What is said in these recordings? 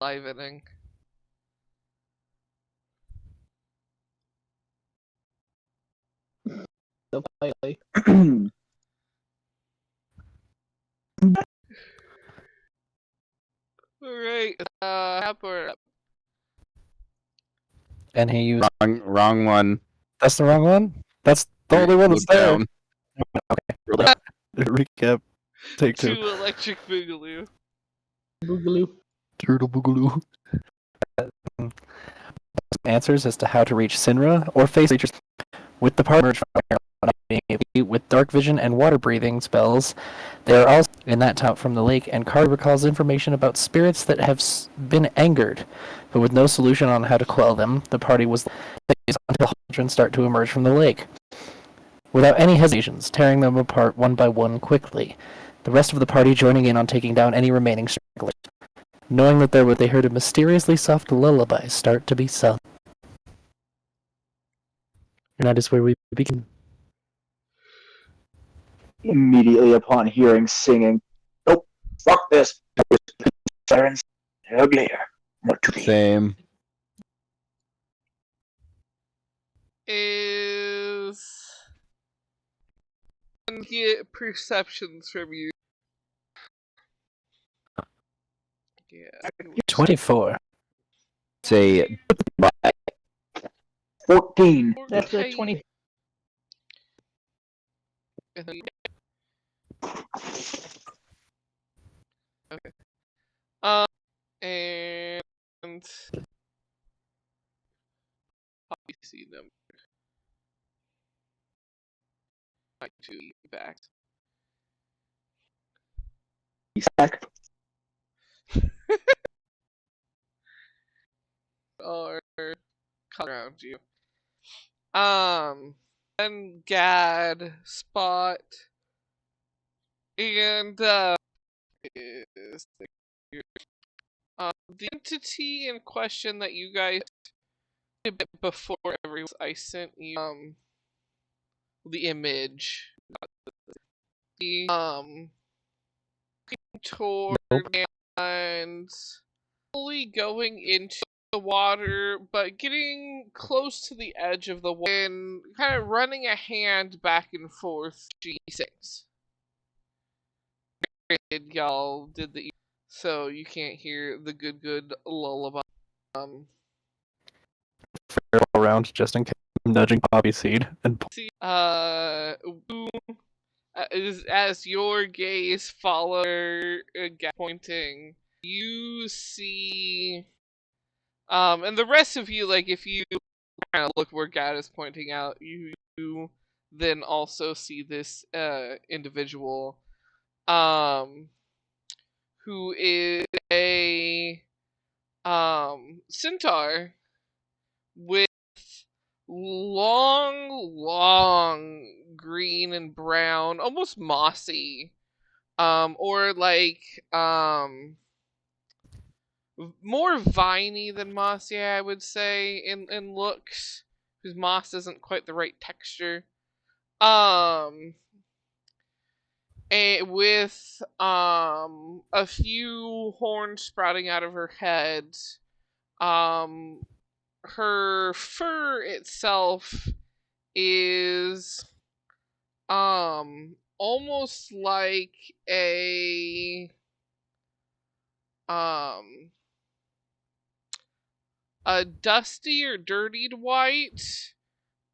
enlivening. So finally. Alright, Happer. And he used... Wrong one. That's the wrong one? That's the only one that's there. Down. Okay. Recap. Take 2. 2 electric boogaloo. Boogaloo. Turtle Boogaloo. Answers as to how to reach Sinra or face creatures with the part merge from being able to with dark vision and water breathing spells. They are also in that top from the lake, and Kari recalls information about spirits that have been angered, but with no solution on how to quell them. The party was until children start to emerge from the lake, without any hesitations, tearing them apart one by one quickly. The rest of the party joining in on taking down any remaining stragglers. Knowing that they heard a mysteriously soft lullaby start to be sung. And that is where we begin. Immediately upon hearing singing, nope, fuck this. Sirens, uglier. Not to be. Same. Is... and get perceptions from you. Yeah. 24. Say 14. That's a 20. And then... Okay. And... Poppyseed number. My 2 back. Back. Or cut around you. And Gad, Spot, and is the entity in question that you guys did a bit before everyone. I sent you the image. The toward and slowly going into the water, but getting close to the edge of the water and kind of running a hand back and forth. G6. Y'all did the so you can't hear the good lullaby. All around just in case I'm nudging Poppyseed and as your gaze follows pointing, you see, and the rest of you, like, if you kind of look where Gad is pointing out, you then also see this individual, who is a Centaur with long green and brown, almost mossy, or like more viney than mossy, I would say, in looks, because moss isn't quite the right texture. And with a few horns sprouting out of her head. Her fur itself is almost like a dusty or dirtied white.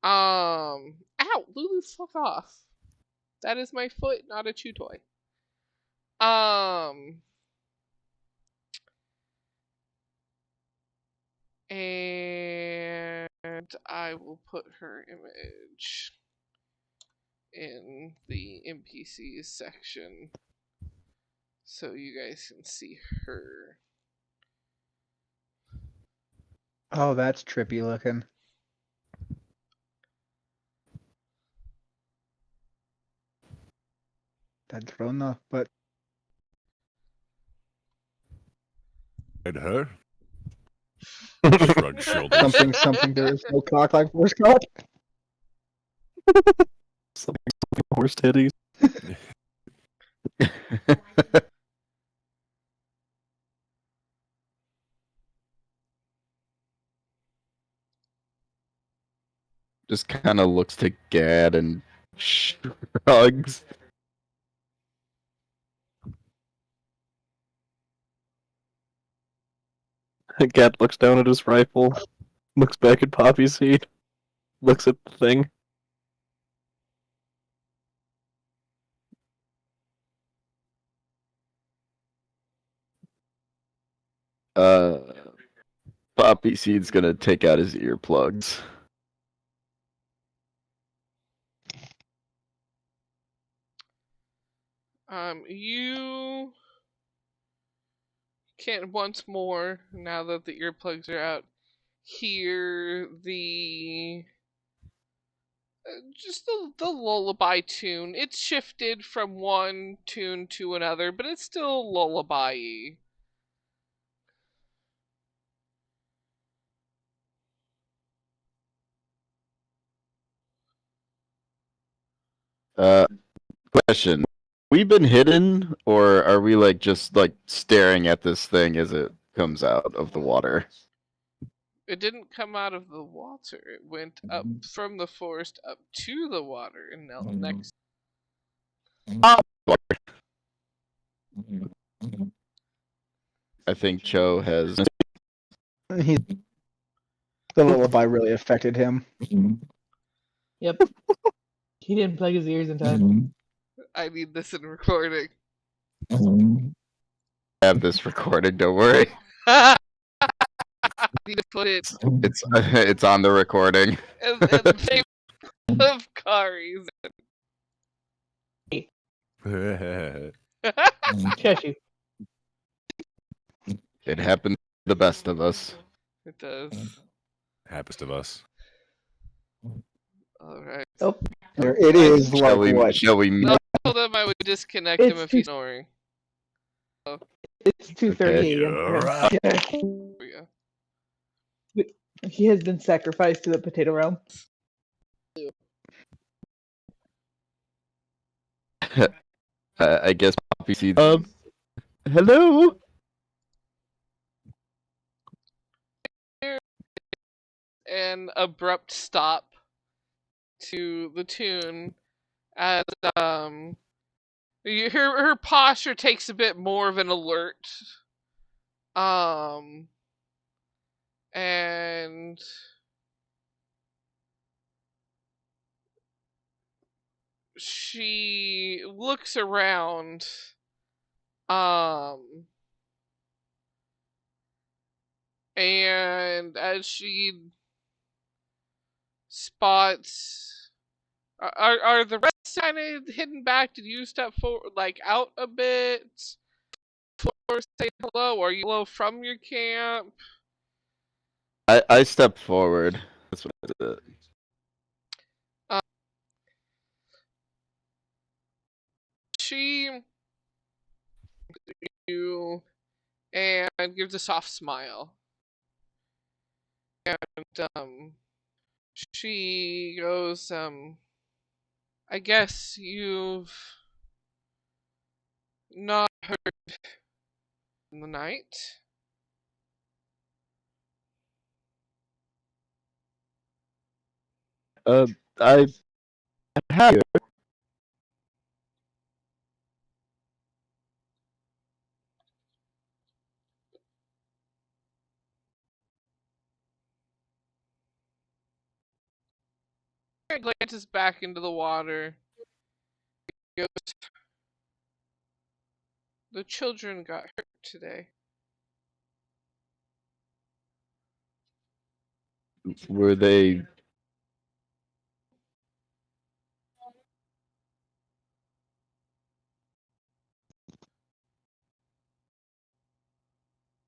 Ow, Lulu, fuck off. That is my foot, not a chew toy. And I will put her image in the NPCs section so you guys can see her. Oh, that's trippy looking. That's real enough, but And her? Shrug shoulders. something. There is no cock like horse cock. something horse titties. just kind of looks to Gad and shrugs. Gad looks down at his rifle, looks back at Poppyseed, looks at the thing. Poppyseed's gonna take out his earplugs. You can once more, now that the earplugs are out, hear the just the lullaby tune. It's shifted from one tune to another, but it's still lullaby-y. Question. We been hidden, or are we like just like staring at this thing as it comes out of the water? It didn't come out of the water. It went up from the forest up to the water and knelt next. I think Chou has. The lullaby really affected him. Yep. He didn't plug his ears in time. I need this in recording. Have this recorded. Don't worry. I need to put it It's on the recording. in the shape of Kari's. Catch you. It happened to the best of us. It does. Happens to us. Alright. Oh, There it is. Shall Like what? we I told him I would disconnect him if he's snoring. it's 2:30 Okay. a.m. There we go. He has been sacrificed to the potato realm. I guess Poppyseed. Hello. An abrupt stop to the tune as her posture takes a bit more of an alert, and she looks around, and as she spots, are the rest kind of hidden back? Did you step forward, like out a bit, or say hello? Are you hello from your camp? I stepped forward. That's what I did. She you and gives a soft smile, and she goes, I guess you've not heard in the night. I have. She glances back into the water. Goes, the children got hurt today. Were they?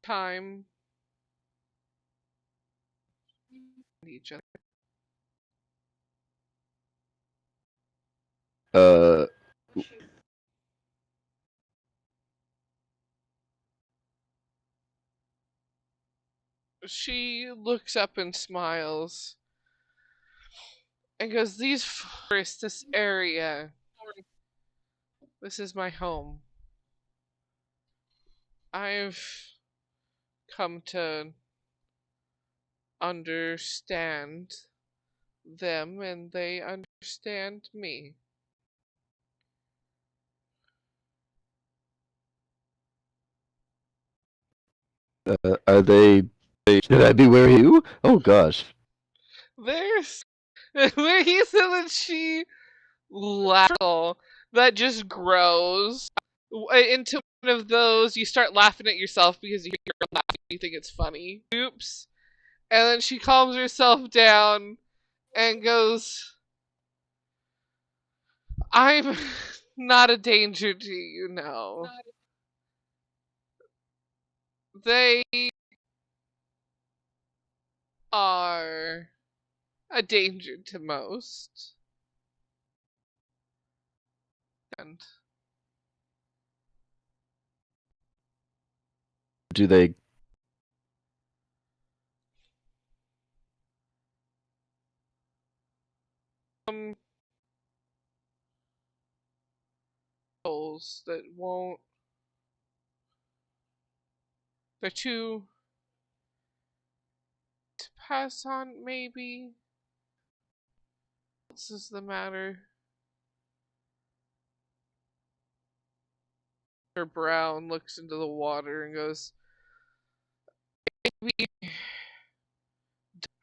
Time each other. Uh. She looks up and smiles and goes, these forests, this area, this is my home. I've come to understand them and they understand me. Are they? Should I be wary you? Oh gosh. There's where he said that she laughed that just grows into one of those you start laughing at yourself because you hear her laughing and you think it's funny. Oops. And then she calms herself down and goes, I'm not a danger to you, no. They are a danger to most. And Do they? souls that won't. They're too to pass on, maybe. What else is the matter? Her brown looks into the water and goes, maybe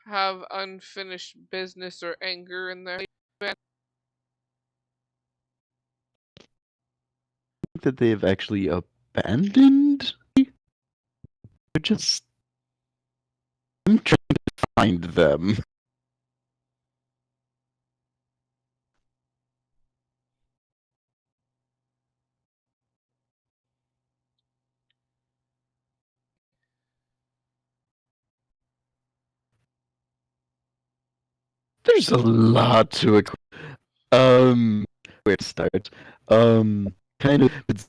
have unfinished business or anger in their That they've actually abandoned me? They're just. I'm trying to find them. There's a lot to it. Where to start? Kind of. with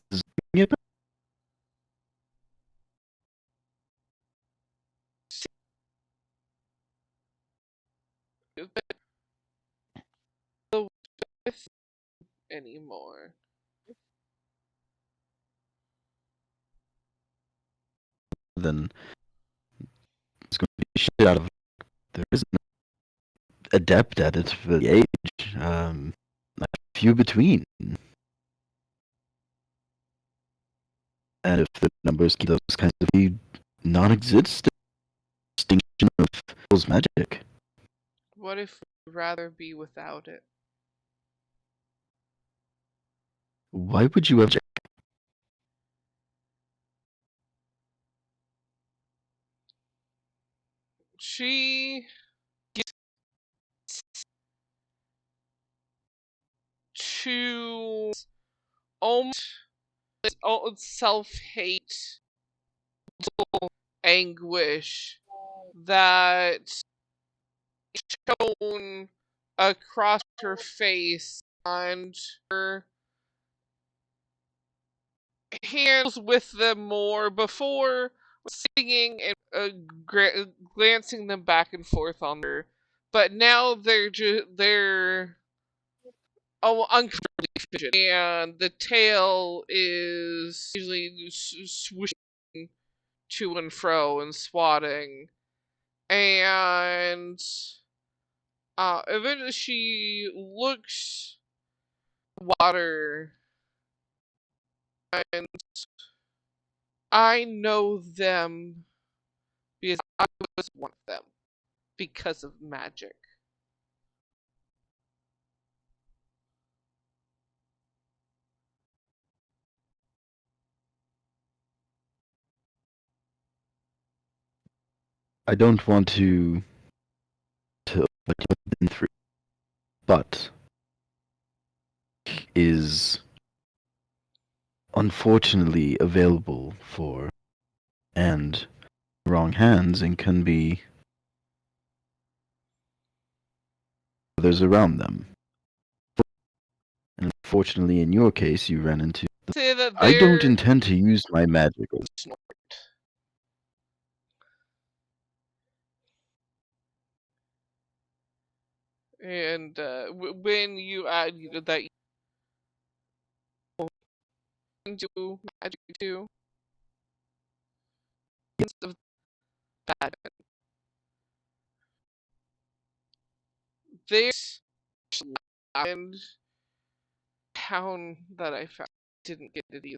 anymore. Then it's going to be shit out of. There isn't adept at it for the age. Few between. And if the numbers keep those kinds of non-existent distinction of people's magic. What if we'd rather be without it? Why would you object? She choose almost self-hate, anguish that shown across her face and her hands with them more before singing and glancing them back and forth on her. But now they're uncomfortably fidgeted, and the tail is usually swishing to and fro and swatting, and eventually she looks water, and I know them because I was one of them because of magic. I don't want to what you've been through, but is unfortunately available for and wrong hands and can be others around them. And unfortunately, in your case, you ran into. Say that I don't they're intend to use my magic. and when you add that you do magic too, instead of that, there's and town that I found didn't get it either.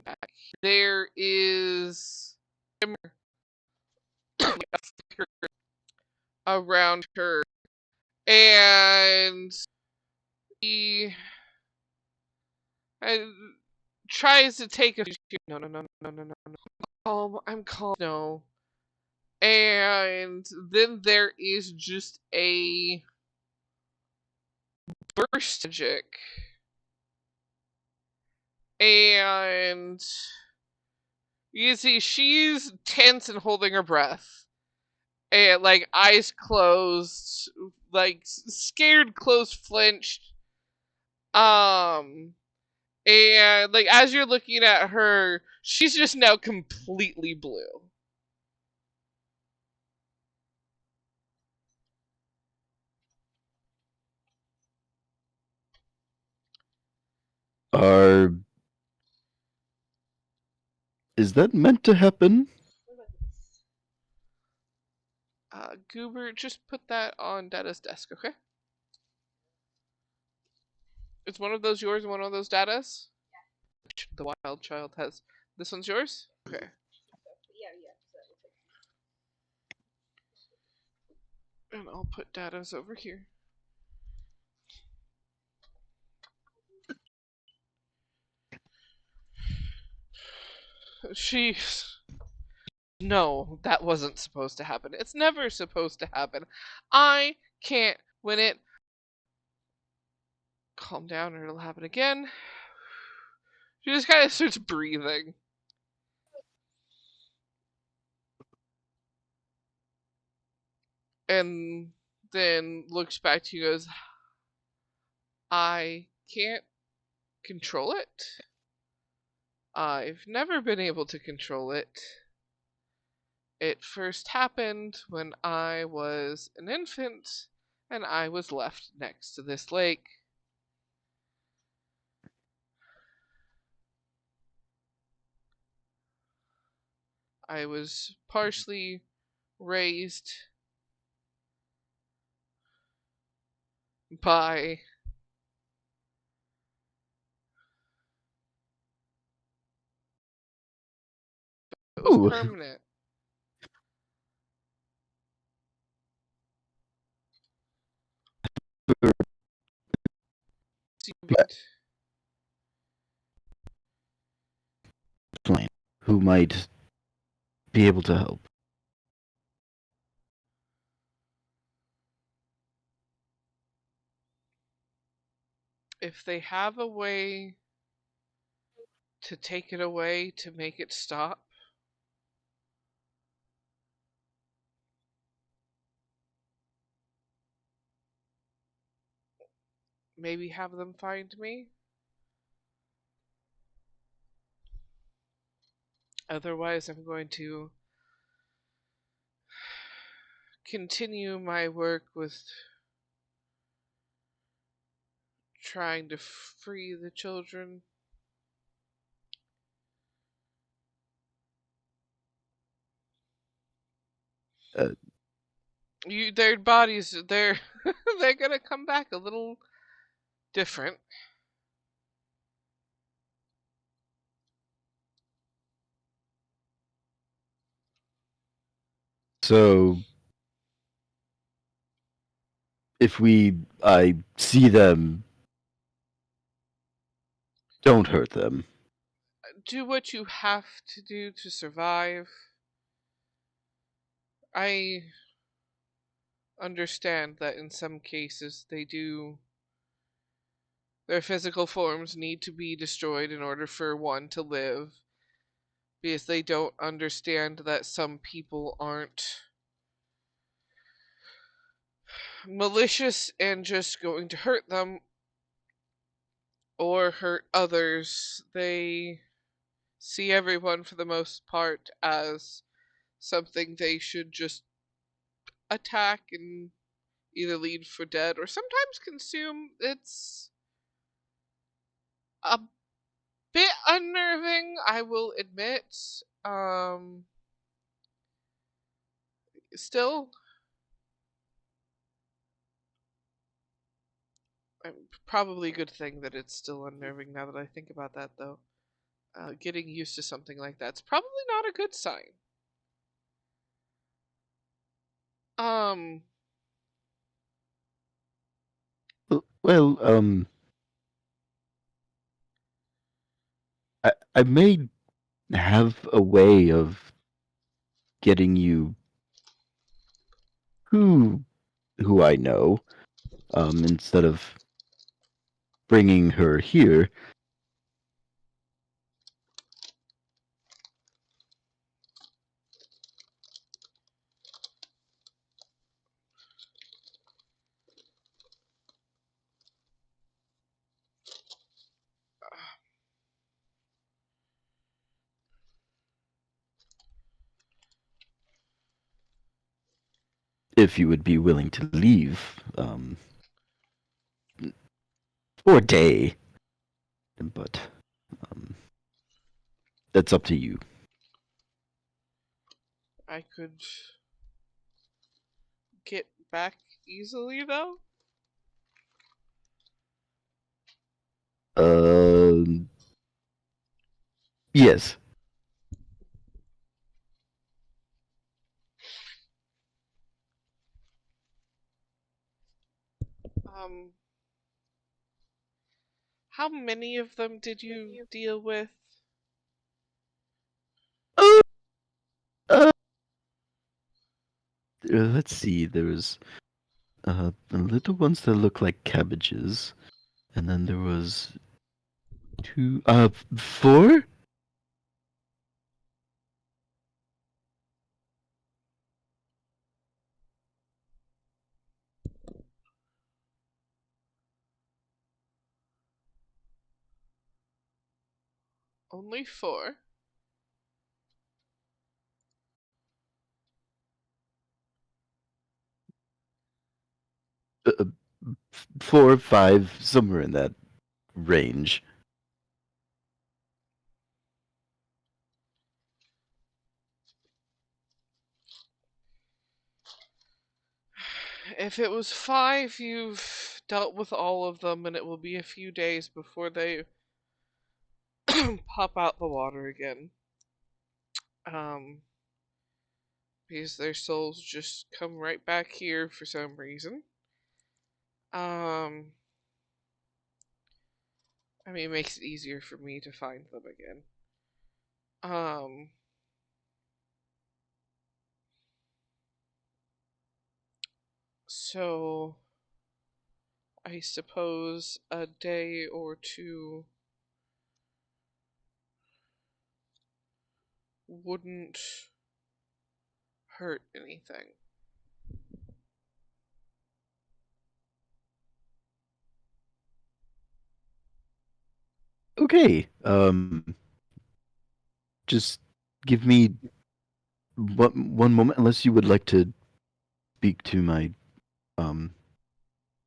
Back. There is around her, and he tries to take a no. I'm calm. No. And then there is just a burst magic. And you can see she's tense and holding her breath. And like eyes closed, like scared, closed, flinched. And like as you're looking at her, she's just now completely blue. Is that meant to happen? Goober, just put that on Dada's desk, okay? Is one of those yours and one of those Dada's? Yeah. The wild child has. This one's yours? Okay. And I'll put Dada's over here. No, that wasn't supposed to happen. It's never supposed to happen. I can't win it. Calm down or it'll happen again. She just kind of starts breathing. And then looks back to you and goes, I can't control it. I've never been able to control it. It first happened when I was an infant and I was left next to this lake. I was partially raised by it was Ooh. permanent. Who might be able to help? If they have a way to take it away to make it stop, maybe have them find me. Otherwise, I'm going to continue my work with trying to free the children. Their bodies, they're gonna come back a little different. So, if I see them, don't hurt them. Do what you have to do to survive. I understand that in some cases their physical forms need to be destroyed in order for one to live, because they don't understand that some people aren't malicious and just going to hurt them or hurt others. They see everyone for the most part as something they should just attack and either leave for dead or sometimes consume. It's a bit unnerving, I will admit. Still, Probably a good thing that it's still unnerving now that I think about that, though. Getting used to something like that's probably not a good sign. Well, I may have a way of getting you who I know, instead of bringing her here. If you would be willing to leave, for a day, but that's up to you. I could get back easily, though? Yes. How many of them did you deal with? Let's see. There was the little ones that look like cabbages, and then there was four. Only 4? Uh, 4, 5, somewhere in that range. If it was 5, you've dealt with all of them, and it will be a few days before they pop out the water again. Because their souls just come right back here for some reason. I mean, it makes it easier for me to find them again. So I suppose a day or 2 wouldn't hurt anything. Okay. Just give me one moment, unless you would like to speak to my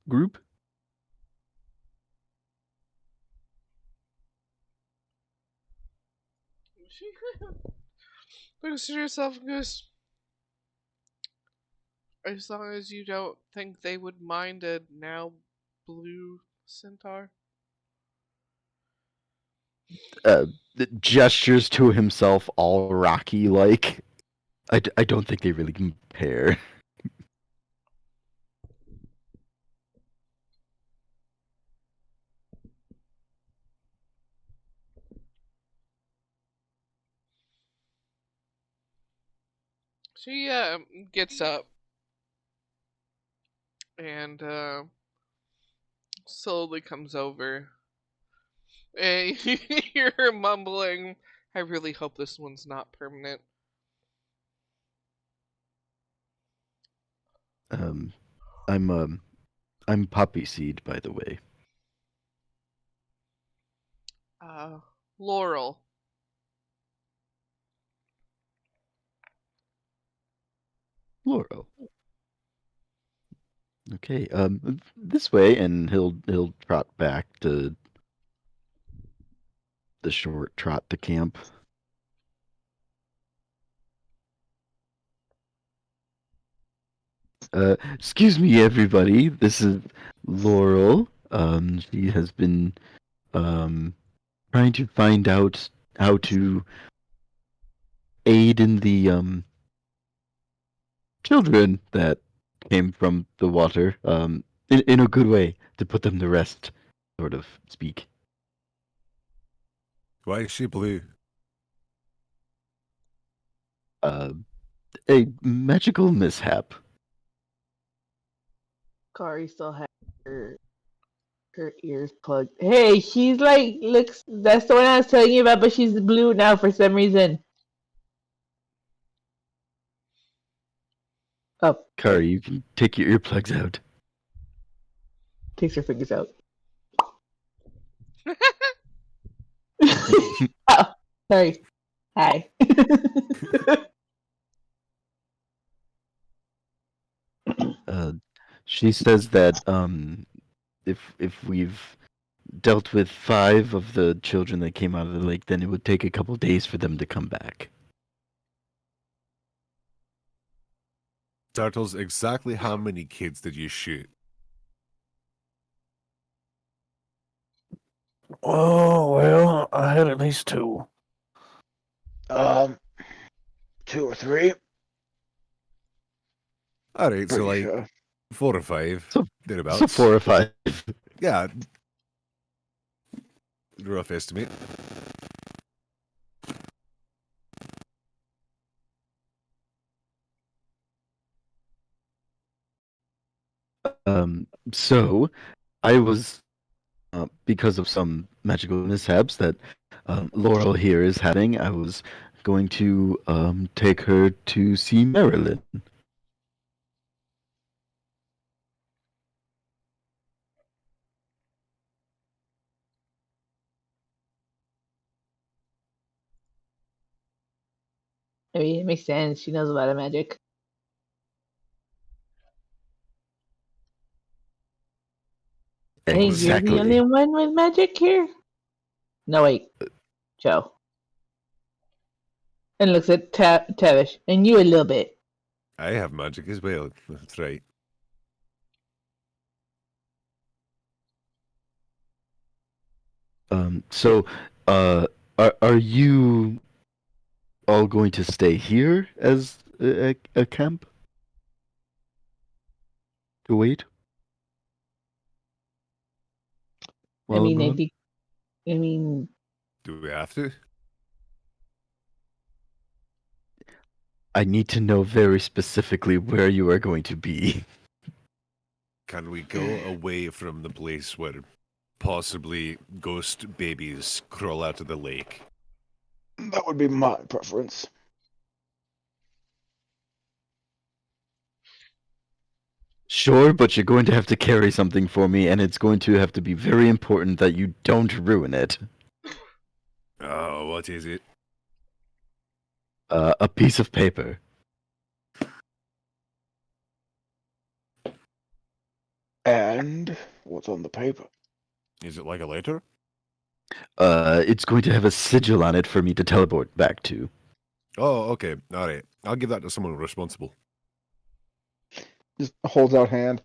group. Looks at yourself and goes, as long as you don't think they would mind a now blue centaur. Gestures to himself, all rocky like. I don't think they really compare. She gets up and slowly comes over. And you hear her mumbling, I really hope this one's not permanent. I'm Poppyseed, by the way. Laurel. Laurel. Okay, this way, and he'll trot back to the short trot to camp. Excuse me, everybody. This is Laurel. She has been trying to find out how to aid in the children that came from the water, in a good way, to put them to rest, sort of speak. Why is she blue? A magical mishap. Kari still has her ears plugged. Hey, she's like looks. That's the one I was telling you about, but she's blue now for some reason. Oh, Kari, you can take your earplugs out. takes her fingers out. Oh, sorry. Hi. She says that if we've dealt with 5 of the children that came out of the lake, then it would take a couple days for them to come back. Turtles, exactly how many kids did you shoot? Oh, well, I had at least 2. 2 or 3. Alright, so Pretty like sure. 4 or 5, So- thereabouts. So 4 or 5. Yeah. Rough estimate. So I was, because of some magical mishaps that Laurel here is having, I was going to take her to see Marilyn. I mean, it makes sense. She knows a lot of magic. Hey, you're the Exactly. only one with magic here? No, wait. Joe. And looks at Tavish. And you a little bit. I have magic as well. That's right. So, are you all going to stay here as a camp to wait? I While mean, I'm I gone? think. I mean, Do we have to? I need to know very specifically where you are going to be. Can we go away from the place where possibly ghost babies crawl out of the lake? That would be my preference. Sure, but you're going to have to carry something for me, and it's going to have to be very important that you don't ruin it. Oh, what is it? A piece of paper. And what's on the paper? Is it like a letter? It's going to have a sigil on it for me to teleport back to. Oh, okay. Alright. I'll give that to someone responsible. Just holds out hand.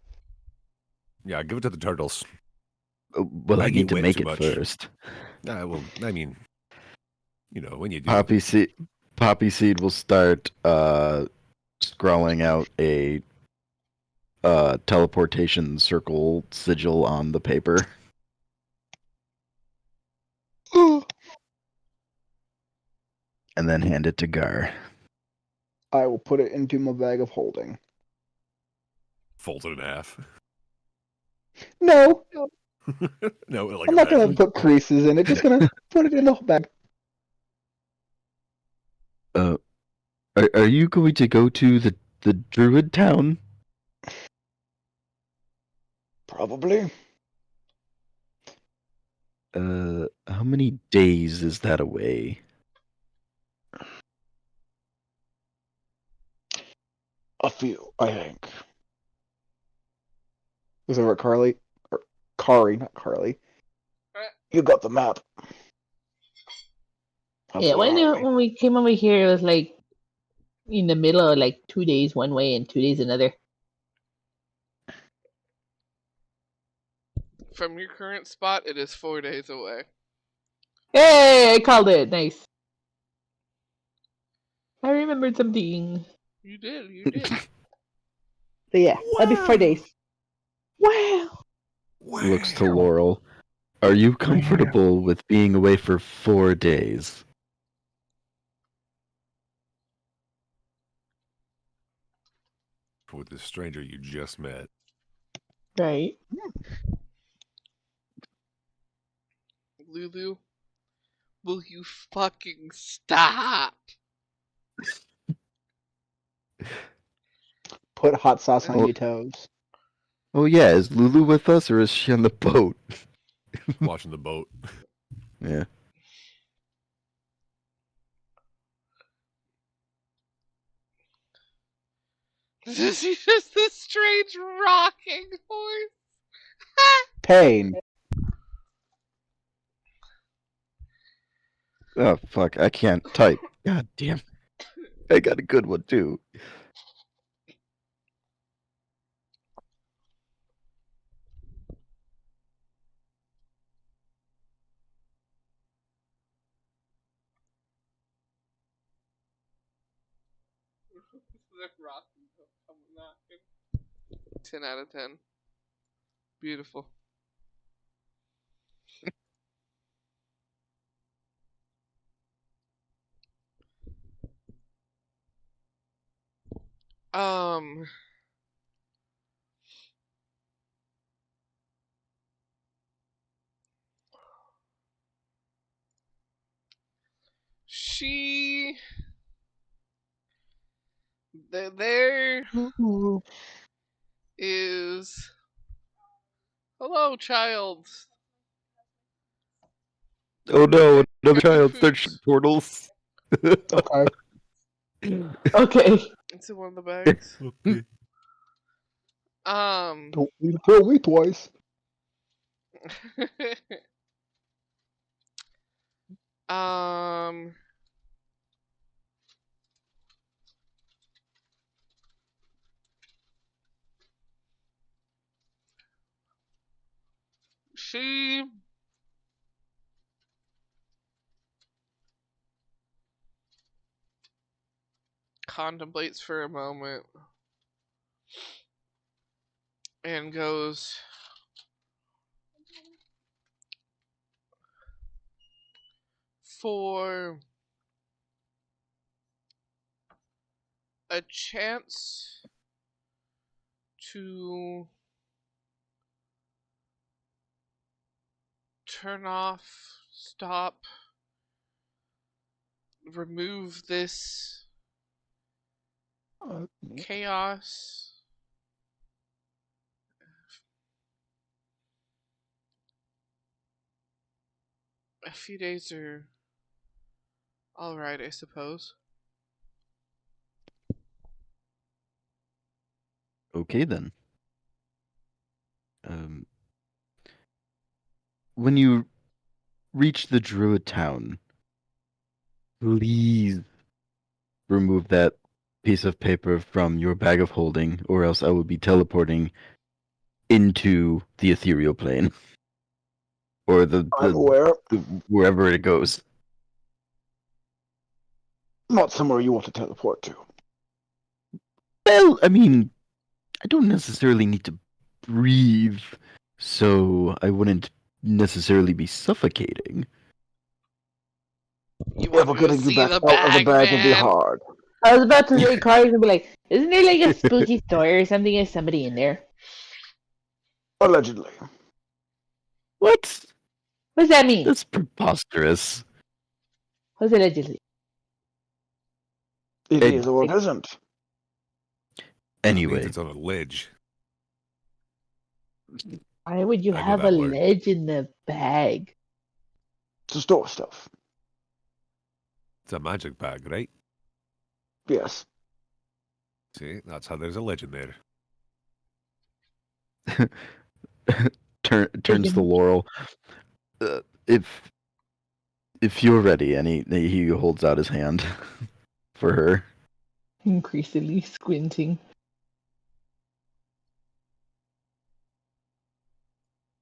Yeah, give it to the turtles. Well, I Might need get to wet make too it much. first. Well, I mean, you know, when you do. Poppyseed will start scrawling out a teleportation circle sigil on the paper. And then hand it to Gar. I will put it into my bag of holding. Fold it in half. No, No, like I'm a not bag. gonna put creases in it. Just gonna put it in the bag. Are you going to go to the Druid town? Probably. How many days is that away? A few, I think. Is over at Carly? Or Kari, not Carly. You got the map. yeah, when we came over here, it was like in the middle of like 2 days one way and 2 days another. From your current spot, it is 4 days away. Hey, I called it. Nice. I remembered something. You did. So yeah, that'd be 4 days. Wow. Looks to Laurel. Are you comfortable with being away for 4 days? With the stranger you just met. Right. Lulu, will you fucking stop? Put hot sauce on your toes. Oh yeah, is Lulu with us or is she on the boat? Watching the boat. Yeah. Is he just this strange rocking horse? Pain. Oh fuck, I can't type. God damn. I got a good one too. Rocking, 10 out of 10. Beautiful. She... There is... Hello, child. Oh no, another child Food. starts portals. Okay. Okay. It's in one of the bags. Okay. Don't need to tell me twice. um... She contemplates for a moment and goes, for a chance to turn off, stop, remove this chaos. A few days are alright, I suppose. Okay then. When you reach the Druid town, please remove that piece of paper from your bag of holding, or else I will be teleporting into the ethereal plane. Or I'm aware. wherever it goes. Not somewhere you want to teleport to. Well, I mean, I don't necessarily need to breathe, so I wouldn't necessarily be suffocating. You Yeah, want but to go getting you see back the out of the bag would be man? hard. I was about to say, Kari's gonna be like, isn't there like a spooky story or something? Is somebody in there? Allegedly. What? What does that mean? That's preposterous. What's allegedly? It is or it isn't. Means Anyway, it's on a ledge. Why would you I know have a that word. ledge in the bag? To store stuff. It's a magic bag, right? Yes. See, that's how there's a legend there. turns to Laurel. If you're ready, and he holds out his hand for her. Increasingly squinting.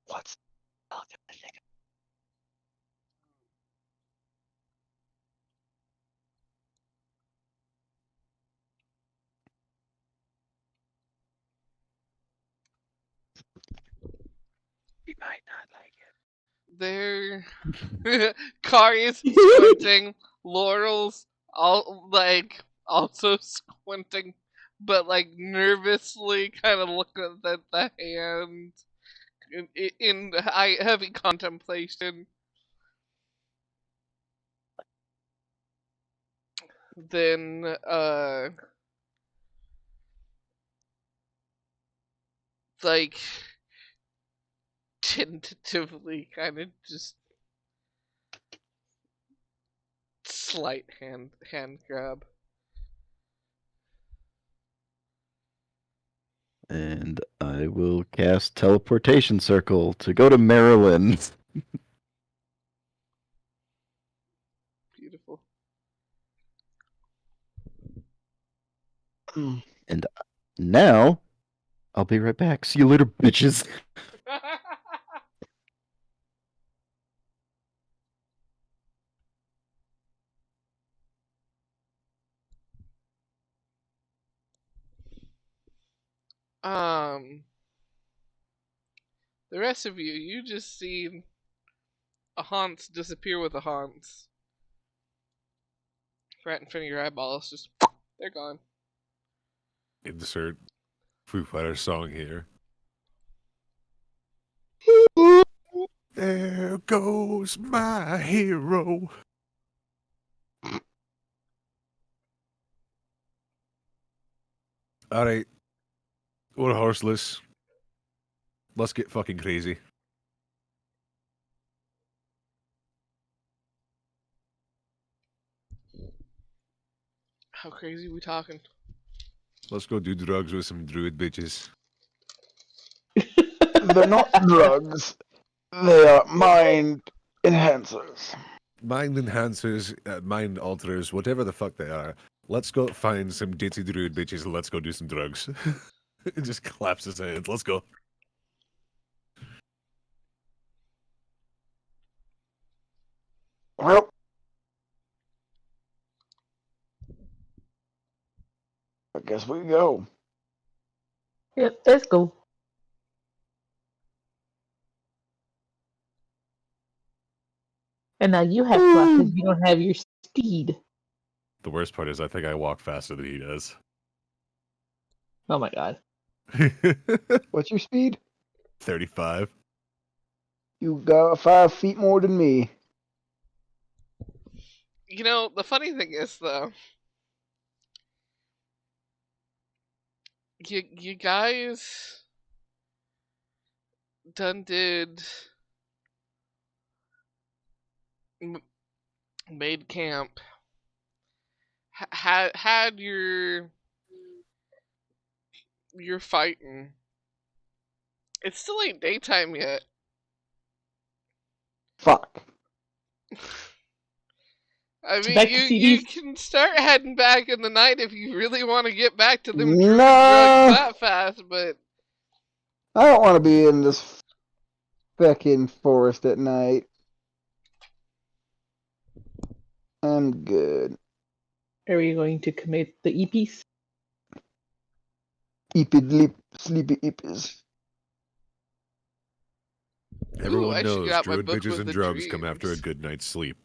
What's might not like it. There, Kari is squinting. Laurel's also squinting, but nervously kind of looking at the hand in heavy contemplation. Then tentatively kind of just slight hand grab. And I will cast Teleportation Circle to go to Maryland. Beautiful. And now, I'll be right back. See you later, bitches. The rest of you just see a Haunts disappear with a Haunts. Right in front of your eyeballs, just they're gone. Insert Foo Fighters song here. There goes my hero. Alright. We're horseless. Let's get fucking crazy. How crazy are we talking? Let's go do drugs with some druid bitches. They're not drugs. They are mind enhancers. Mind enhancers, mind alterers, whatever the fuck they are. Let's go find some ditzy druid bitches and let's go do some drugs. It just claps his hands. Let's go. Well, I guess we go. Yep, let's go. And now you have to walk because you don't have your steed. The worst part is I think I walk faster than he does. Oh my god. What's your speed? 35. You got 5 feet more than me. You know, the funny thing is, though, you guys done did made camp, had your fighting. It still ain't daytime yet. Fuck. I mean, Back to you CDs. can start heading back in the night if you really want to get back to them No. druid drugs that fast, but I don't want to be in this fucking forest at night. I'm good. Are you going to commit the EPs? Sleepy eepies. Everyone I should knows get out my druid book bitches with and the drugs come after a dreams. good night's sleep.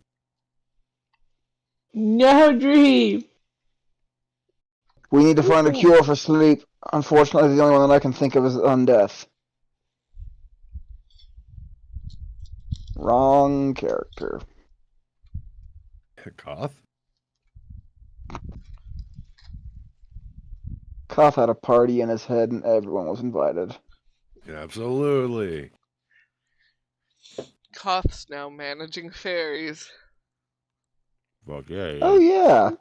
No dream. We need to find a cure for sleep. Unfortunately, the only one that I can think of is undeath. Wrong character. Koth? Koth had a party in his head and everyone was invited. Absolutely. Koth's now managing fairies. Fuck yeah. Oh yeah.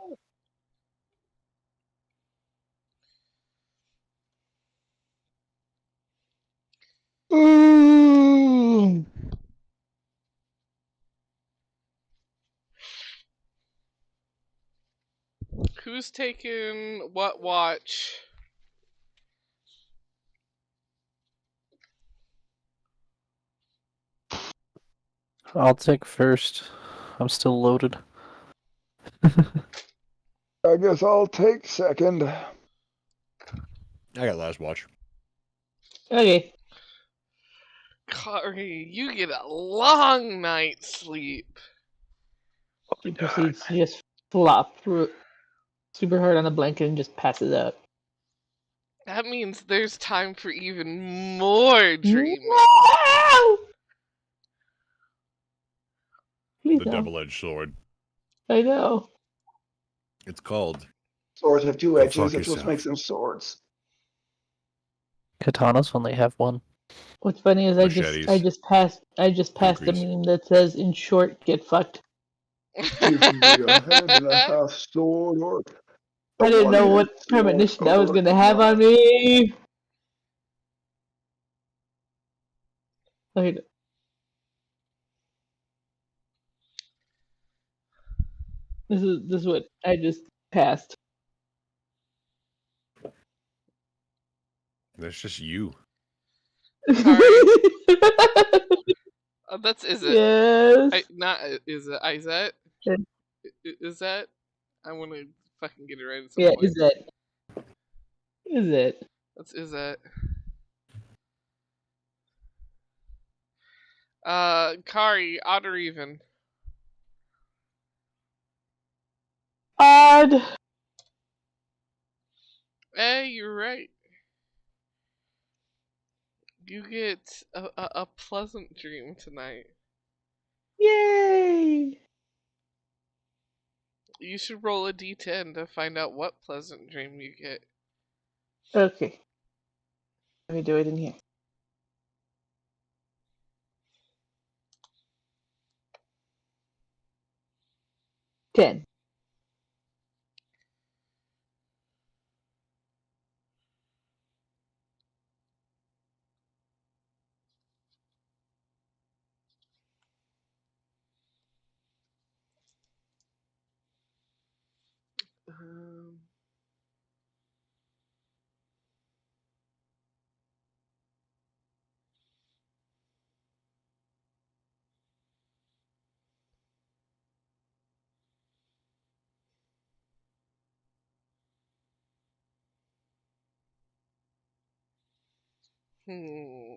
Ooh. Who's taking what watch? I'll take first. I'm still loaded. I guess I'll take second. I got last watch. Okay. Kari, you get a long night's sleep. He proceeds to just flop through super hard on the blanket and just passes out. That means there's time for even more dreaming. No! Please The no. double-edged sword. I know. It's called. Swords have two Go edges. fuck That's what yourself. makes them swords. Katanas only have one. What's funny is I Machetes. just passed a Kukris. meme that says, "In short, get fucked." Give me a hand and a half sword, or I didn't know what premonition that was gonna have on me. Like, this is what I just passed. That's just you. That's is it? Yes. Not is it? Is that? Yeah. Is that? I want to fucking get it right at some Yeah, point. is it? Is it? That's is that? Kari, odd or even? Odd. Hey, you're right. You get a pleasant dream tonight. Yay! You should roll a d10 to find out what pleasant dream you get. Okay. Let me do it in here. 10. Um, hmm.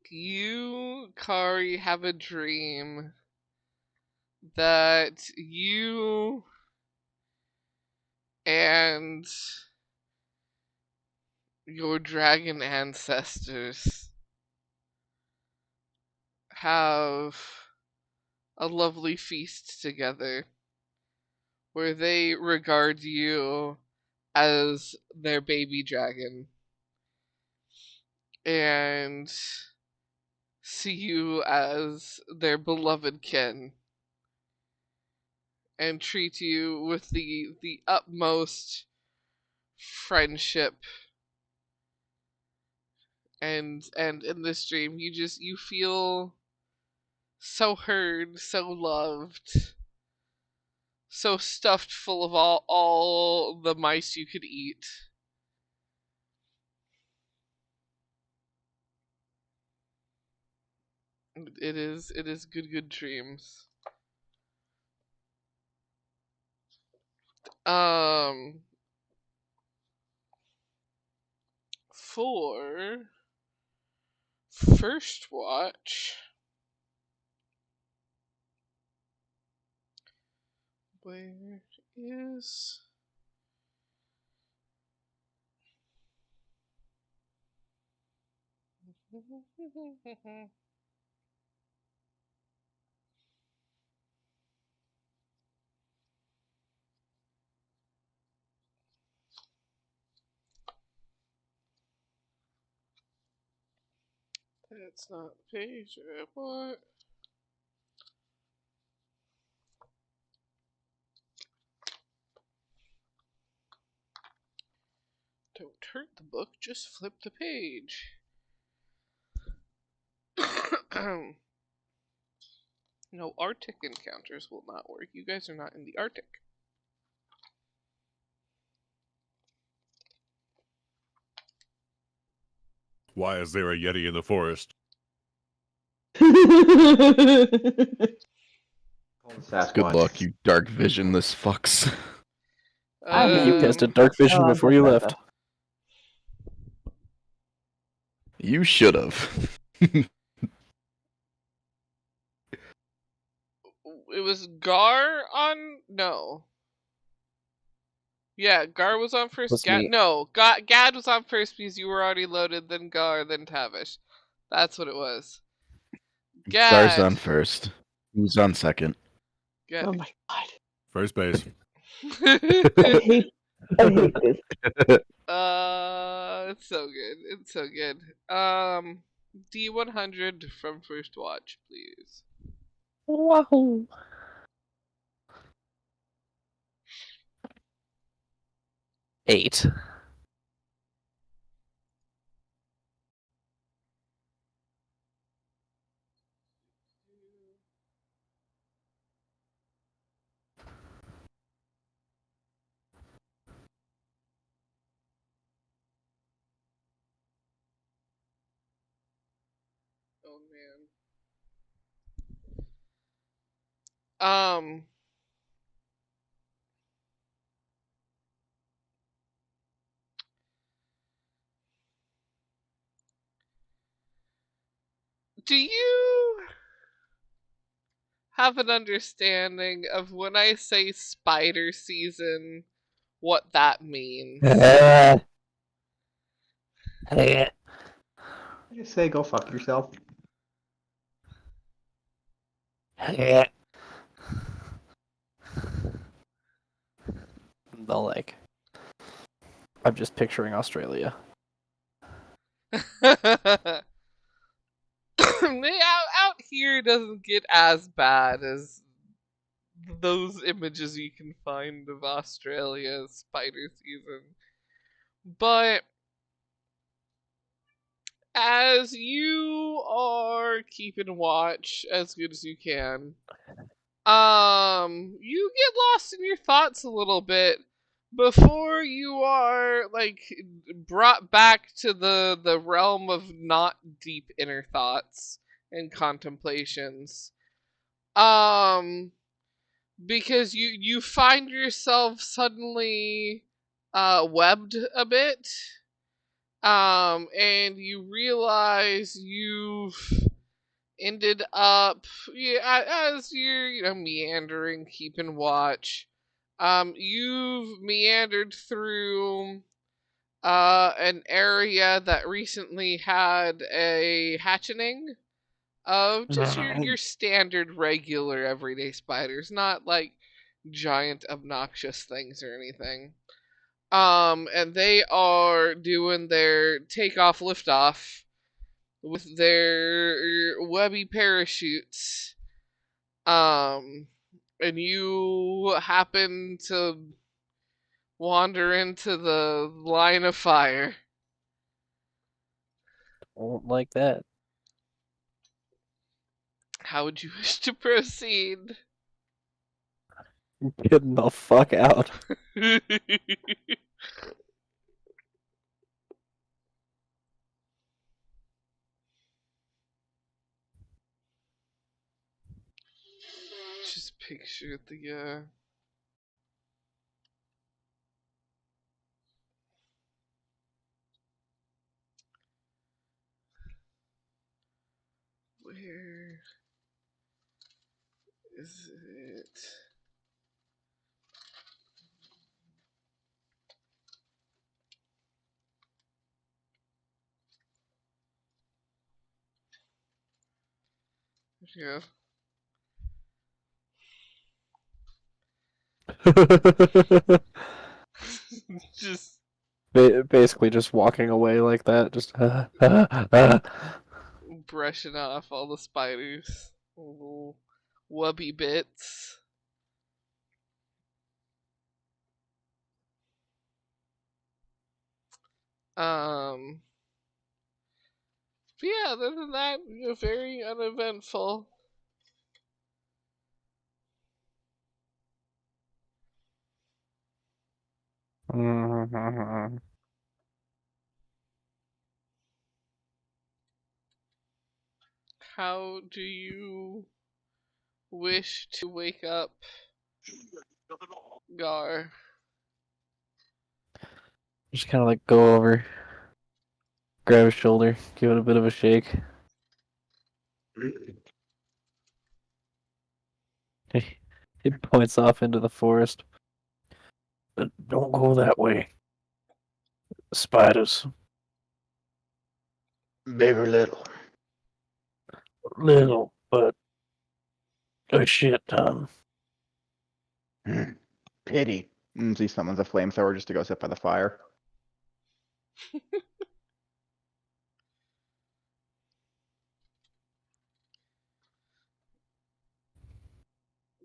You, Kari, have a dream that you and your dragon ancestors have a lovely feast together where they regard you as their baby dragon and see you as their beloved kin and treat you with the utmost friendship. And in this dream you feel so heard, so loved, so stuffed full of all the mice you could eat. It is good dreams. For first watch, where is that's not the page I want. Don't hurt the book, just flip the page. No, Arctic encounters will not work. You guys are not in the Arctic. Why is there a Yeti in the forest? Good luck, you dark visionless fucks. I hate You this. casted dark vision Oh, before you left. You should have. It was Gar on? No. Yeah, Gar was on first. Was me. No, Gad was on first because you were already loaded, then Gar, then Tavish. That's what it was. Gar's on Gad. first. Who's on second? Gad. Oh my god. First base. I hate this. It's so good. It's so good. D100 from First Watch, please. Wahoo! 8. Oh man. Do you have an understanding of when I say spider season, what that means? I just say go fuck yourself. The like. I'm just picturing Australia. Out here doesn't get as bad as those images you can find of Australia's spider season. But as you are keeping watch as good as you can, you get lost in your thoughts a little bit before you are like brought back to the realm of not deep inner thoughts and contemplations. Because you find yourself suddenly webbed a bit. And you realize you've ended up, as you're meandering, keeping watch. You've meandered through an area that recently had a hatching of just your standard, regular, everyday spiders, not like giant, obnoxious things or anything. And they are doing their takeoff, liftoff with their webby parachutes. And you happen to wander into the line of fire. Won't like that. How would you wish to proceed? Getting the fuck out. Just picture the where is it? Yeah. Just Basically just walking away like that, just brushing off all the spiders. Little wubby bits. But yeah, other than that, very uneventful. How do you wish to wake up Gar? Just kind of like go over, grab his shoulder, give it a bit of a shake. He points off into the forest. But don't go that way. Spiders. Big or little? Little, but a shit ton. Pity. He summons a flamethrower just to go sit by the fire.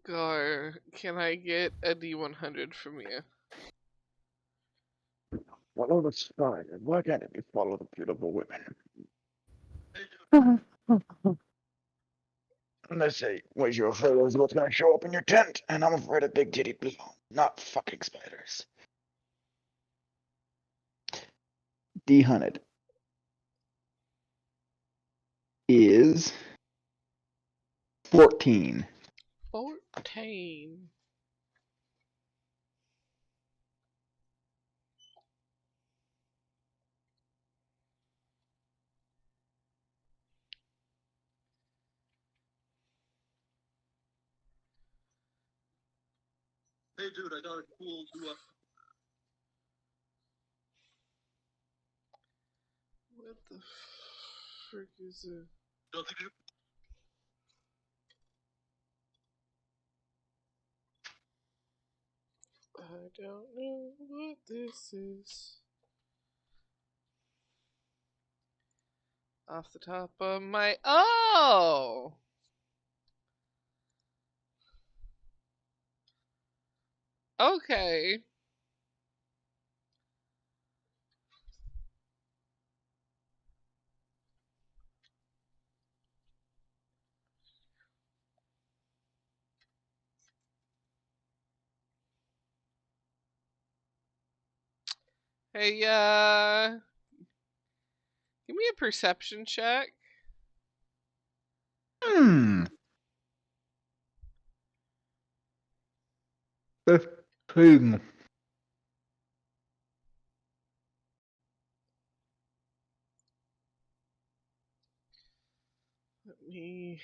Gar, can I get a D100 from you? Follow the spider. Why can't it be follow the beautiful women? And they say, what you're afraid of is what's going to show up in your tent. And I'm afraid of big titty blue, not fucking spiders. D-Hunted is 14. 14. Hey, dude, I got a cool new. What the frick is it? Don't think you. I don't know what this is. Off the top of my... Oh! Okay. Hey, give me a perception check. Boom. Let me...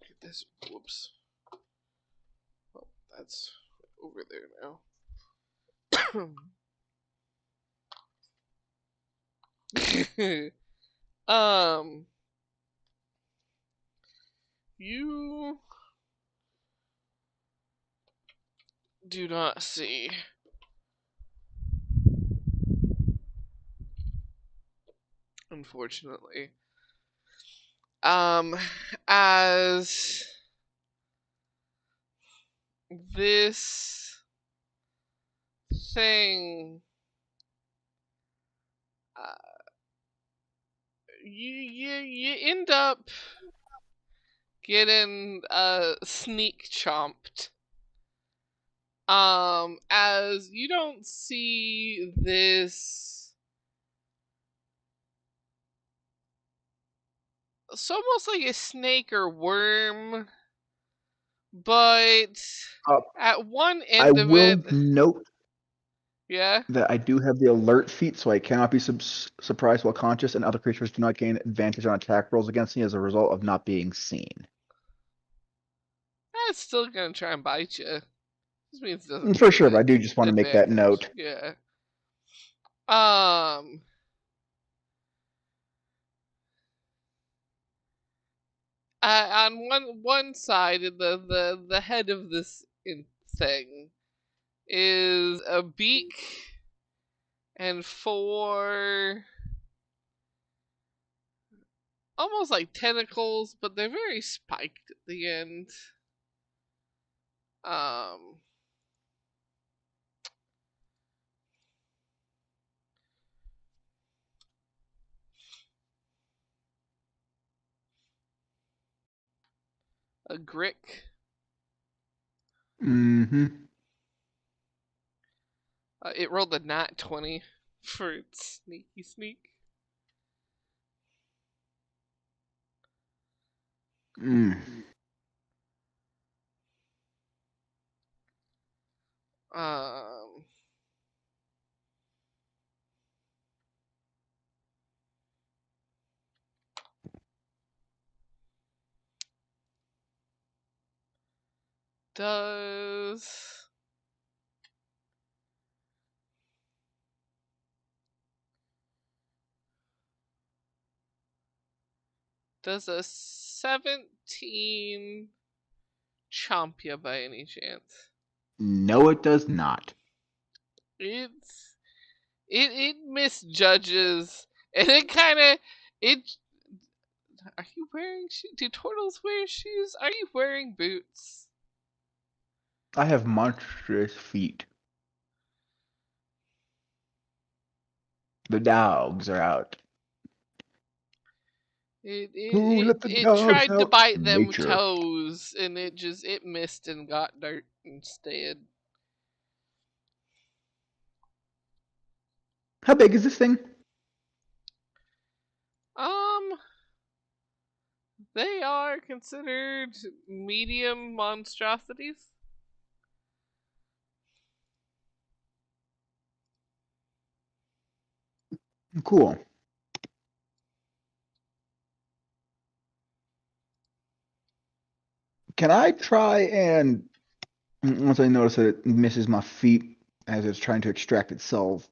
get this... Whoops. Oh, that's over there now. You do not see unfortunately. As this thing, you end up getting sneak chomped. As you don't see this, it's almost like a snake or worm, but at one I end of will it, note yeah. that I do have the alert feat, so I cannot be surprised while conscious, and other creatures do not gain advantage on attack rolls against me as a result of not being seen. It's still gonna try and bite you. This means it doesn't For gain sure, but I do just want to make that advantage. note. Yeah. On one side, the head of this thing is a beak and four almost like tentacles, but they're very spiked at the end. A grick. Mm-hmm. It rolled a nat 20 for its sneaky sneak. Mm. Um. Does a 17 chomp ya by any chance? No, it does not. It misjudges, and it kind of it. Are you wearing shoes? Do turtles wear shoes? Are you wearing boots? I have monstrous feet. The dogs are out. Who let the It dogs tried to out? bite them Nature. toes, and it missed and got dirt instead. How big is this thing? They are considered medium monstrosities. Cool. Can I try and, once I notice that it misses my feet as it's trying to extract itself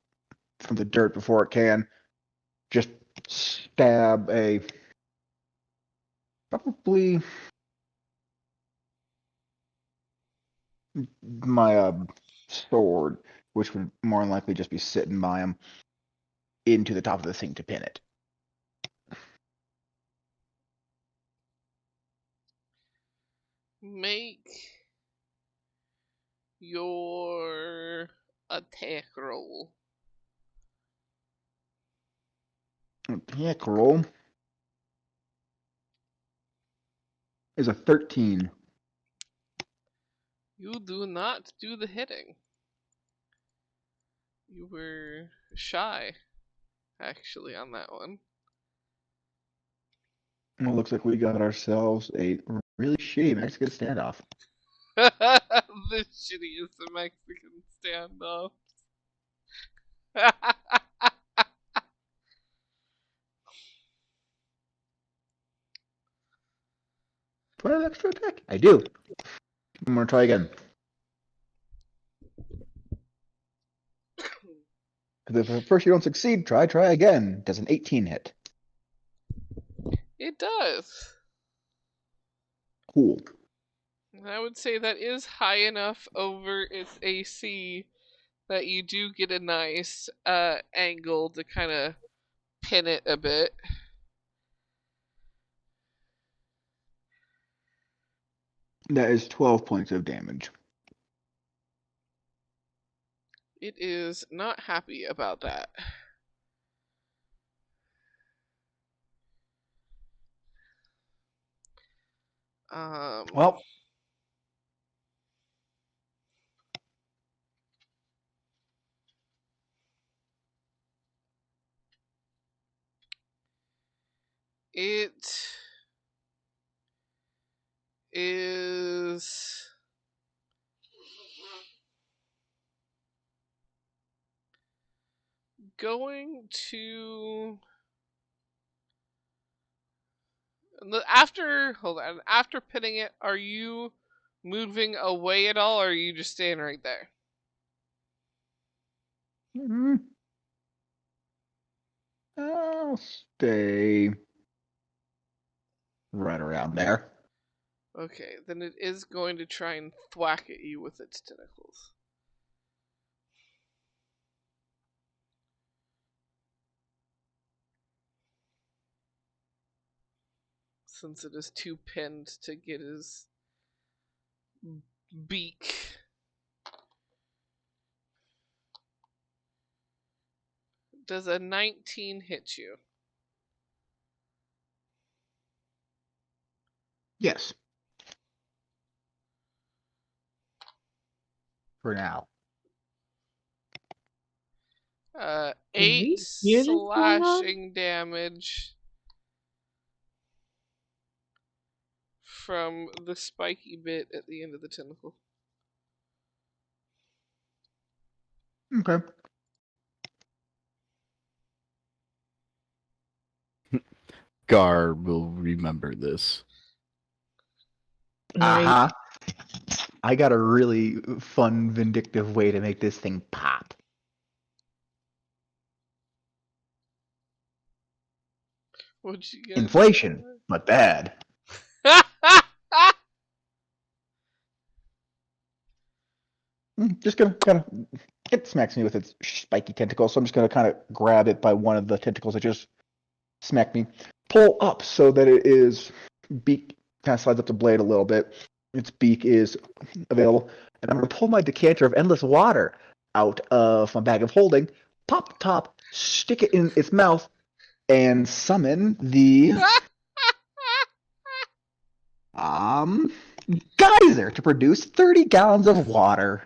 from the dirt before it can, just stab probably my sword, which would more than likely just be sitting by him, into the top of the thing to pin it. Make your attack roll. Attack roll is a 13. You do not do the hitting. You were shy, actually, on that one. Well, looks like we got ourselves a really shitty Mexican standoff. The shittiest Mexican standoff. Do I have extra attack? I do. I'm gonna try again. If at first you don't succeed, try again. Does an 18 hit? It does. Cool. I would say that is high enough over its AC that you do get a nice angle to kind of pin it a bit. That is 12 points of damage. It is not happy about that. Well, it is going to after pinning it, are you moving away at all, or are you just staying right there? I'll stay right around there. Okay, then it is going to try and thwack at you with its tentacles. Since it is too pinned to get his beak. Does a 19 hit you? Yes. For now. 8 hear this going on? slashing damage from the spiky bit at the end of the tentacle. Okay. Gar will remember this. Uh-huh. I got a really fun, vindictive way to make this thing pop. What'd you get? Inflation, but bad. Just gonna kind of, it smacks me with its spiky tentacle, so I'm just gonna kind of grab it by one of the tentacles that just smacked me. Pull up so that it is beak kind of slides up the blade a little bit. Its beak is available, and I'm gonna pull my decanter of endless water out of my bag of holding, pop the top, stick it in its mouth, and summon the geyser to produce 30 gallons of water.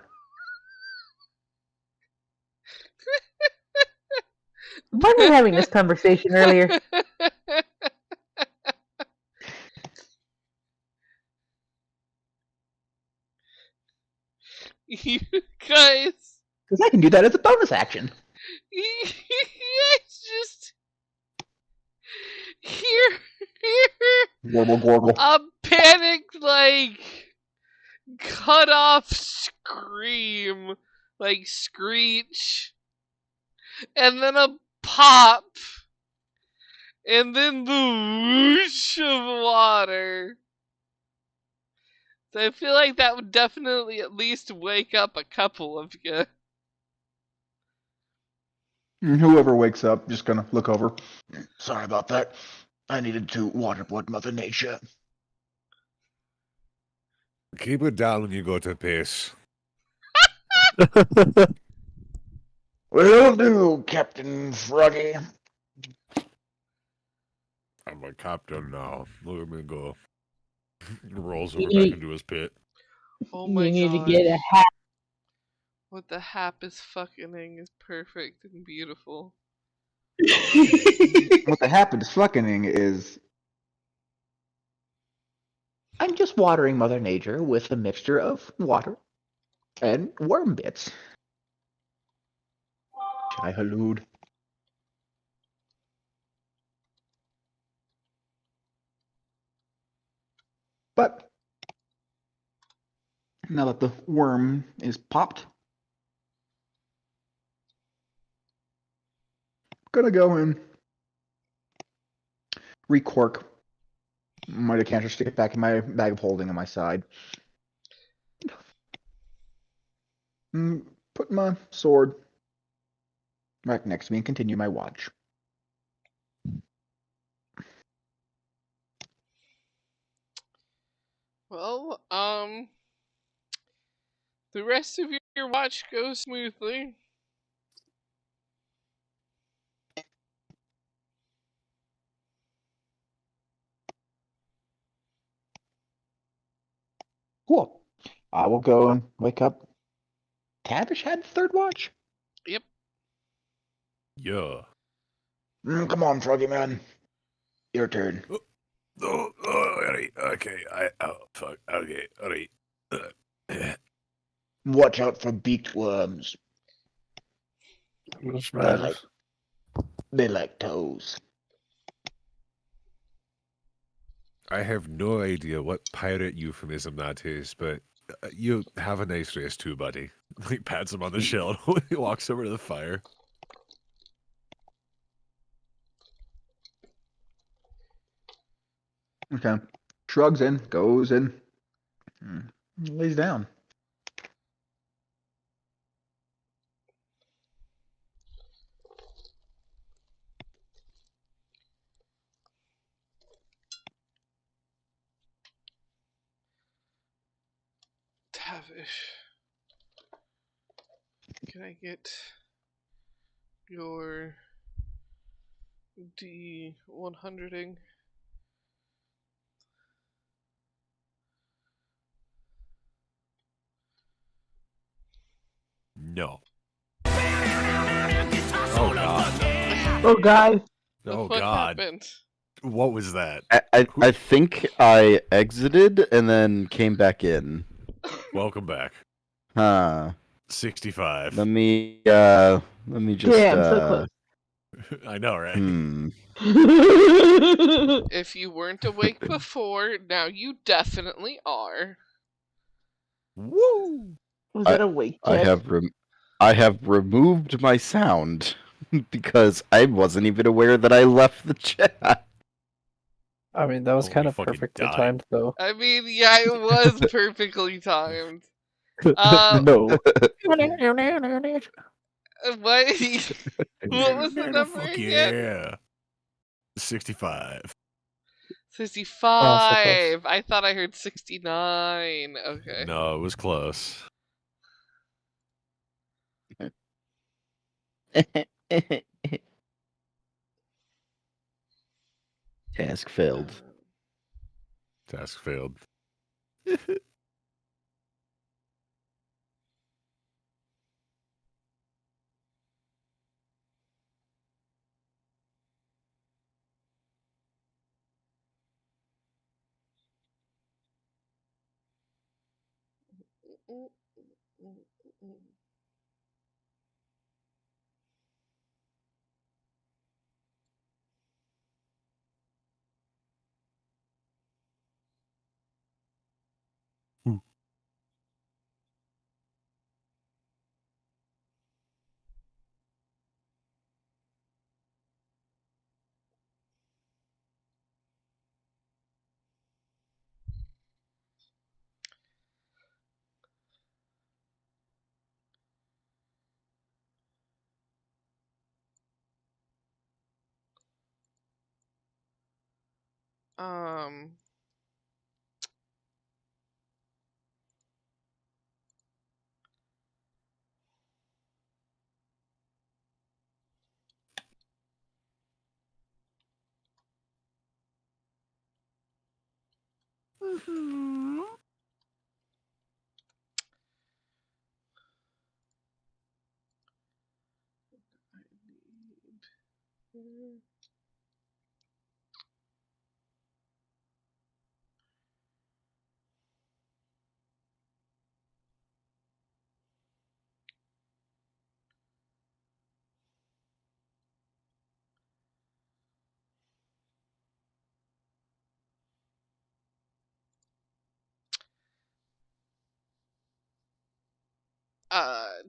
Why were we having this conversation earlier? You guys, Because I can do that as a bonus action. you guys just hear Warble gorgle. a panicked, like, cut off scream, like screech, and then a pop, and then the whoosh of water. So I feel like that would definitely at least wake up a couple of you. Whoever wakes up, just gonna look over. Sorry about that. I needed to waterboard Mother Nature. Keep it down when you go to piss. Will do, Captain Froggy. I'm a captain now. Look at me go. Rolls over back into his pit. Oh my You need god. to get a hat. What the hap is fucking is perfect and beautiful. What the happened is fucking is I'm just watering Mother Nature with a mixture of water and worm bits. Chai halud. But now that the worm is popped, gonna go and recork my decanter, stick it back in my bag of holding on my side. Put my sword right next to me and continue my watch. Well, the rest of your watch goes smoothly. Cool. I will go and wake up. Tavish had the third watch? Yep. Yeah. Come on, Froggy Man. Your turn. Oh, alright. Okay. Fuck. Okay. Alright. Watch out for beaked worms. They like toes. I have no idea what pirate euphemism that is, but you have a nice race too, buddy. He pats him on the shoulder. He walks over to the fire. Okay. Shrugs in, goes in, lays down. Tavish. Can I get your D100ing? No. Oh god. Oh god. Oh What god. happened? What was that? I think I exited and then came back in. Welcome back. Huh. 65. Let me just Damn, so close. I know, right? If you weren't awake before, now you definitely are. Woo! Was that a wake I check? I have removed my sound because I wasn't even aware that I left the chat. I mean, that was Oh, kind we of fucking perfectly died. timed, though. I mean, yeah, it was perfectly timed. No. What? What was the number Fuck again? yeah. 65. 65. I thought I heard 69. Okay. No, it was close. Task failed. Task failed. Um.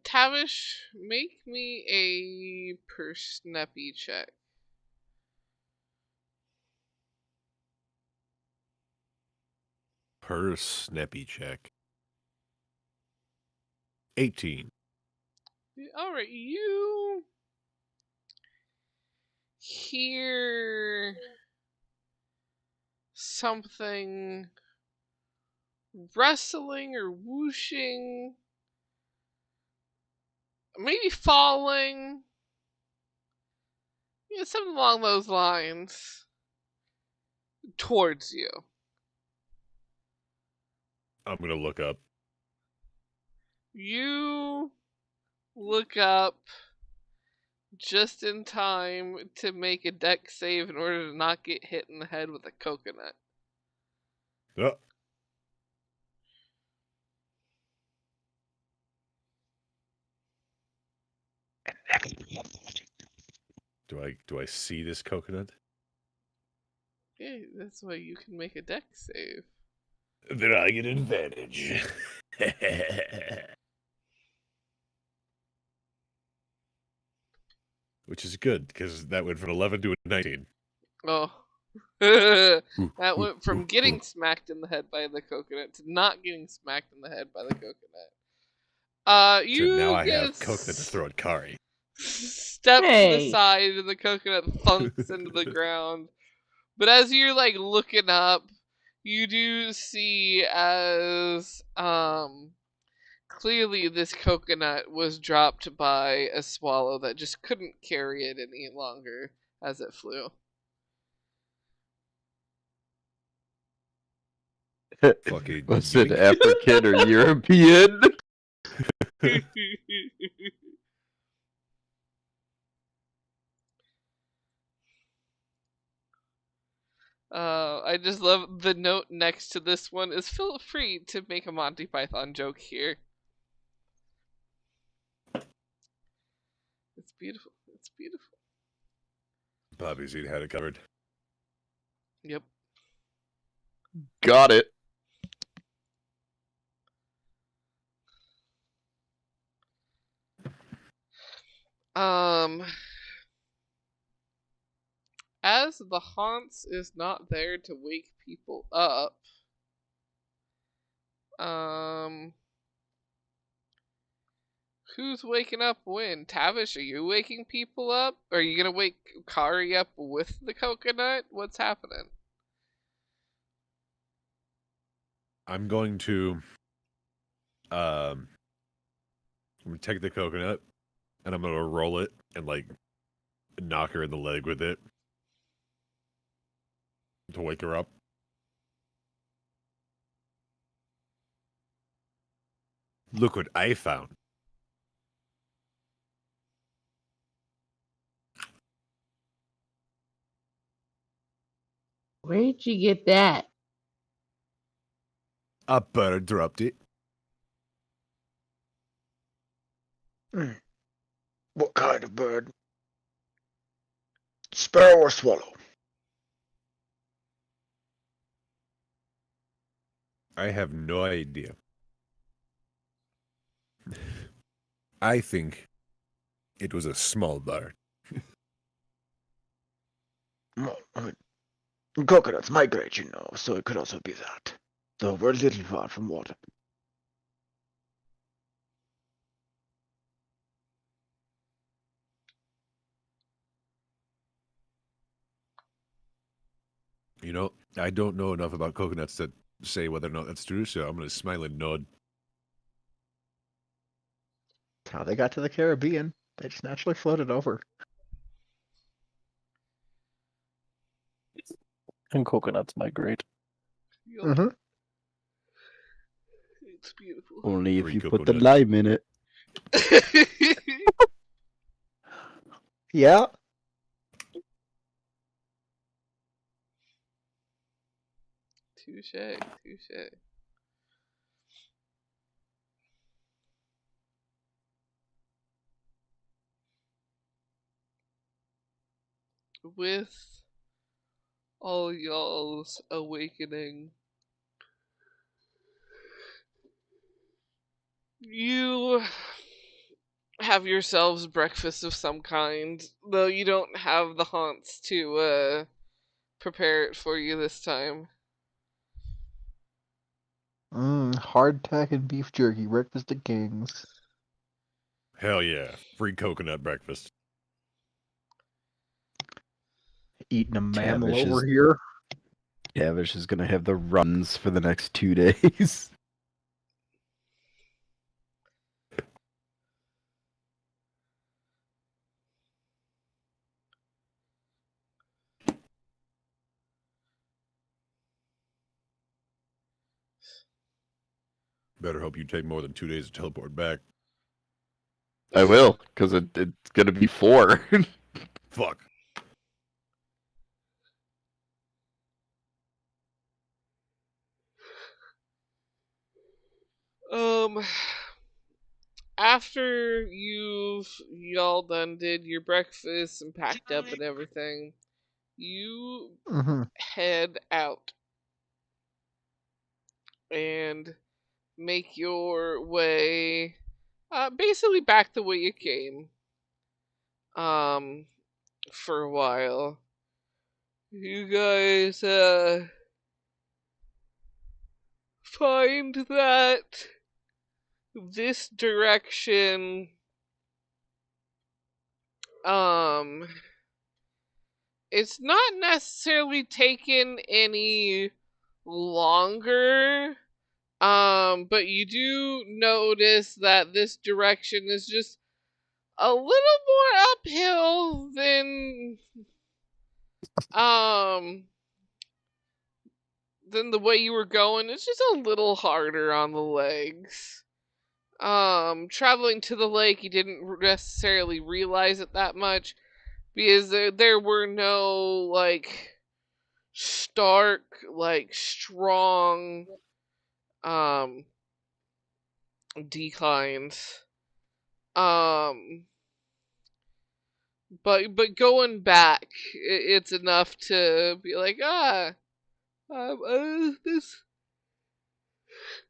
Tavish, make me a persnippy check. Per snappy check. 18. Alright, you hear something rustling or whooshing, maybe falling, yeah, something along those lines, towards you. I'm gonna look up. You look up just in time to make a deck save in order to not get hit in the head with a coconut. Oh. Do I see this coconut? Yeah, that's why you can make a deck save. Then I get advantage. Which is good, because that went from 11 to a 19. Oh. That went from getting smacked in the head by the coconut to not getting smacked in the head by the coconut. So You now I get have coconut to throw at Kari. step to the Hey. side and the coconut thunks into the ground. But as you're like looking up, you do see as clearly this coconut was dropped by a swallow that just couldn't carry it any longer as it flew. Fucking Was it yoink. African or European? I just love the note next to this one is feel free to make a Monty Python joke here. beautiful. It's beautiful. Poppyseed had it covered. Yep. Got it. As the haunts is not there to wake people up, who's waking up when? Tavish, are you waking people up? Are you gonna wake Kari up with the coconut? What's happening? I'm going to I'm gonna take the coconut and I'm gonna roll it and like knock her in the leg with it to wake her up. Look what I found. Where'd you get that? A bird dropped it. What kind of bird? Sparrow or swallow? I have no idea. I think it was a small bird. Well, I mean, coconuts migrate, you know, so it could also be that. Though we're a little far from water. You know, I don't know enough about coconuts to say whether or not that's true, so I'm going to smile and nod. That's how they got to the Caribbean. They just naturally floated over. And coconuts migrate. Yup. Mm-hmm. It's beautiful. Only if Free you put the coconut. lime in it. Yeah. Touche, touche. With all y'all's awakening, you have yourselves breakfast of some kind, though you don't have the haunts to prepare it for you this time. Hardtack and beef jerky, breakfast of kings. Hell yeah. Free coconut breakfast. Eating a mammal Tavish over is- here. Tavish is gonna have the runs for the next 2 days. Better hope you take more than 2 days to teleport back. I will, because it's gonna be 4. Fuck. After y'all done did your breakfast and packed up and everything, you Mm-hmm. head out and make your way basically back the way you came for a while. You guys find that this direction it's not necessarily taken any longer. But you do notice that this direction is just a little more uphill than the way you were going. It's just a little harder on the legs. Traveling to the lake, you didn't necessarily realize it that much because there were no like stark, like strong declines. But going back, it's enough to be like, this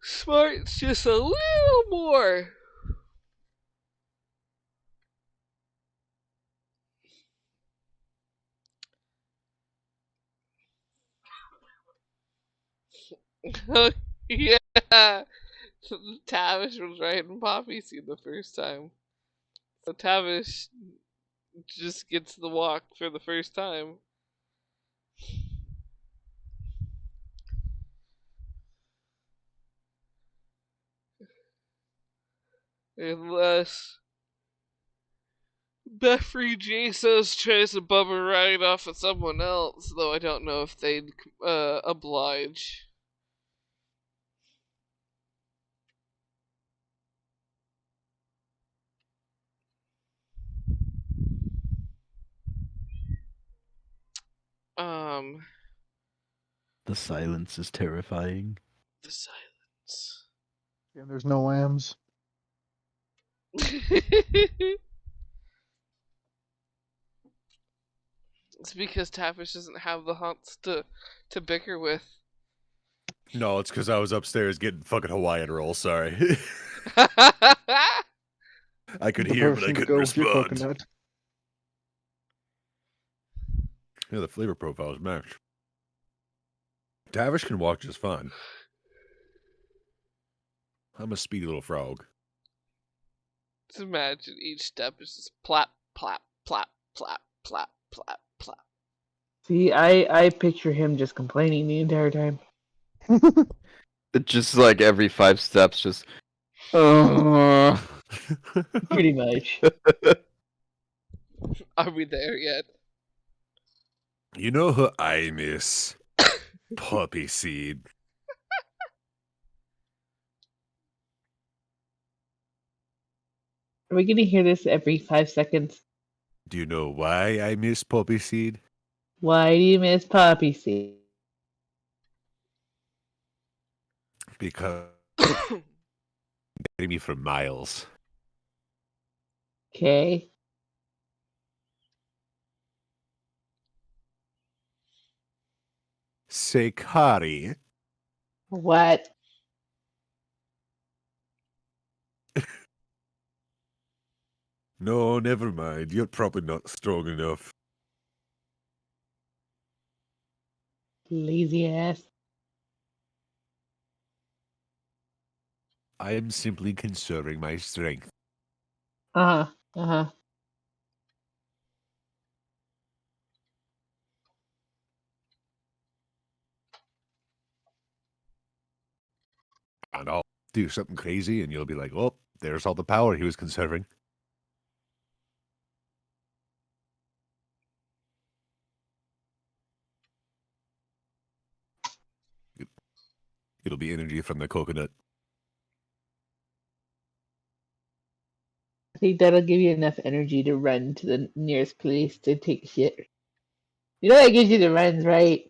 smart's just a little more. Yeah, Tavish was riding Poppyseed the first time. So Tavish just gets the walk for the first time. Unless Beffrey Jesus tries to bum a ride off of someone else, though I don't know if they'd oblige. The silence is terrifying. The silence. And there's no lambs. It's because Tavish doesn't have the hunts to bicker with. No, it's because I was upstairs getting fucking Hawaiian roll. Sorry. I could The hear, but I person to couldn't go with your respond. coconut. Yeah, the flavor profile is matched. Tavish can walk just fine. I'm a speedy little frog. Just imagine each step is just plap, plap, plap, plap, plap, plap, plap. See, I picture him just complaining the entire time. It just like every 5 steps, just. Oh. Pretty much. Are we there yet? You know who I miss? Poppyseed. Are we gonna hear this every 5 seconds? Do you know why I miss Poppyseed? Why do you miss Poppyseed? Because getting me for miles. Okay. Say Kari. What? No, never mind. You're probably not strong enough. Lazy ass. I am simply conserving my strength. Uh-huh. Uh-huh. And I'll do something crazy, and you'll be like, oh, there's all the power he was conserving. It'll be energy from the coconut. I think that'll give you enough energy to run to the nearest place to take shit. You know that gives you the runs, right?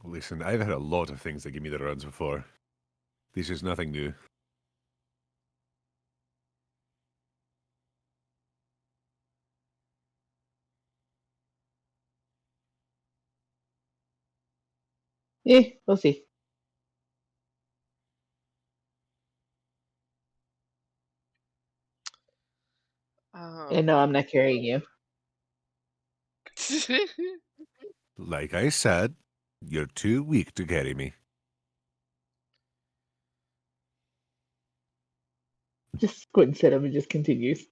Listen, I've had a lot of things that give me the runs before. This is nothing new. We'll see. And no, I'm not carrying you. Like I said, you're too weak to carry me. Just squints at him and just continues.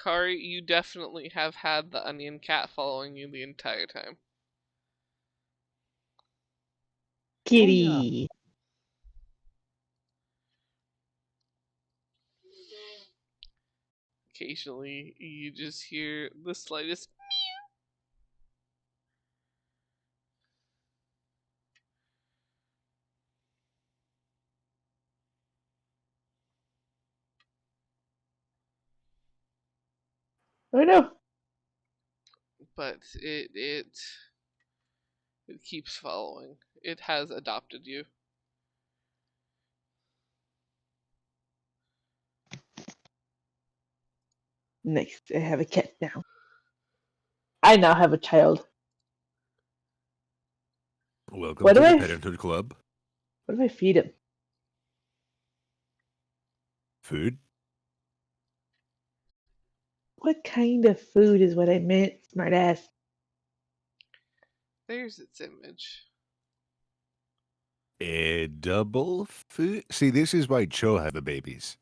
Kari, you definitely have had the onion cat following you the entire time. Kitty. Occasionally, you just hear the slightest. Oh no. But it keeps following. It has adopted you. Next, I have a cat now. I now have a child. Welcome What to do the I- Parenthood Club. What do I feed him? Food? What kind of food is what I meant, smartass? There's its image. Edible food? See, this is why Chou had the babies.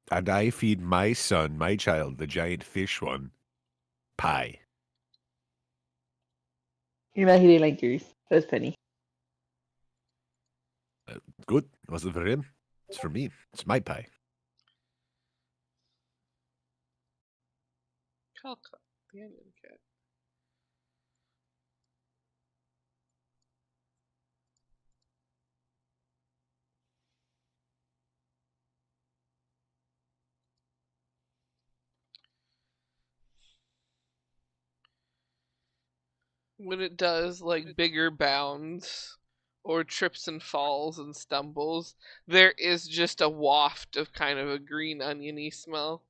And I feed my son, my child, the giant fish one, pie. You're not hitting like yours. That's funny. Good. It wasn't for him. It's for me. It's my pie. Call the onion cat. When it does like bigger bounds or trips and falls and stumbles, there is just a waft of kind of a green oniony smell.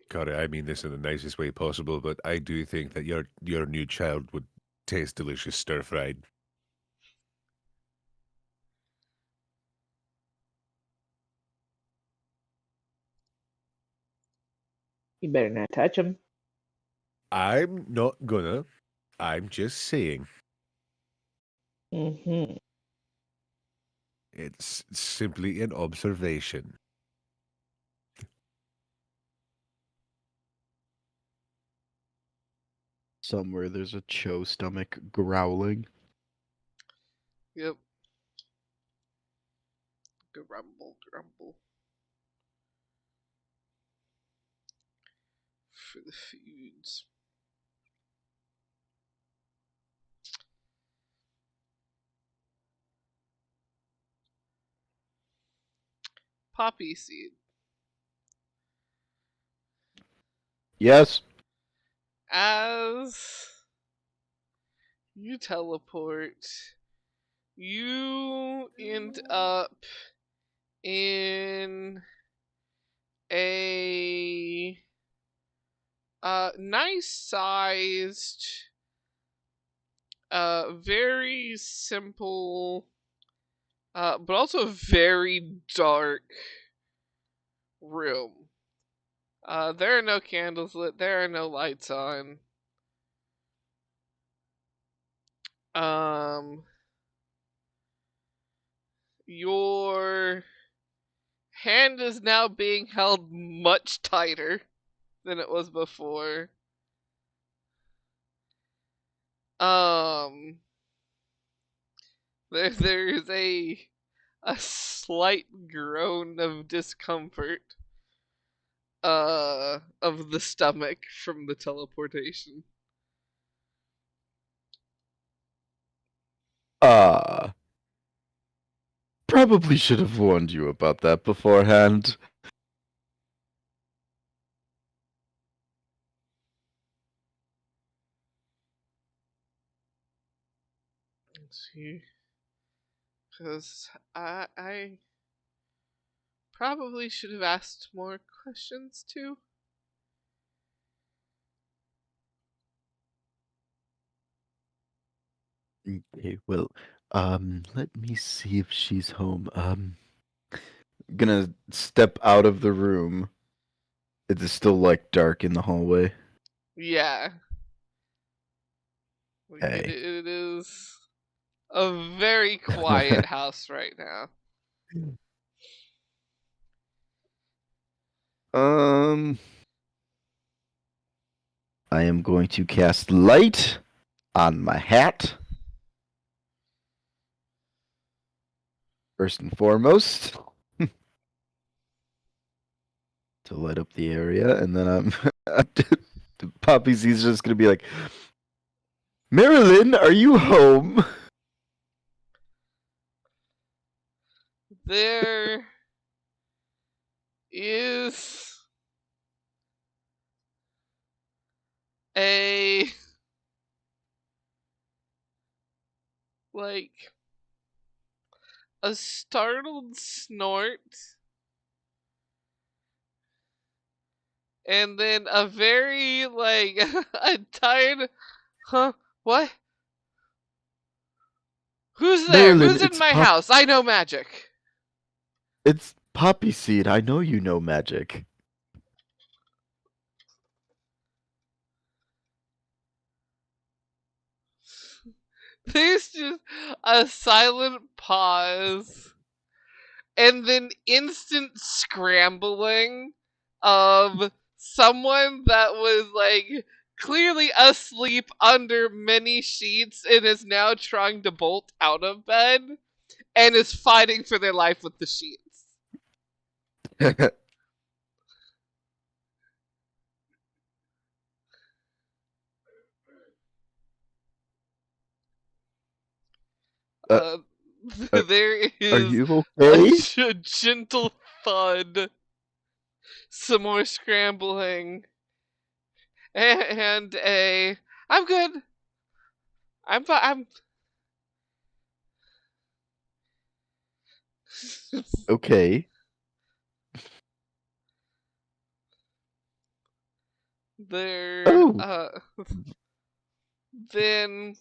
Kari, I mean this in the nicest way possible, but I do think that your new child would taste delicious stir-fried. You better not touch him. I'm not gonna. I'm just saying. Mm-hmm. It's simply an observation. Somewhere there's a Chou stomach growling. Yep. Grumble, grumble. For the foods. Poppyseed. Yes. As you teleport, you end up in a nice sized, very simple, but also very dark room. There are no candles lit. There are no lights on. Your hand is now being held much tighter than it was before. There's a slight groan of discomfort of the stomach from the teleportation. Probably should have warned you about that beforehand. Let's see. Because I probably should have asked more questions too. Okay, well, let me see if she's home. Gonna step out of the room. It is still like dark in the hallway. Yeah. Hey. It is a very quiet house right now. I am going to cast light on my hat. First and foremost. To light up the area, and then Poppyseed's just gonna be like, Marilyn, are you home? There is a like a startled snort and then a very, like, a tired, huh, what? Who's there? Marilyn, Who's in my house? I know magic. It's Poppyseed. I know you know magic. There's just a silent pause, and then instant scrambling of someone that was, like, clearly asleep under many sheets and is now trying to bolt out of bed and is fighting for their life with the sheets. Uh, There Are is you a okay? gentle thud, some more scrambling, and a I'm good. I'm Okay. there. Oh, Then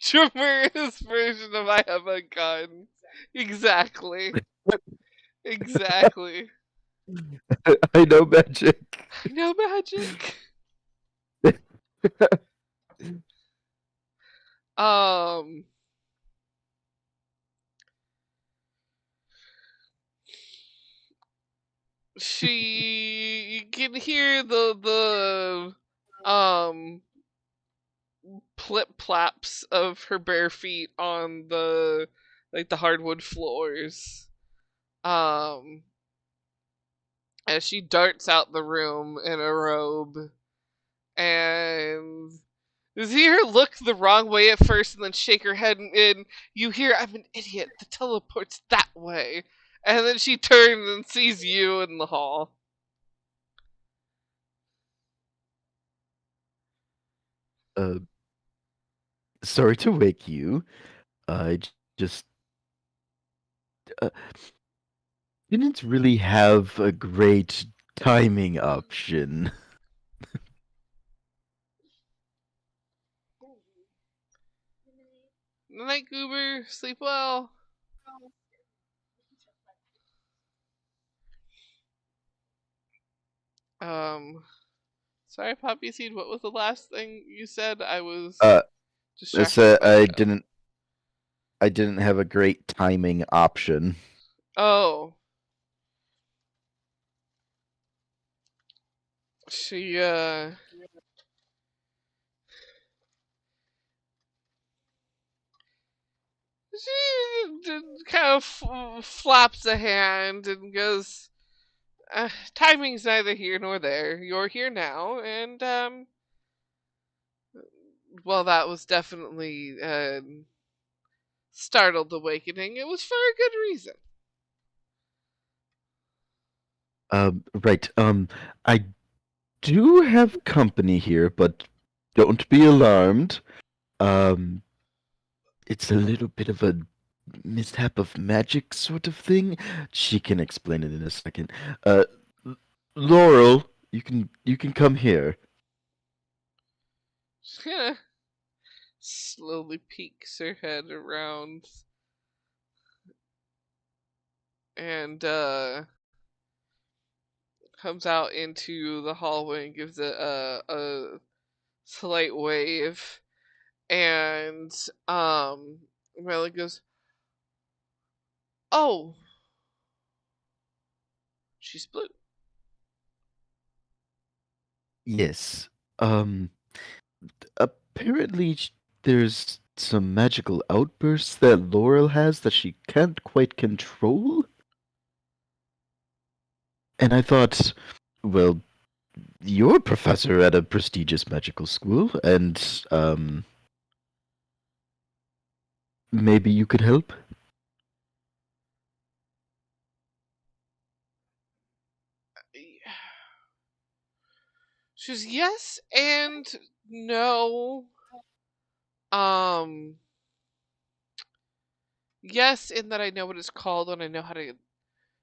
Dremura's version of I have a gun. Exactly. Exactly. I know magic. I know magic. Um. You can hear the plip plaps of her bare feet on the, like, the hardwood floors. Um. As she darts out the room in a robe, and you see her look the wrong way at first and then shake her head, and you hear, I'm an idiot, the teleport's that way. And then she turns and sees you in the hall. Uh, Sorry to wake you. I just uh, didn't really have a great timing option. Night, Goober, sleep well. Sorry, Poppyseed, what was the last thing you said? I was I distracted said by Chou. I didn't have a great timing option. Oh. She, she kind of flaps a hand and goes, timing's neither here nor there. You're here now, and, well, that was definitely, startled awakening. It was for a good reason. Right. I do have company here, but don't be alarmed. Um, it's a little bit of a mishap of magic sort of thing. She can explain it in a second. Laurel, you can come here. She kind of slowly peeks her head around and, comes out into the hallway and gives it a slight wave. And, Riley goes, oh, she's blue. Yes. Um, apparently there's some magical outbursts that Laurel has that she can't quite control. And I thought, well, you're a professor at a prestigious magical school, and maybe you could help. She goes, yes and no. Um, yes, in that I know what it's called and I know how to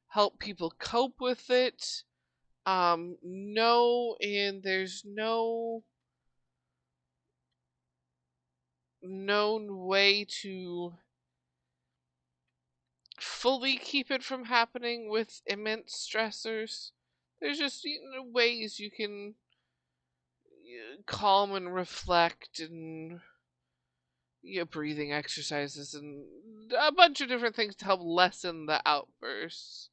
help people cope with it. No, and there's no known way to fully keep it from happening with immense stressors. There's just ways you can calm and reflect, and breathing exercises and a bunch of different things to help lessen the outbursts.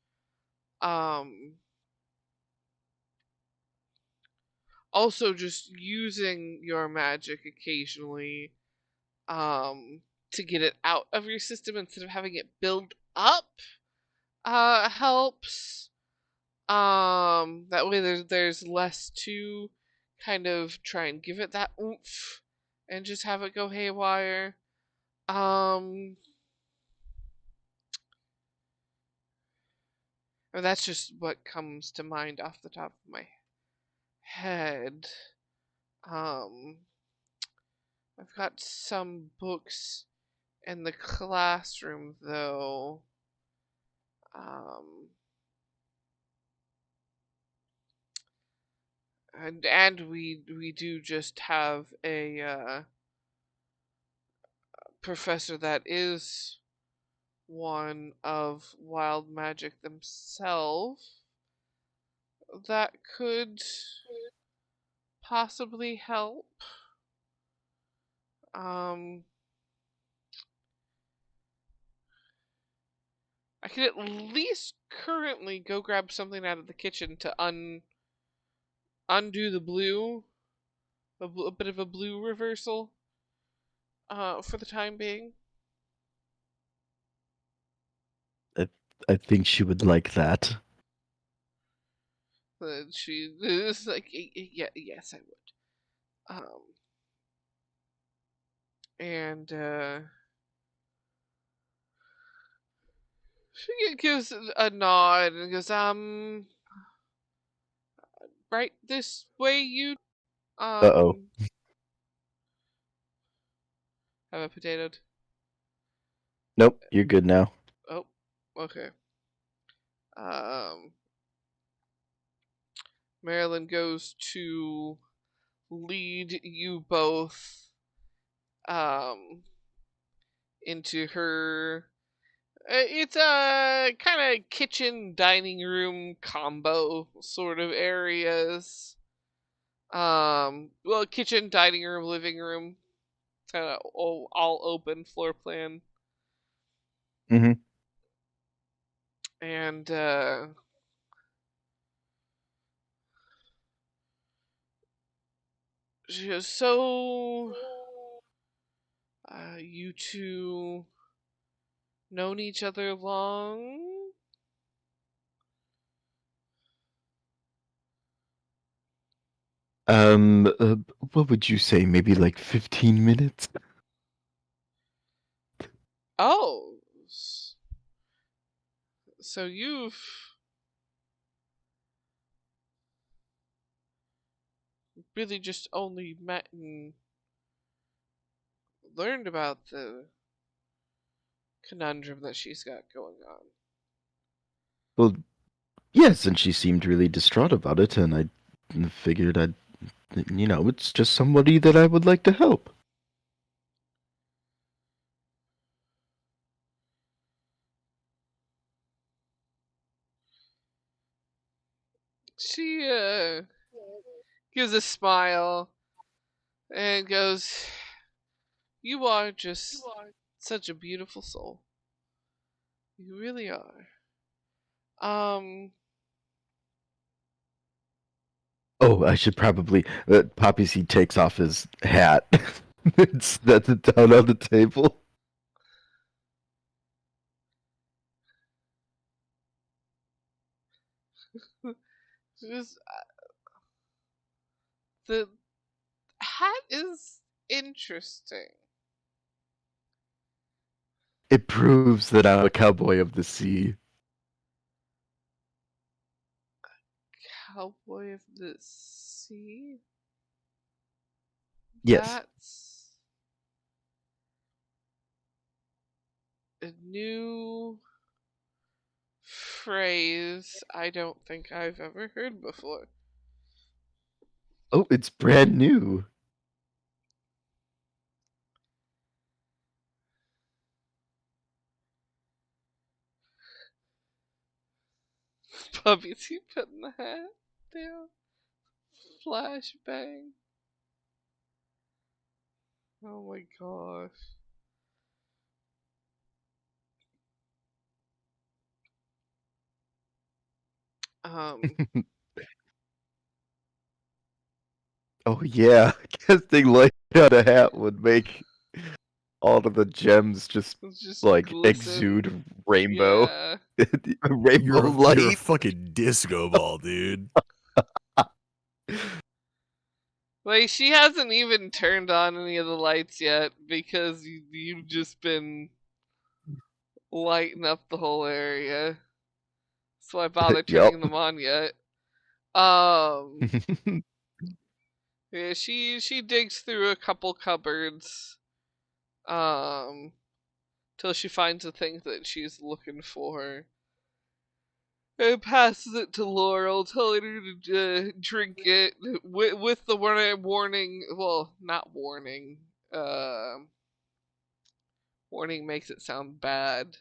Also just using your magic occasionally to get it out of your system instead of having it build up helps. That way there's less to kind of try and give it that oomph and just have it go haywire. Or that's just what comes to mind off the top of my head. I've got some books in the classroom though. And we do just have a professor that is one of wild magic themselves that could possibly help. I could at least currently go grab something out of the kitchen to undo the blue, a bit of a blue reversal, for the time being. I think she would like that. She is like, yeah, yes, I would. And she gives a nod and goes, right this way, you. Uh-oh. Have a potatoed. Nope, you're good now. Oh, okay. Marilyn goes to lead you both into her. It's a kind of kitchen dining room combo sort of areas. Well, kitchen, dining room, living room, kind of all open floor plan. Mm-hmm. And she goes, so you two known each other long? What would you say? Maybe like 15 minutes? Oh, so you've really just only met and learned about the conundrum that she's got going on. Well, yes, and she seemed really distraught about it, and I figured it's just somebody that I would like to help. She gives a smile and goes, "You are just such a beautiful soul. You really are." Oh, I should probably. Poppyseed takes off his hat and sets it down on the table. Just the hat is interesting. It proves that I'm a cowboy of the sea. Cowboy of the sea. Yes. That's a new phrase I don't think I've ever heard before. Oh, it's brand new. Poppyseed putting the hat down. Flashbang. Oh my gosh. Oh yeah, casting light on a hat would make all of the gems just like glisten. exude rainbow, Yeah. rainbow You're a light. fucking disco ball, dude. Like, she hasn't even turned on any of the lights yet because you've just been lighting up the whole area. So I bother turning Yup. them on yet. Yeah, she digs through a couple cupboards, till she finds the thing that she's looking for, and passes it to Laurel, telling her to drink it with the warning. Well, not warning. Warning makes it sound bad.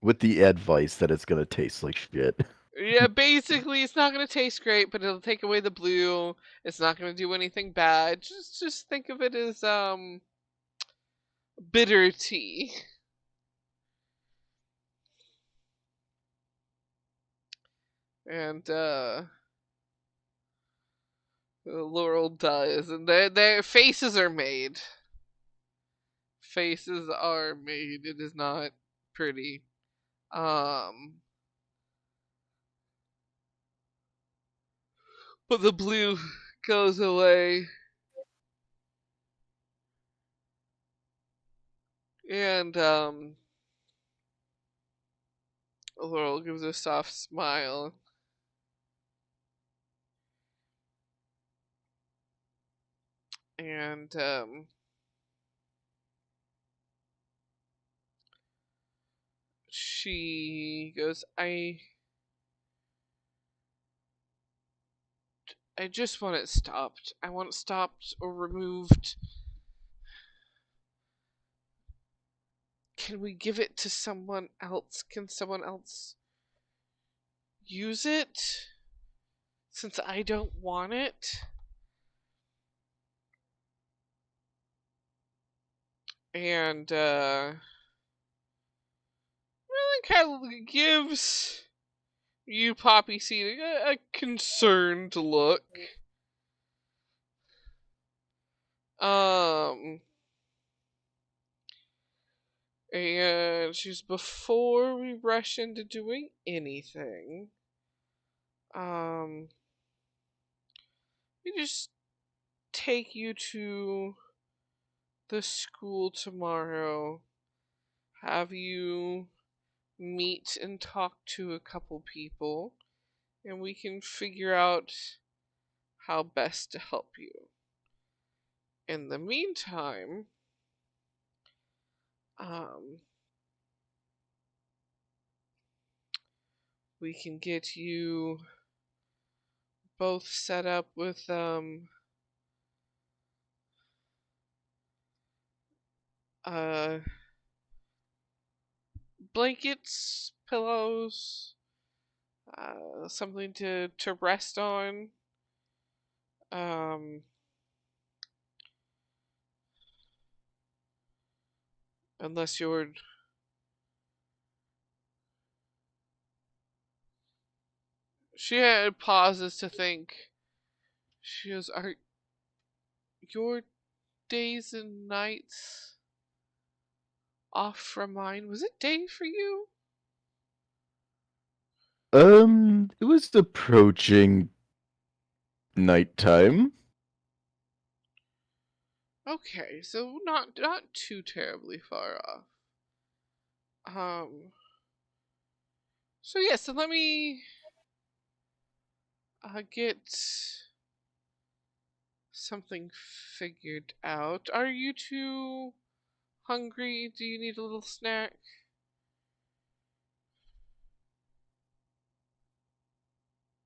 With the advice that it's gonna taste like shit. Yeah, basically, it's not gonna taste great, but it'll take away the blue. It's not gonna do anything bad. Just think of it as bitter tea. And Laurel does, and their faces are made. Faces are made. It is not pretty. But the blue goes away. And Laurel gives a soft smile. And she goes, I just want it stopped. I want it stopped or removed. Can we give it to someone else? Can someone else use it? Since I don't want it? And really kind of gives you, Poppyseed, a concerned look. And she's, before we rush into doing anything, we just take you to the school tomorrow, have you meet and talk to a couple people, and we can figure out how best to help you. In the meantime, we can get you both set up with blankets, pillows, something to rest on. Unless you're... She had pauses to think. She goes, are your days and nights off from mine? Was it day for you? It was approaching nighttime. Okay, so not too terribly far off. So yeah, so let me get something figured out. Are you two hungry? Do you need a little snack?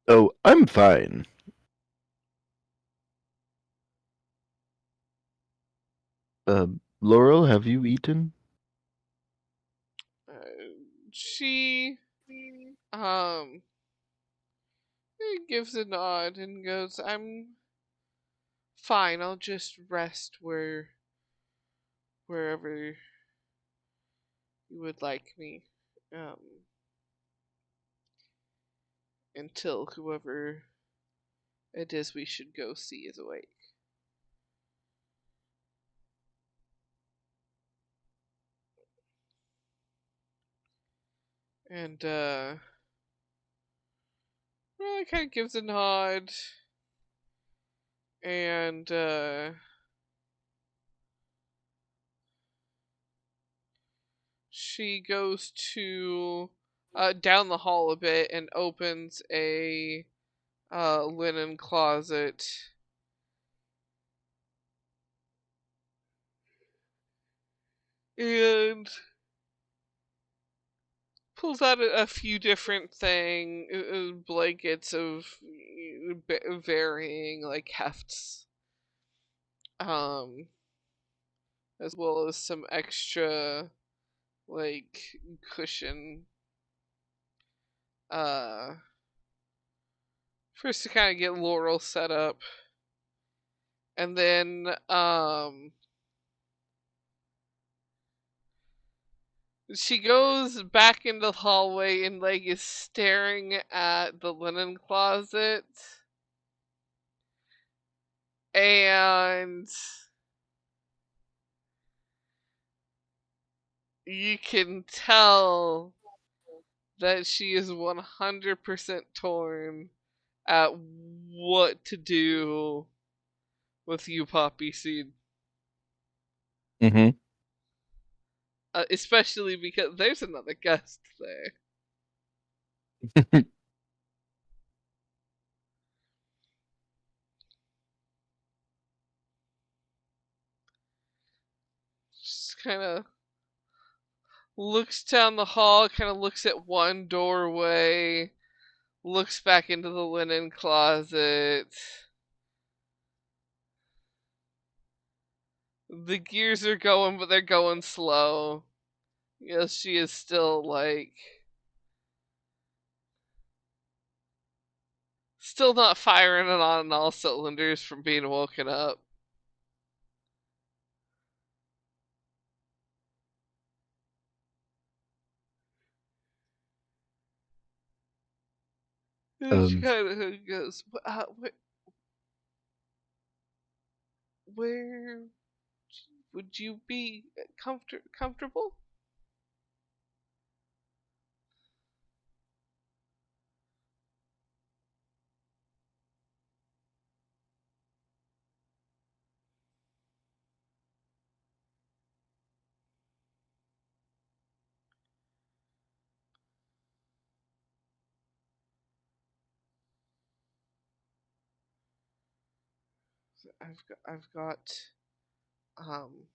Oh, I'm fine. Laurel, have you eaten? Uh, she um gives a nod and goes, "I'm fine. I'll just rest wherever you would like me, um, until whoever it is we should go see is awake." And well, it kind of gives a nod, and she goes to down the hall a bit and opens a linen closet, and pulls out a few different blankets of varying like hefts, um, as well as some extra like cushion, uh, first to kind of get Laurel set up, and then she goes back into the hallway and like is staring at the linen closet, and you can tell that she is 100% torn at what to do with you, Poppyseed. Mm-hmm. Especially because there's another guest there. Just kind of looks down the hall, kind of looks at one doorway, looks back into the linen closet. The gears are going, but they're going slow. Yes, she is still like still not firing it on all cylinders from being woken up. And she Um, kind of goes, where would you be comfortable?" I've got um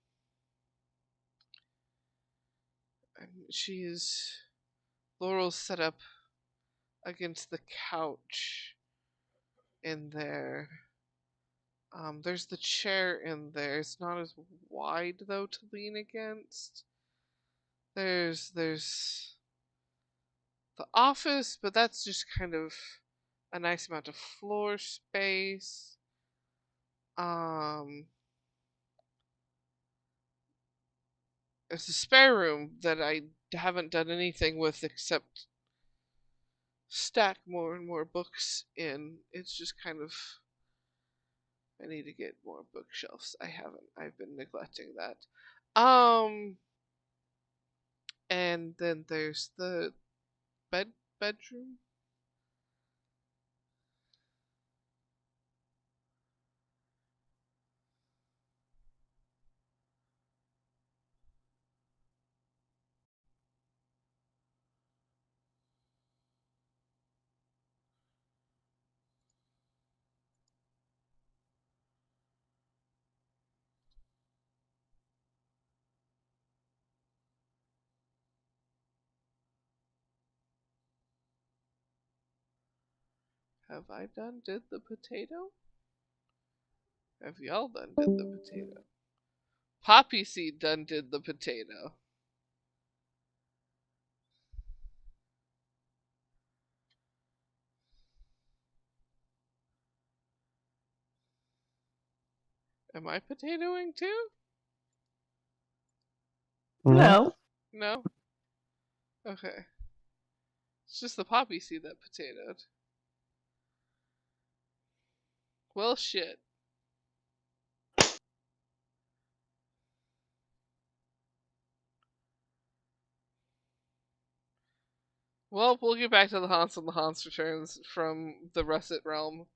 she's Laurel's set up against the couch in there. There's the chair in there. It's not as wide though to lean against. There's the office, but that's just kind of a nice amount of floor space. Um, there's a spare room that I haven't done anything with except stack more and more books in. It's just kind of I need to get more bookshelves. I haven't. I've been neglecting that. Um, and then there's the bedroom. Have I done did the potato? Have y'all done did the potato? Poppyseed done did the potato. Am I potatoing too? No. No? Okay. It's just the Poppyseed that potatoed. Well, shit. Well, we'll get back to the Haunts when the Haunts returns from the Russet Realm.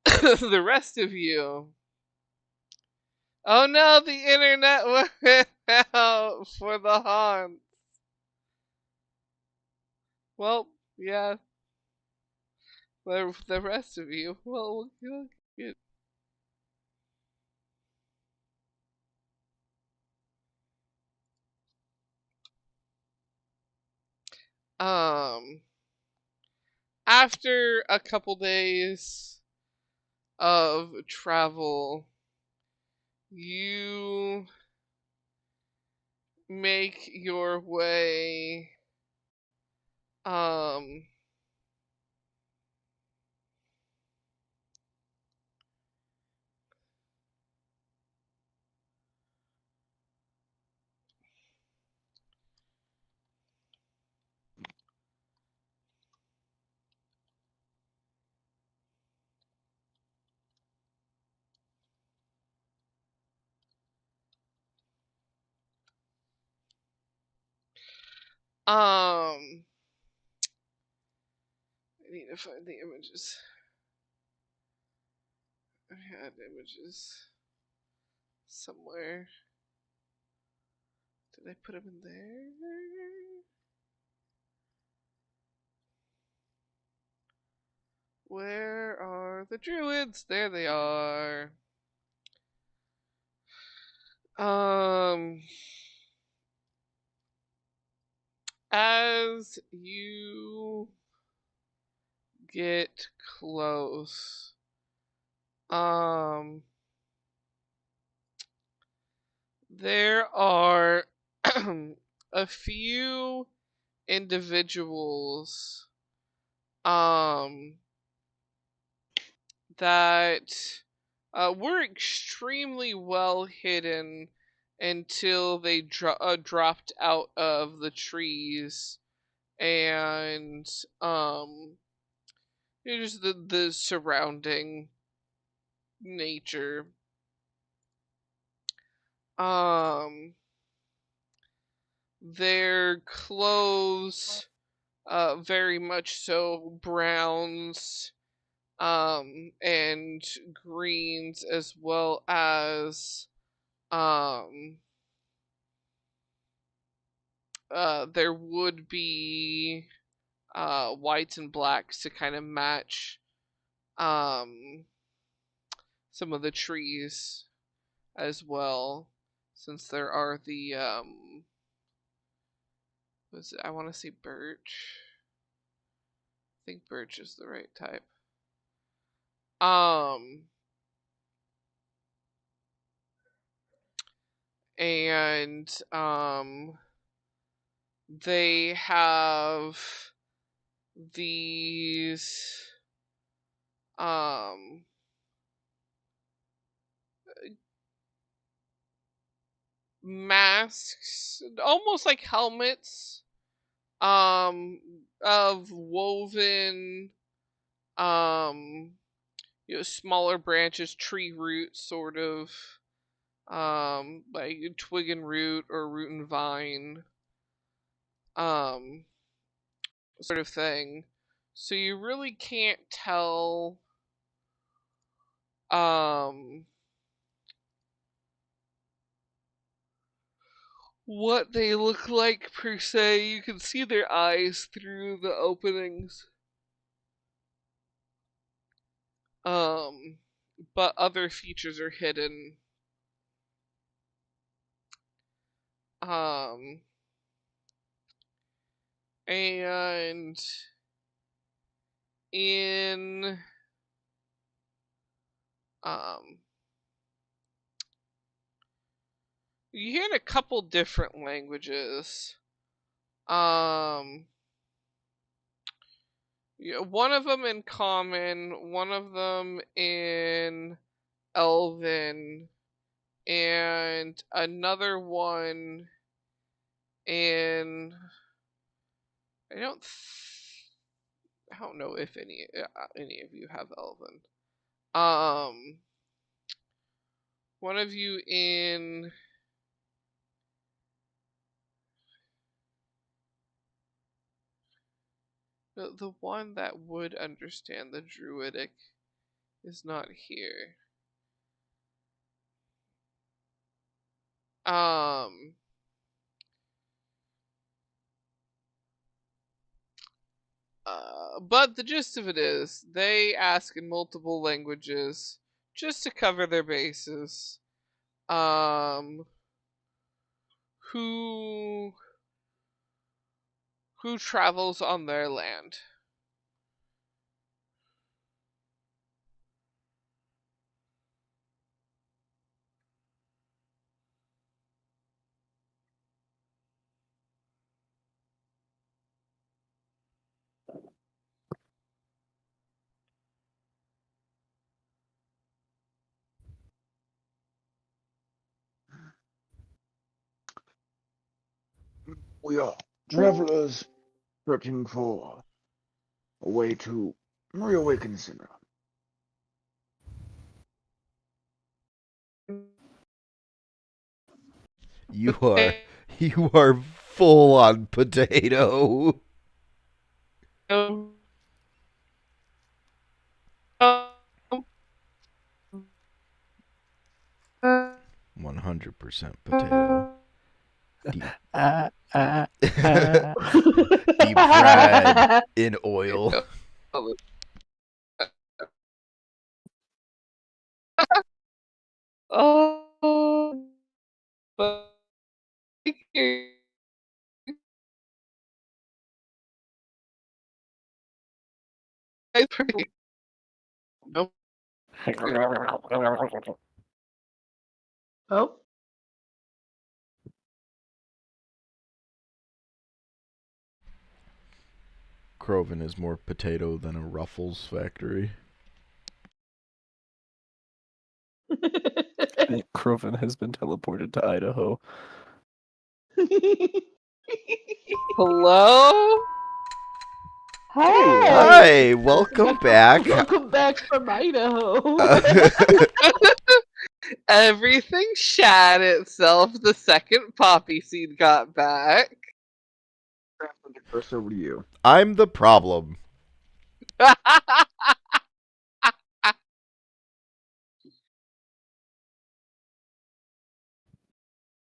The rest of you. Oh no, the internet went out for the Haunts. Well, yeah. The rest of you. Well, we'll get. After a couple days of travel, you make your way um I need to find the images. I had images somewhere. Did I put them in there? Where are the druids? There they are. As you get close, there are a few individuals that were extremely well hidden until they dropped out of the trees and just the surrounding nature. Their clothes very much so browns and greens, as well as there would be whites and blacks to kind of match some of the trees as well, since there are the was it, I want to say birch. I think birch is the right type. And they have these masks, almost like helmets, of woven smaller branches, tree roots, sort of like twig and root or root and vine sort of thing. So you really can't tell what they look like per se. You can see their eyes through the openings. But other features are hidden. And in you hear in a couple different languages. One of them in Common, one of them in Elven, and another one in I don't know if any of you have Elven. One of you in the one that would understand the Druidic is not here. But the gist of it is, they ask in multiple languages just to cover their bases. Who travels on their land? We are travelers searching for a way to reawaken Sinra. You are full on potato. 100% potato. Deep fried in oil. Oh, but nope. Oh. Croven is more potato than a Ruffles factory. Croven has been teleported to Idaho. Hello? Hi, welcome back. Welcome back from Idaho. Everything shat itself the second Poppyseed got back. First over to you. I'm the problem.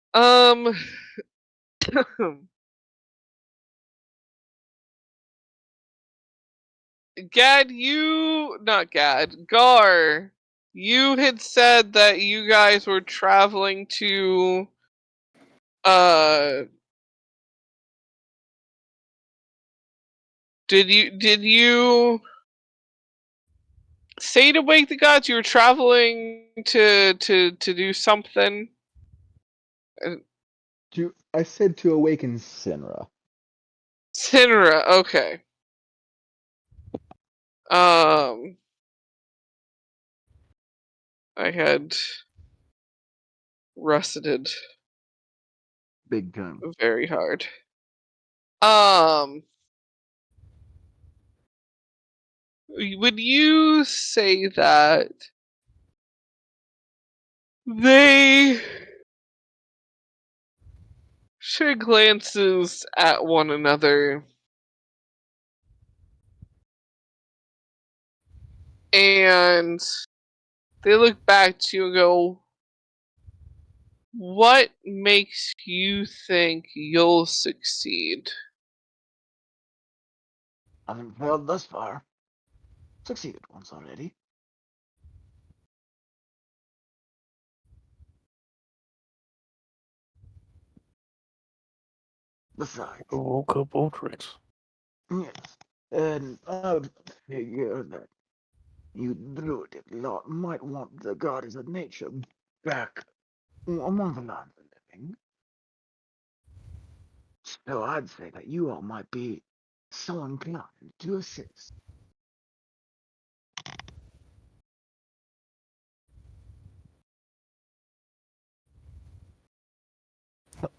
Gar, you had said that you guys were traveling to, did you say to wake the gods? You were traveling to do something? I said to awaken Sinra. Sinra, okay. I had rusted Big time. very hard. Would you say that they share glances at one another and they look back to you and go, what makes you think you'll succeed? I've failed thus far. Succeeded once already. Besides, Woke up Ultrix. Yes, and I would figure that you druidic lot might want the goddess of nature back among the land of the living. So I'd say that you all might be so inclined to assist.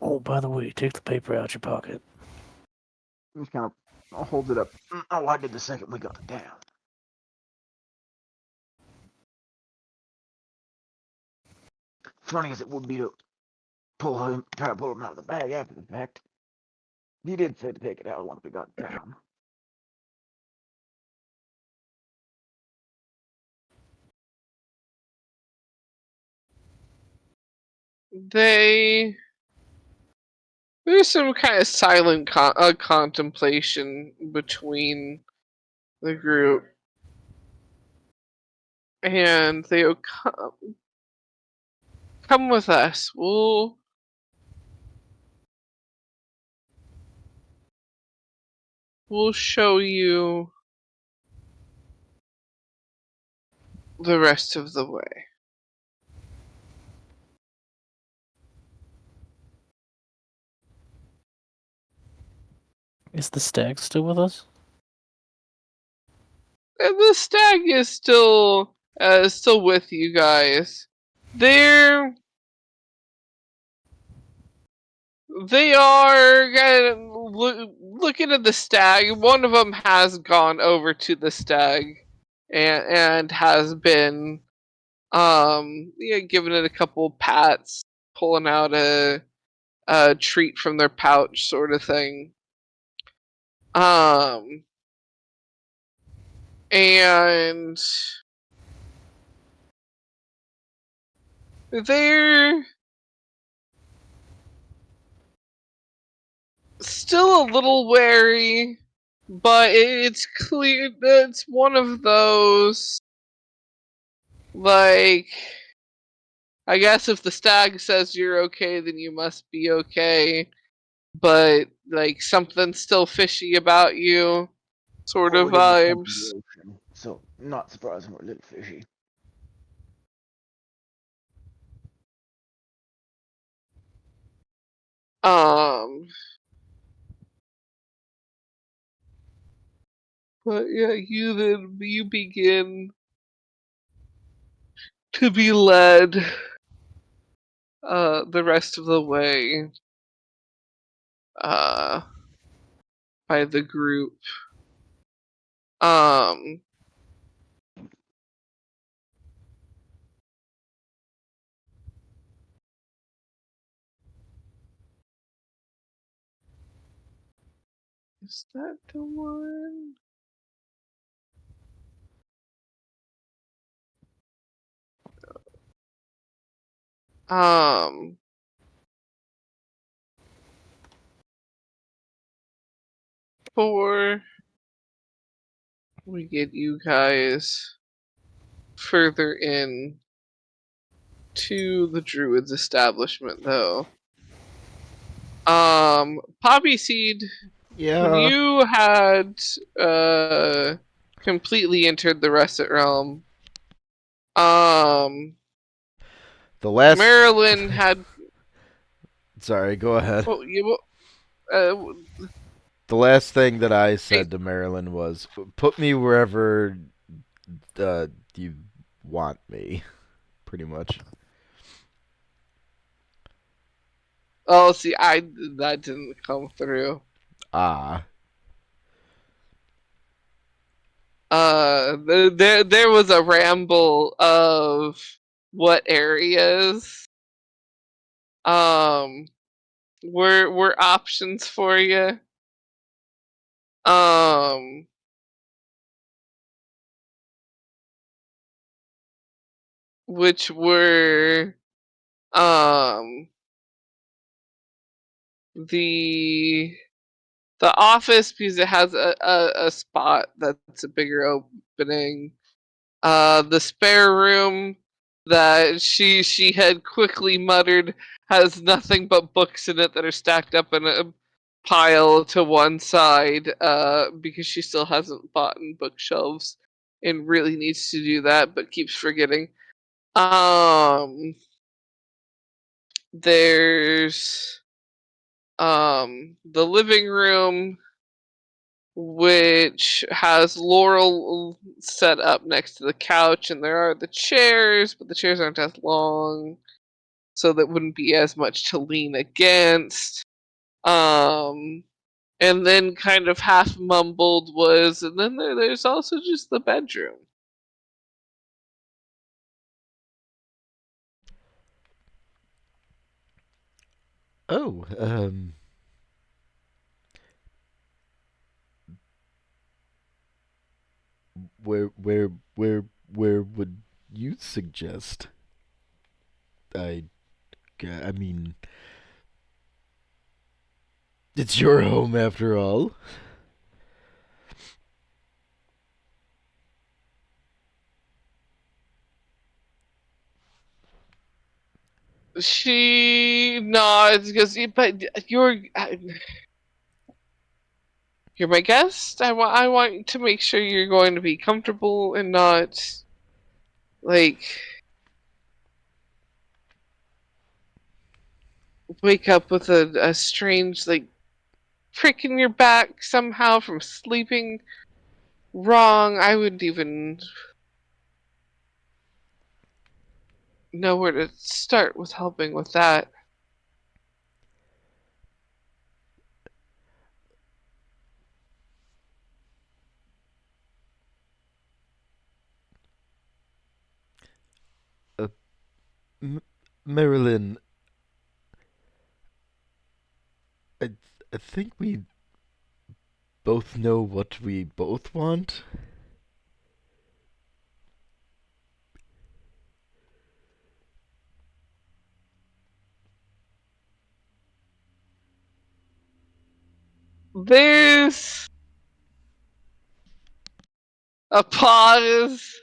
Oh, by the way, take the paper out your pocket. Just kind of holds it up. Oh, I did the second we got it down. Funny as it would be to try to pull him out of the bag after the fact. He did say to take it out once we got it down. There's some kind of silent contemplation between the group, and they go, come with us. We'll show you the rest of the way. Is the stag still with us? And the stag is still with you guys. They are looking at the stag. One of them has gone over to the stag and has been giving it a couple pats, pulling out a treat from their pouch, sort of thing. And they're still a little wary, but it's clear that it's one of those, like, I guess if the stag says you're okay, then you must be okay, but, like, something's still fishy about you, sort of vibes. So, not surprising we're a little fishy. But yeah, you begin to be led the rest of the way by the group. Is that the one? Before we get you guys further in to the Druid's establishment, though, Poppyseed, when Yeah. you had completely entered the Reset Realm, The last. Marilyn had. Sorry, go ahead. Well, The last thing that I said to Marilyn was, "Put me wherever you want me," pretty much. Oh, see, that didn't come through. Ah. There was a ramble of what areas were options for you. Which were the office, because it has a spot that's a bigger opening. The spare room that she had quickly muttered has nothing but books in it that are stacked up in a pile to one side because she still hasn't bought in bookshelves and really needs to do that but keeps forgetting. There's the living room, which has Laurel set up next to the couch, and there are the chairs, but the chairs aren't as long, so that wouldn't be as much to lean against. And then kind of half mumbled was, and then there's also just the bedroom. Oh, where would you suggest? I mean, it's your home after all. She nods because, but you're my guest. I want to make sure you're going to be comfortable and not like wake up with a strange like prick in your back somehow from sleeping wrong. I wouldn't even know where to start with helping with that. Marilyn, I I think we both know what we both want. There's a pause.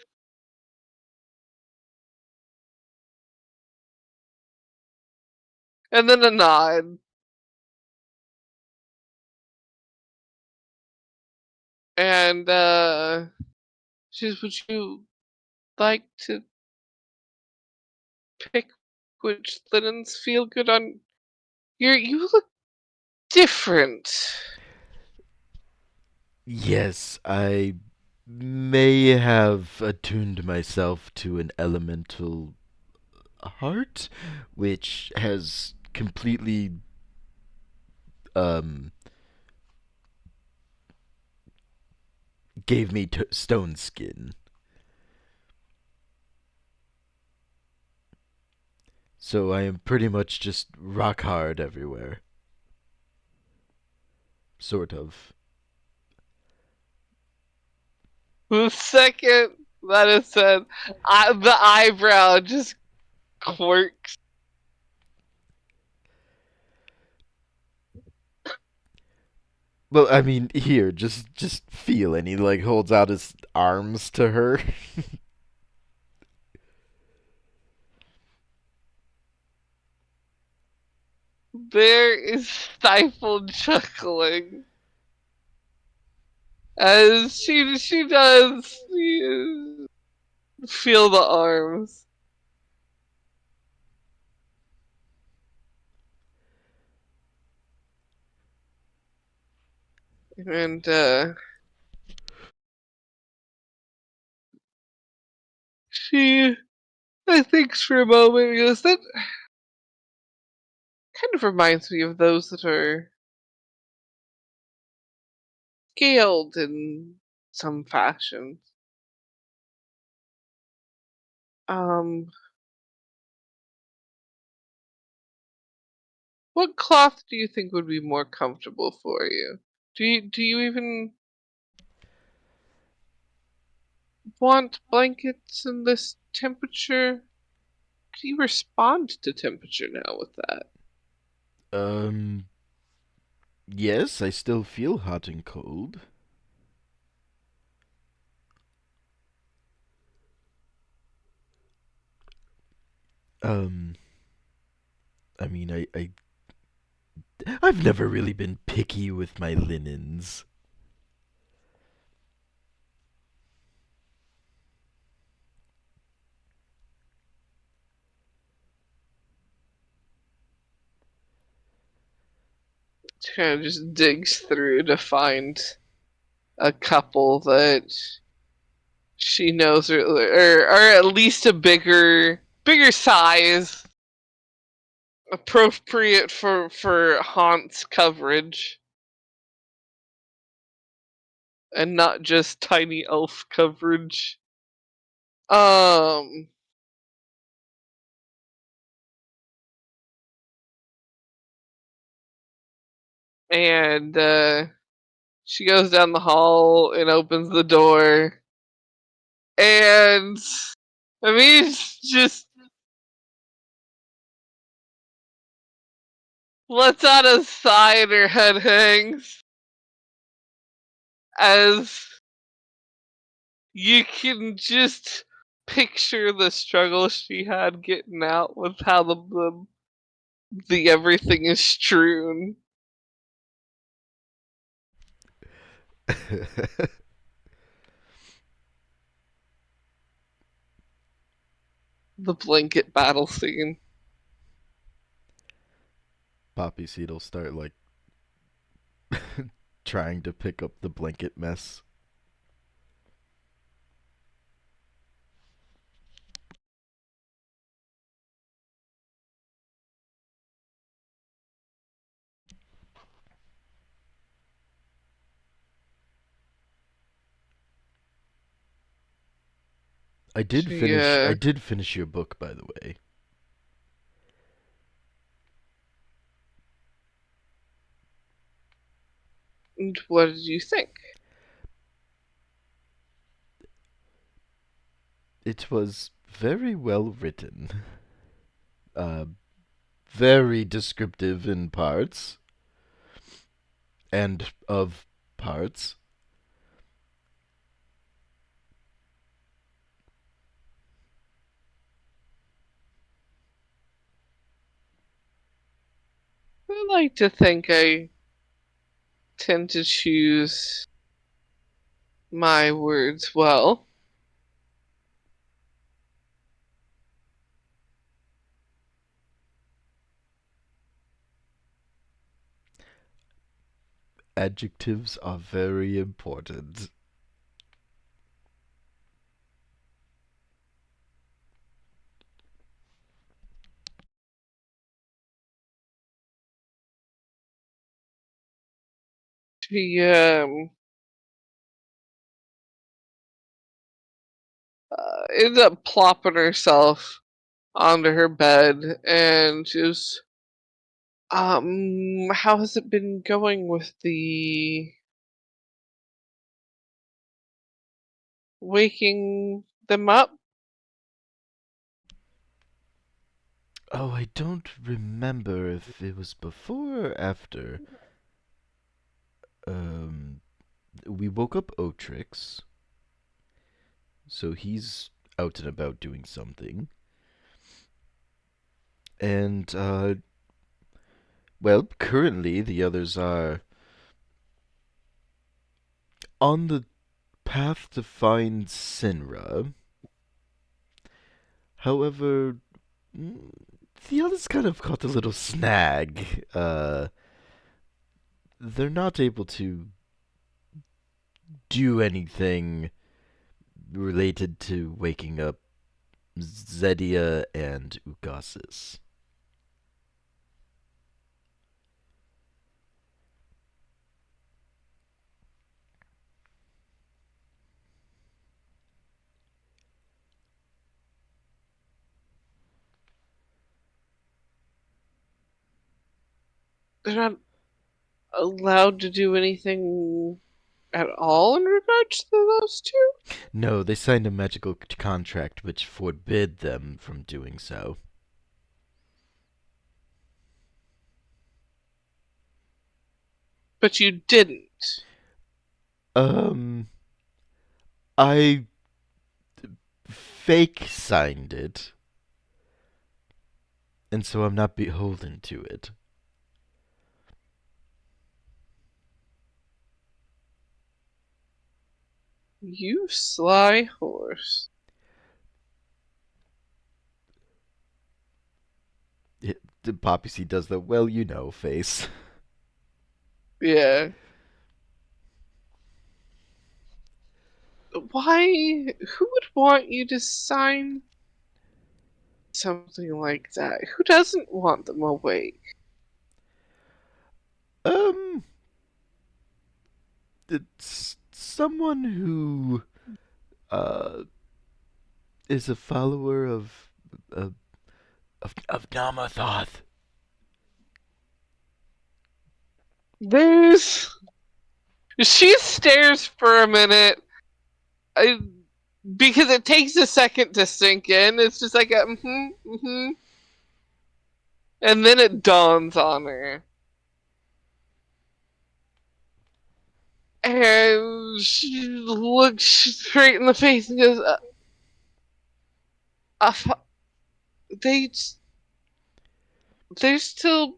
And then a nod. And she says, would you like to pick which linens feel good on you look different. Yes, I may have attuned myself to an elemental heart, which has completely um gave me stone skin. So I am pretty much just rock hard everywhere. Sort of. The second that is said, the eyebrow just quirks. Well, I mean, here, just feel, and he like holds out his arms to her. There is stifled chuckling as she does feel the arms. And she thinks for a moment and goes, that kind of reminds me of those that are scaled in some fashion. Um, what cloth do you think would be more comfortable for you? Do you even want blankets in this temperature? Do you respond to temperature now with that? Um, yes, I still feel hot and cold. Um, I mean, I I've never really been picky with my linens. She kind of just digs through to find a couple that she knows are at least a bigger size, appropriate for Haunt's coverage, and not just tiny elf coverage. And she goes down the hall and opens the door, and I mean, it's just lets out a sigh and her head hangs as you can just picture the struggle she had getting out with how the everything is strewn. The blanket battle scene. Poppyseed will start like trying to pick up the blanket mess. I did finish your book, by the way. And what did you think? It was very well written. Very descriptive in parts. And of parts. I like to think I tend to choose my words well. Adjectives are very important. She ends up plopping herself onto her bed, and just how has it been going with the waking them up? Oh, I don't remember if it was before or after. We woke up Otrix. So he's out and about doing something. And, well, currently the others are on the path to find Sinra. However, the others kind of caught a little snag. They're not able to do anything related to waking up Zedia and Ugasis. They're not allowed to do anything at all in regards to those two? No, they signed a magical contract which forbid them from doing so. But you didn't. I fake signed it. And so I'm not beholden to it. You sly horse. The Poppyseed does the well, you know, face. Yeah. Why? Who would want you to sign something like that? Who doesn't want them awake? It's someone who is a follower of Namathoth. She stares for a minute. Because it takes a second to sink in. It's just like a and then it dawns on her. And she looks straight in the face and goes, they're still.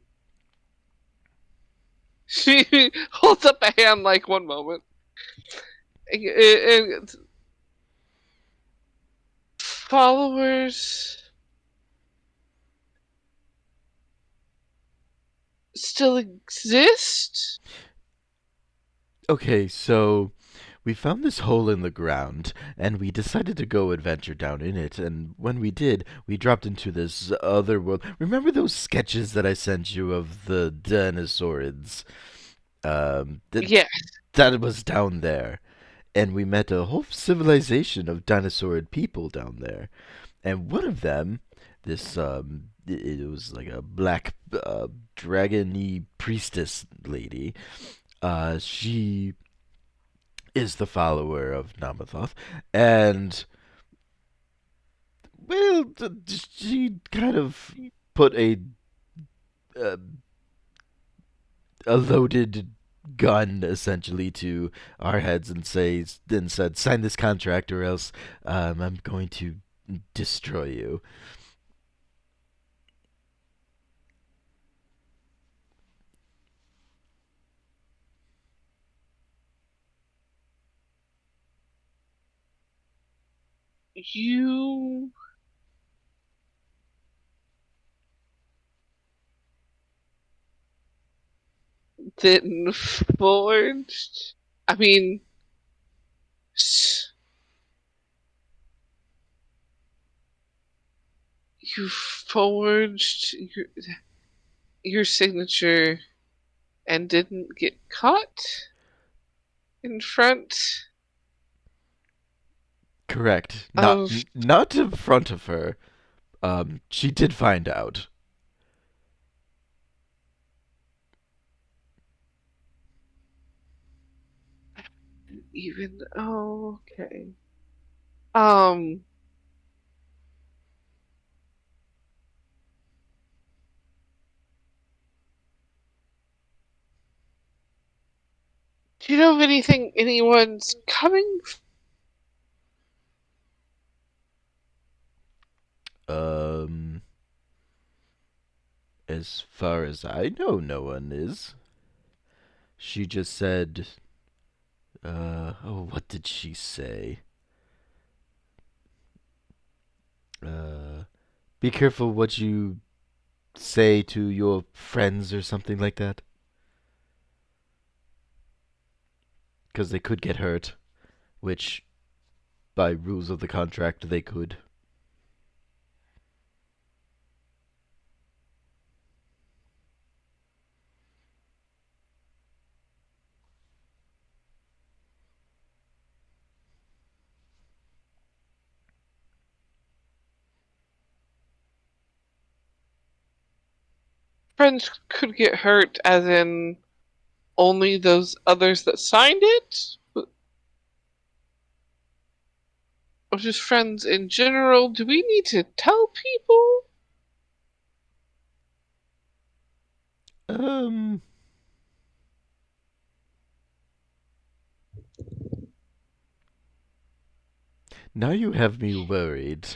She holds up a hand like one moment. Followers still exist? Okay, so we found this hole in the ground, and we decided to go adventure down in it, and when we did, we dropped into this other world. Remember those sketches that I sent you of the dinosaurids? Yes. That was down there. And we met a whole civilization of dinosaurid people down there. And one of them, this, it was like a black, dragon-y priestess lady. She is the follower of Namathoth, and well, she kind of put uh, a loaded gun essentially to our heads and said, "Sign this contract, or else I'm going to destroy you." You didn't forge. I mean, you forged your signature and didn't get caught in front. Correct. Not in front of her. She did find out. Even okay. Do you know of anyone's coming? As far as I know, no one is. She just said, what did she say? Be careful what you say to your friends or something like that. Because they could get hurt, which, by rules of the contract, they could. Friends could get hurt, as in only those others that signed it? Or just friends in general? Do we need to tell people? Now you have me worried.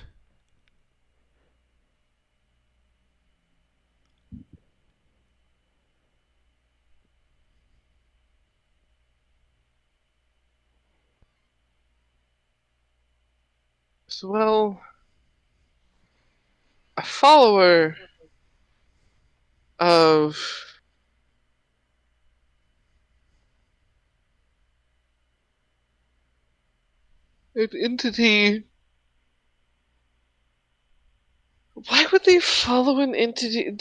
as well, a follower of an entity. Why would they follow an entity?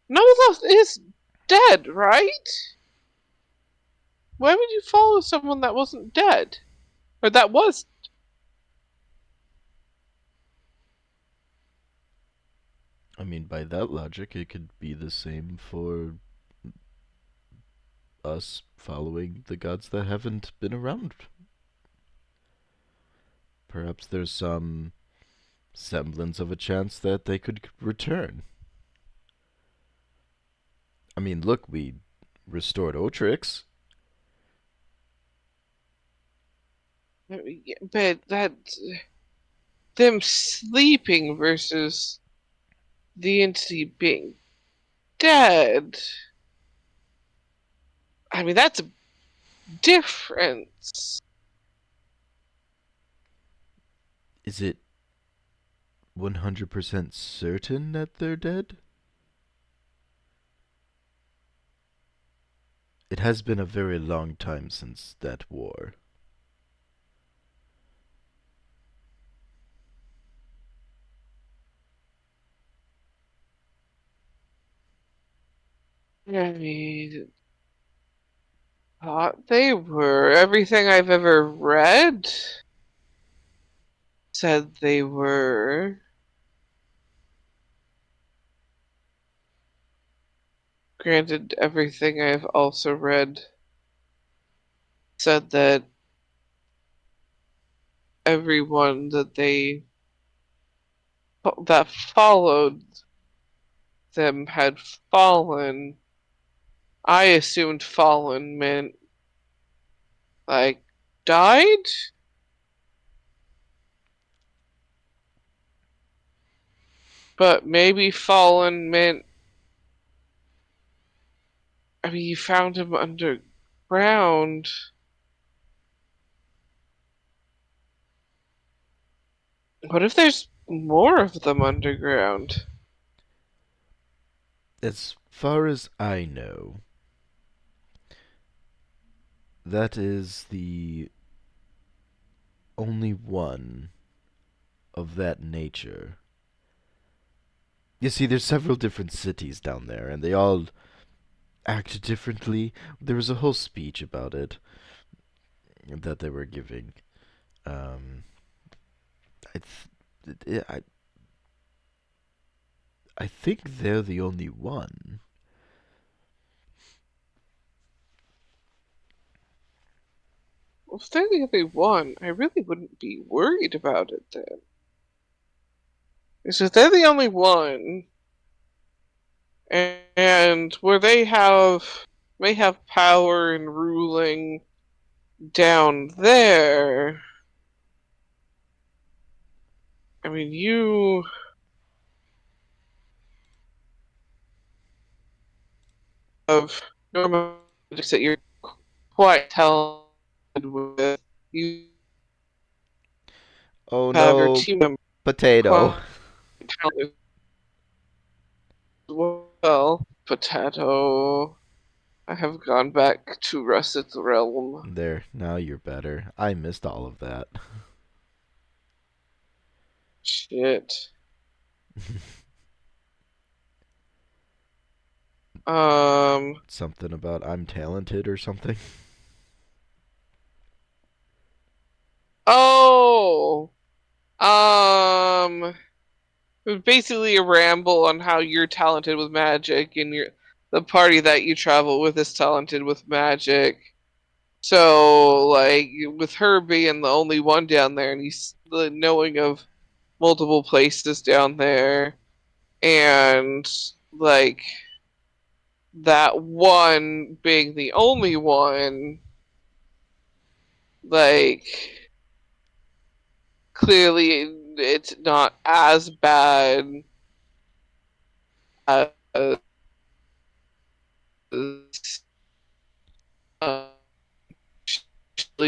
Nolos is dead, right? Why would you follow someone that wasn't dead? Or that was? I mean, by that logic, it could be the same for us following the gods that haven't been around. Perhaps there's some semblance of a chance that they could return. I mean, look, we restored Otrix. But that them sleeping versus the entity being dead. I mean, that's a difference. Is it 100% certain that they're dead? It has been a very long time since that war. I mean, thought they were. Everything I've ever read said they were. Granted, everything I've also read said that everyone that followed them had fallen. I assumed fallen meant like died? But maybe fallen meant, I mean, you found him underground. What if there's more of them underground? As far as I know, that is the only one of that nature. You see, there's several different cities down there, and they all act differently. There was a whole speech about it that they were giving. I think they're the only one. Well, if they're the only one, I really wouldn't be worried about it then. Because if they're the only one, and where they may have power and ruling down there, I mean, you have normal magics that you're quite talented with. You Oh have your no, team member potato. quite talented as well. Potato. I have gone back to Russet's realm. There, now you're better. I missed all of that. Shit. Something about I'm talented or something? Oh! It was basically a ramble on how you're talented with magic and the party that you travel with is talented with magic. So, like, with her being the only one down there and he's knowing of multiple places down there, and, like, that one being the only one, like, clearly it's not as bad as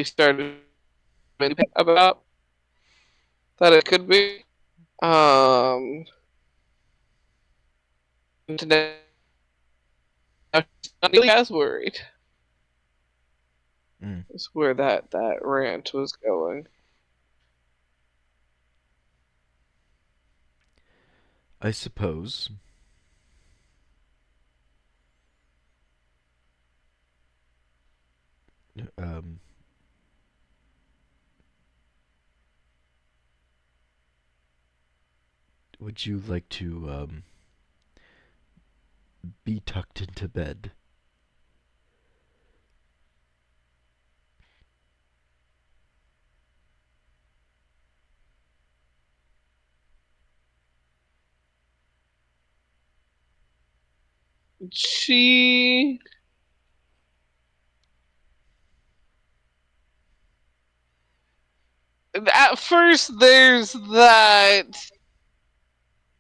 started about that it could be. Today, I'm not nearly as worried. That's where that rant was going. I suppose. Would you like to be tucked into bed? She at first there's that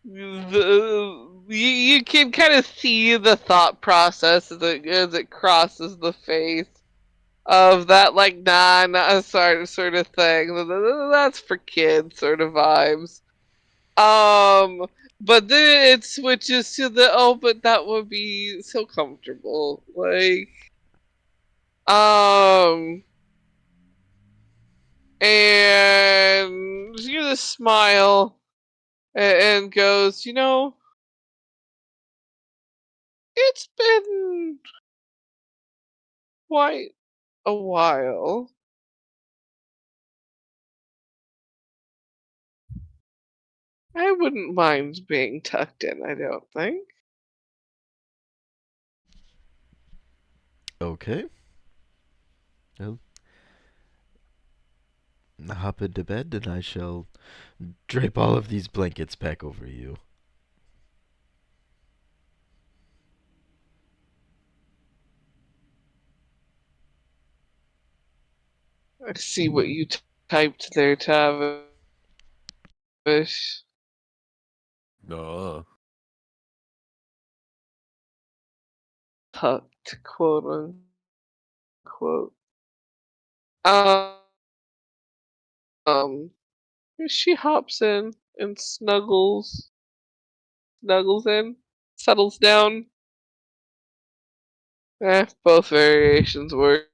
you can kind of see the thought process as it crosses the face of that, like, nah, sort of thing. That's for kids sort of vibes. But then it switches to the, oh, but that would be so comfortable. Like, and you just smile and goes, you know, it's been quite a while. I wouldn't mind being tucked in, I don't think. Okay. Well, hop into bed and I shall drape all of these blankets back over you. I see what you typed there, Tavish. No. Tucked, quote unquote. She hops in and snuggles in, settles down. Both variations work.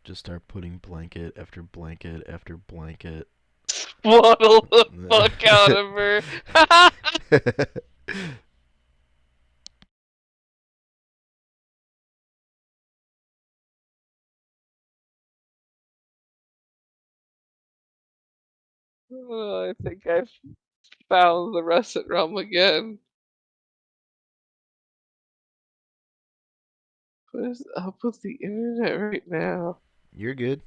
Just start putting blanket after blanket after blanket. Swaddle the fuck out of her. I think I've found the russet realm again. What is up with the internet right now? You're good.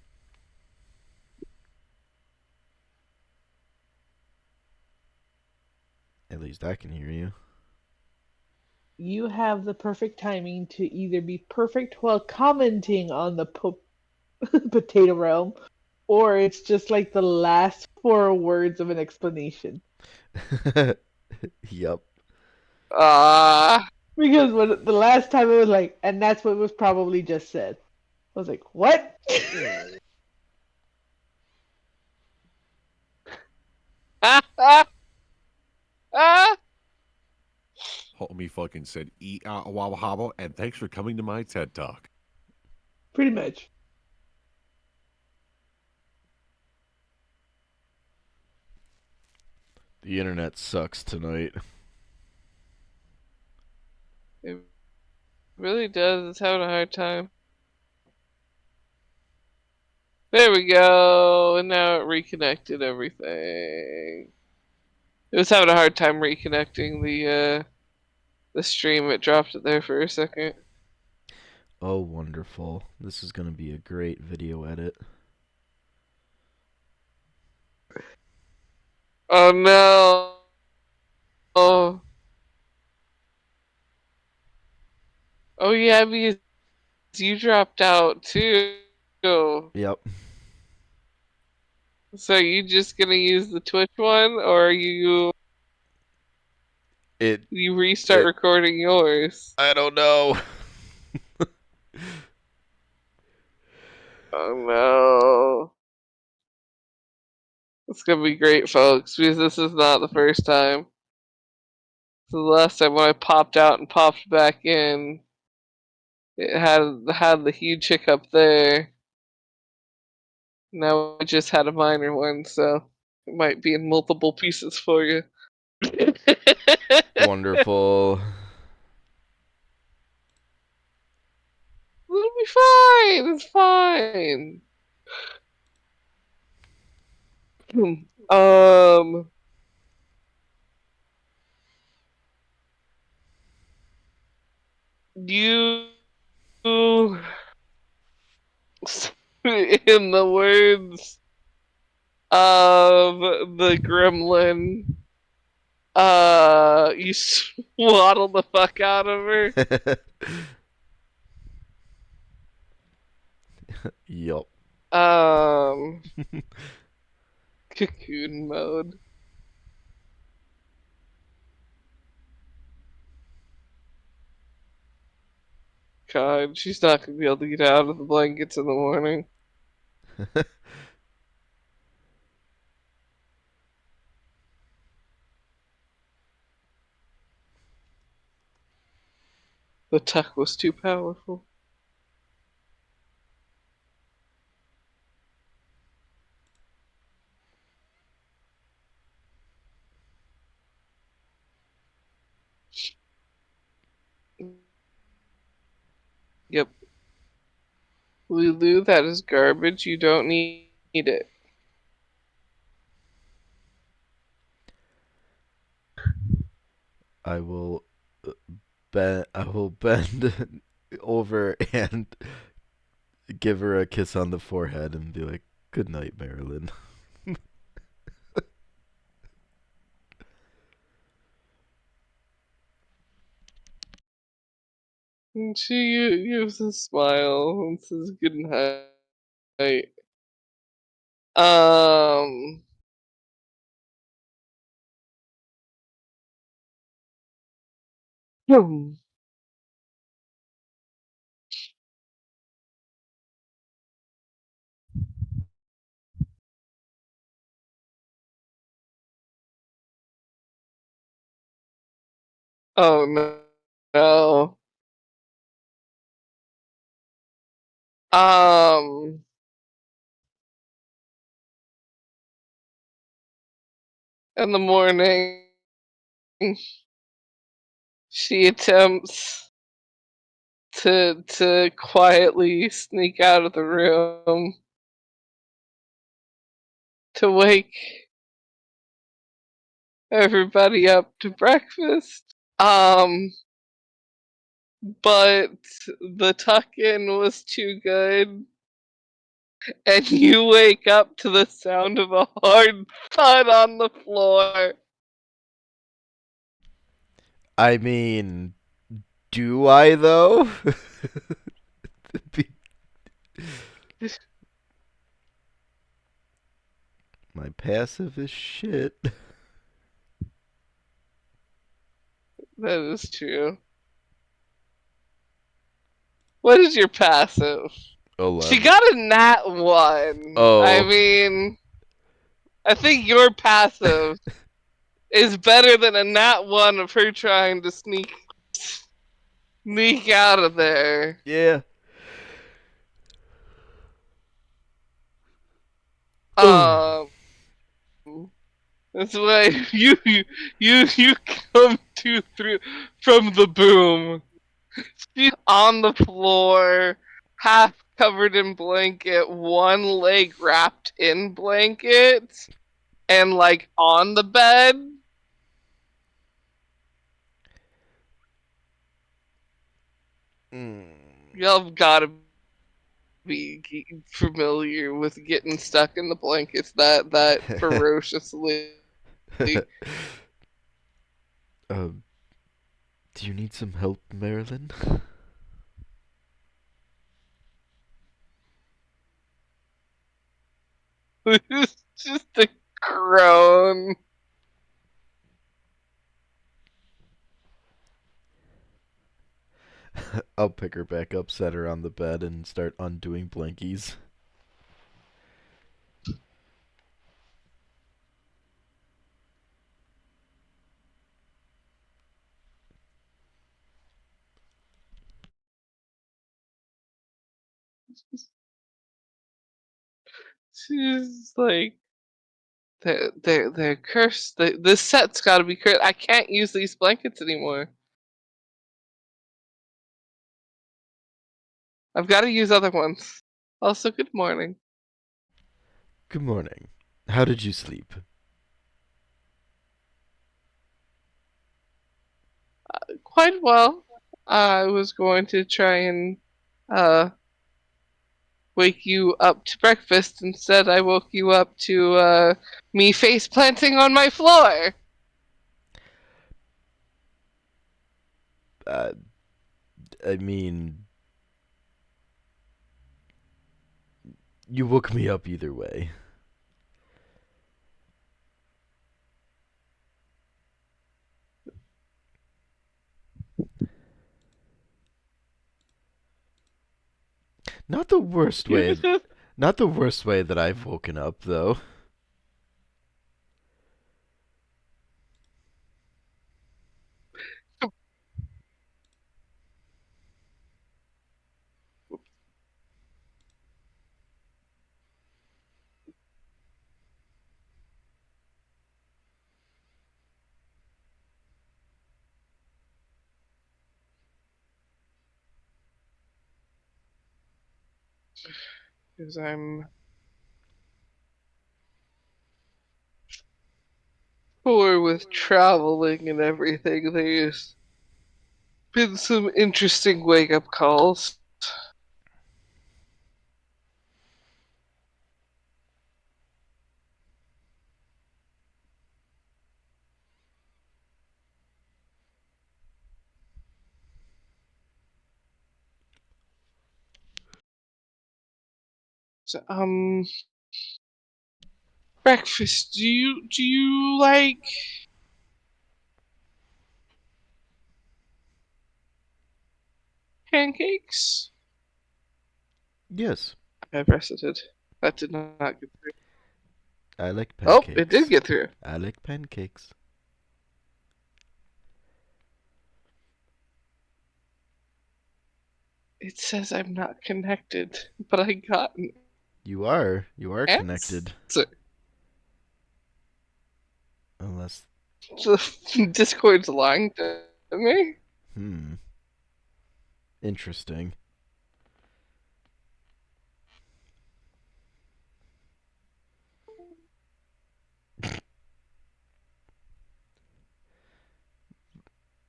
At least I can hear you. You have the perfect timing to either be perfect while commenting on the potato realm, or it's just like the last 4 words of an explanation. Yep. Because when the last time it was like, and that's what was probably just said. I was like, what? Homie fucking said, eat out wobble hobble, and thanks for coming to my TED Talk. Pretty much. The internet sucks tonight. It really does. It's having a hard time. There we go. And now it reconnected everything. It was having a hard time reconnecting the stream. It dropped it there for a second. Oh, wonderful. This is going to be a great video edit. Oh no. Oh yeah, because you dropped out too. Yep. So are you just gonna use the Twitch one, or are you restart recording yours? I don't know. Oh no. It's gonna be great, folks, because this is not the first time. So the last time when I popped out and popped back in, it had the huge hiccup there. Now I just had a minor one, so it might be in multiple pieces for you. Wonderful. It'll be fine. It's fine. You, in the words of the gremlin, you swaddle the fuck out of her. Yup. Cocoon mode. God, she's not gonna be able to get out of the blankets in the morning. The tuck was too powerful. Yep. Lulu, that is garbage. You don't need it. I will bend over and give her a kiss on the forehead and be like, "Good night, Marilyn." And she gives a smile and says good night. Um. Hmm. Oh no. No. Um. In the morning, she attempts to quietly sneak out of the room to wake everybody up to breakfast. But the tuck-in was too good, and you wake up to the sound of a hard thud on the floor. I mean, do I though? My passive is shit. That is true. What is your passive? 11. She got a nat 1. Oh. I mean, I think your passive is better than a nat 1 of her trying to sneak out of there. Yeah. That's why you come to through from the boom. She's on the floor, half covered in blanket, one leg wrapped in blankets, and like on the bed. Y'all have gotta be familiar with getting stuck in the blankets that ferociously. Do you need some help, Marilyn? It's just a groan. I'll pick her back up, set her on the bed, and start undoing blankies. She's like, they're cursed. This set's got to be cursed. I can't use these blankets anymore. I've got to use other ones. Also, good morning. Good morning. How did you sleep? Quite well. I was going to try and wake you up to breakfast. Instead, I woke you up to me face planting on my floor. I mean, you woke me up either way. Not the worst way. Not the worst way that I've woken up, though. Because I'm poor with traveling and everything. There's been some interesting wake-up calls. So, breakfast. Do you like pancakes? Yes, I pressed it. That did not get through. I like Oh, pancakes. it did get through. I like pancakes. It says I'm not connected, but I got an You are connected. answer. Unless, So, Discord's lying to me. Interesting.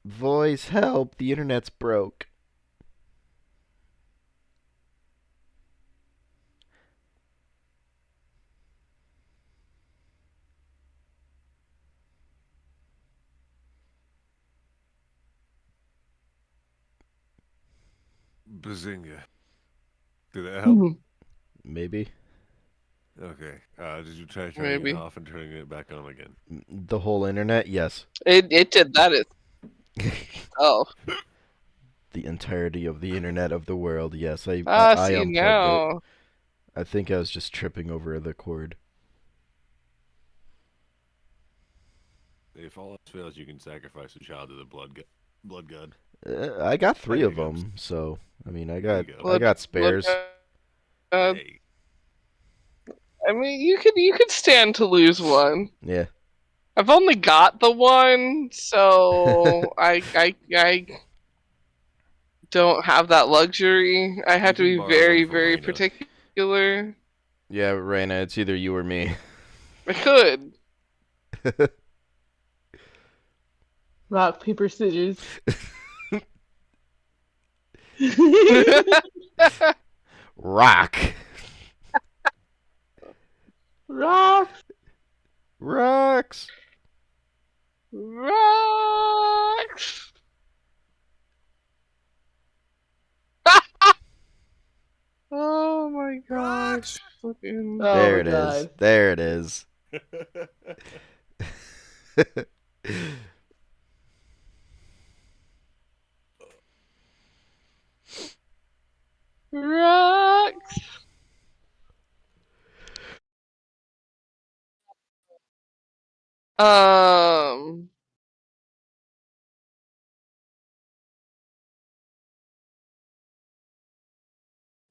Voice, help! The internet's broke. Bazinga. Did that help? Maybe. Okay. Did you try turning Maybe. it off and turning it back on again? The whole internet, yes. It did that. Oh. The entirety of the internet of the world, yes. I See unplugged now. it. I think I was just tripping over the cord. If all else fails, you can sacrifice a child to the blood god. I got 3 There of you go. them, so I mean, I There got you go. I got spares. Hey. I mean, you could stand to lose one. Yeah. I've only got the one, so I don't have that luxury. I have to can be borrow very, one from very Raina. particular. Yeah, Raina, it's either you or me. I could. Rock, paper, scissors. Rock. Rocks. Rocks. Rocks. Oh my gosh. Fucking... Oh There my it is. God. There it is. Rocks. Um.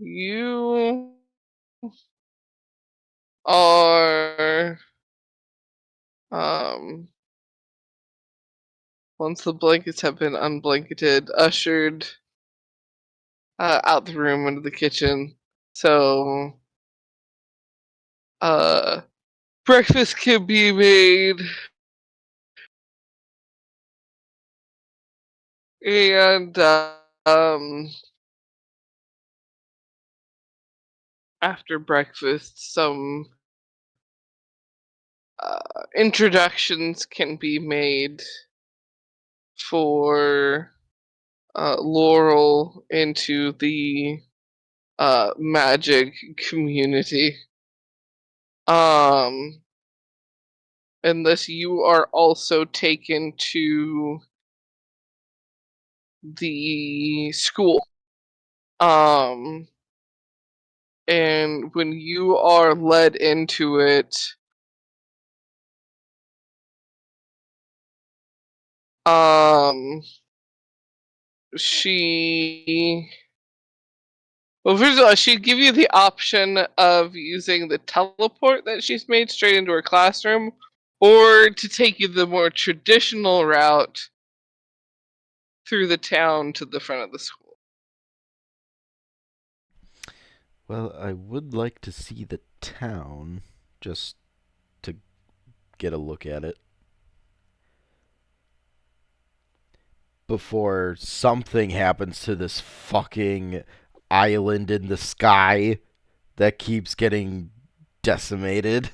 You are once the blankets have been unblanketed, ushered out the room into the kitchen. So breakfast can be made, and after breakfast, some introductions can be made for Laurel into the magic community. Unless you are also taken to the school. And when you are led into it, she well, first of all, she'd give you the option of using the teleport that she's made straight into her classroom, or to take you the more traditional route through the town to the front of the school. Well, I would like to see the town just to get a look at it before something happens to this fucking island in the sky that keeps getting decimated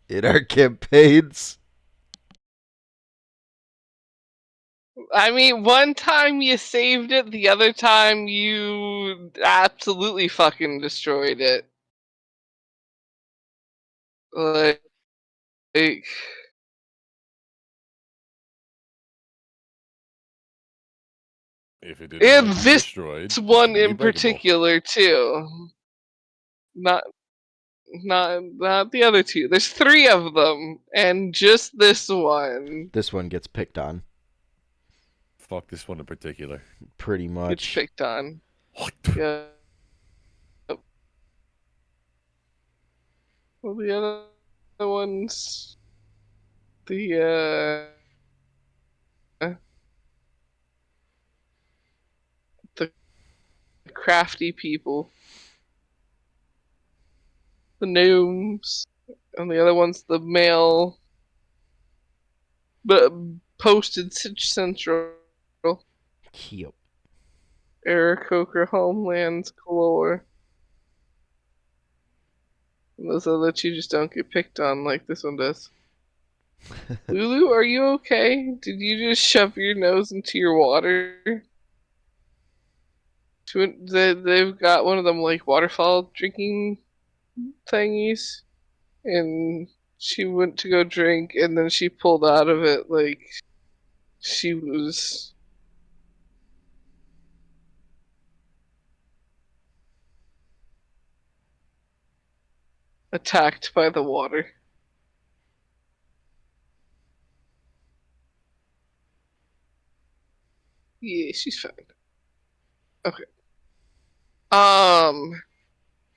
in our campaigns. I mean, one time you saved it, the other time you absolutely fucking destroyed it. Like If it didn't and want to be this destroyed, one it in should be breakable. particular too. Not the other two. There's 3 of them, and just this one This one gets picked on, Fuck this one in particular. pretty gets much. picked on. Yeah. Well, the other ones, the crafty people, the gnomes, and the other one's the male, but posted central Cute. Aarakocra homelands galore. And those other 2 just don't get picked on like this one does. Lulu, are you okay? Did you just shove your nose into your water? They've got one of them like waterfall drinking thingies, and she went to go drink, and then she pulled out of it like she was attacked by the water. Yeah, she's fine. Okay.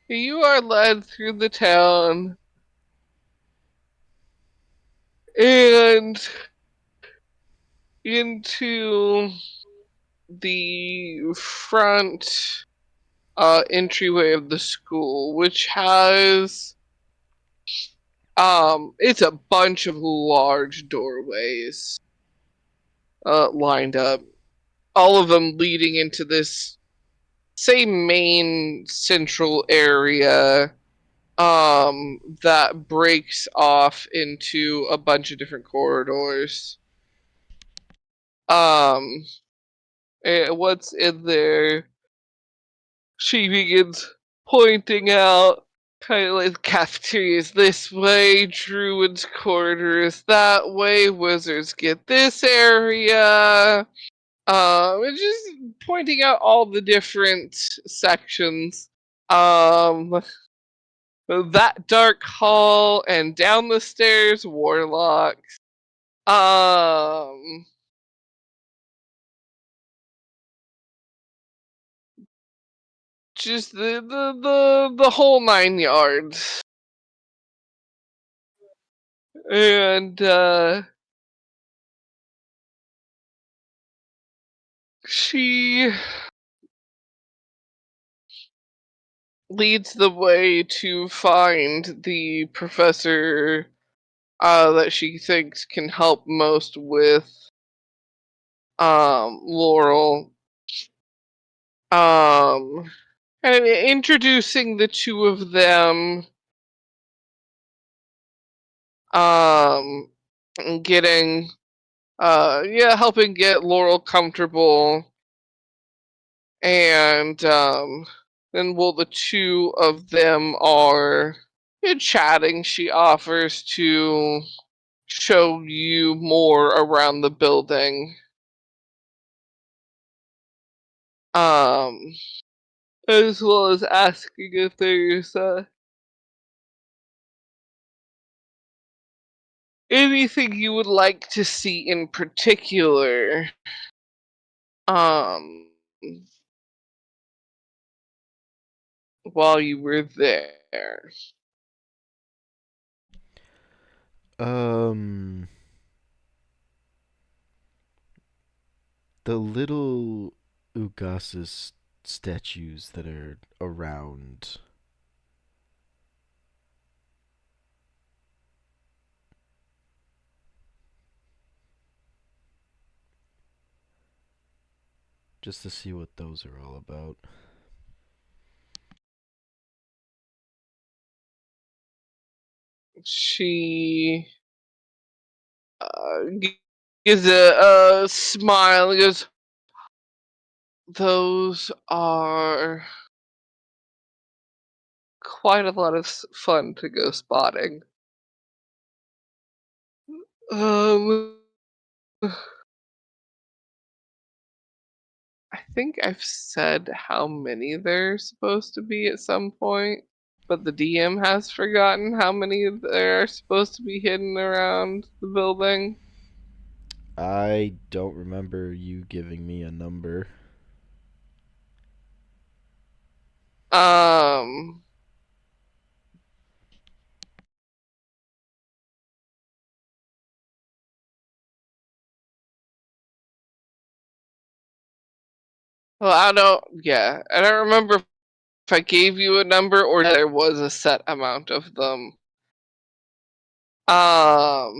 You are led through the town, and into the front entryway of the school, which has it's a bunch of large doorways lined up, all of them leading into this same main central area that breaks off into a bunch of different corridors. What's in there? She begins pointing out kind of like cafeterias this way, druids quarters that way, wizards get this area. And just pointing out all the different sections. That dark hall and down the stairs, warlocks. just the whole 9 yards. And she leads the way to find the professor that she thinks can help most with Laurel. And introducing the two of them, and getting helping get Laurel comfortable, and then while the two of them are chatting, she offers to show you more around the building. As well as asking if there's anything you would like to see in particular. While you were there. The little Ugasis statues that are around. Just to see what those are all about. She gives a smile and goes, those are quite a lot of fun to go spotting. I think I've said how many there's supposed to be at some point, but the DM has forgotten how many there are supposed to be hidden around the building. I don't remember you giving me a number. Well, I don't remember if I gave you a number or there was a set amount of them. I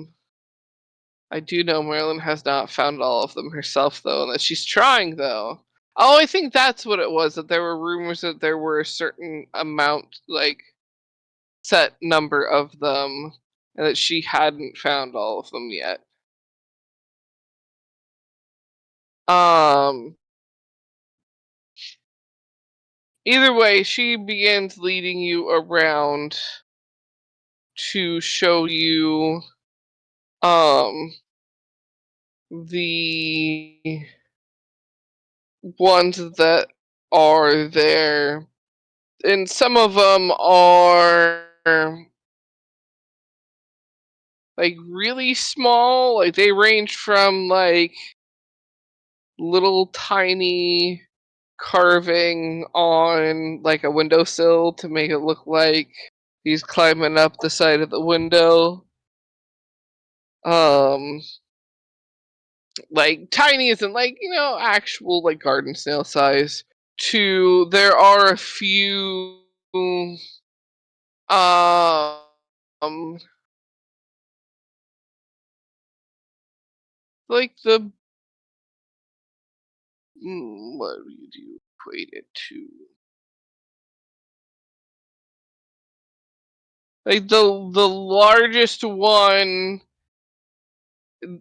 do know Marilyn has not found all of them herself, though, and that she's trying, though. Oh, I think that's what it was, that there were rumors that there were a certain amount, set number of them, and that she hadn't found all of them yet. Either way, she begins leading you around to show you, the ones that are there, and some of them are really small. They range from little tiny carving on a windowsill to make it look like he's climbing up the side of the window. Tiny isn't actual garden snail size. To there are a few the what would you equate it to? The largest one,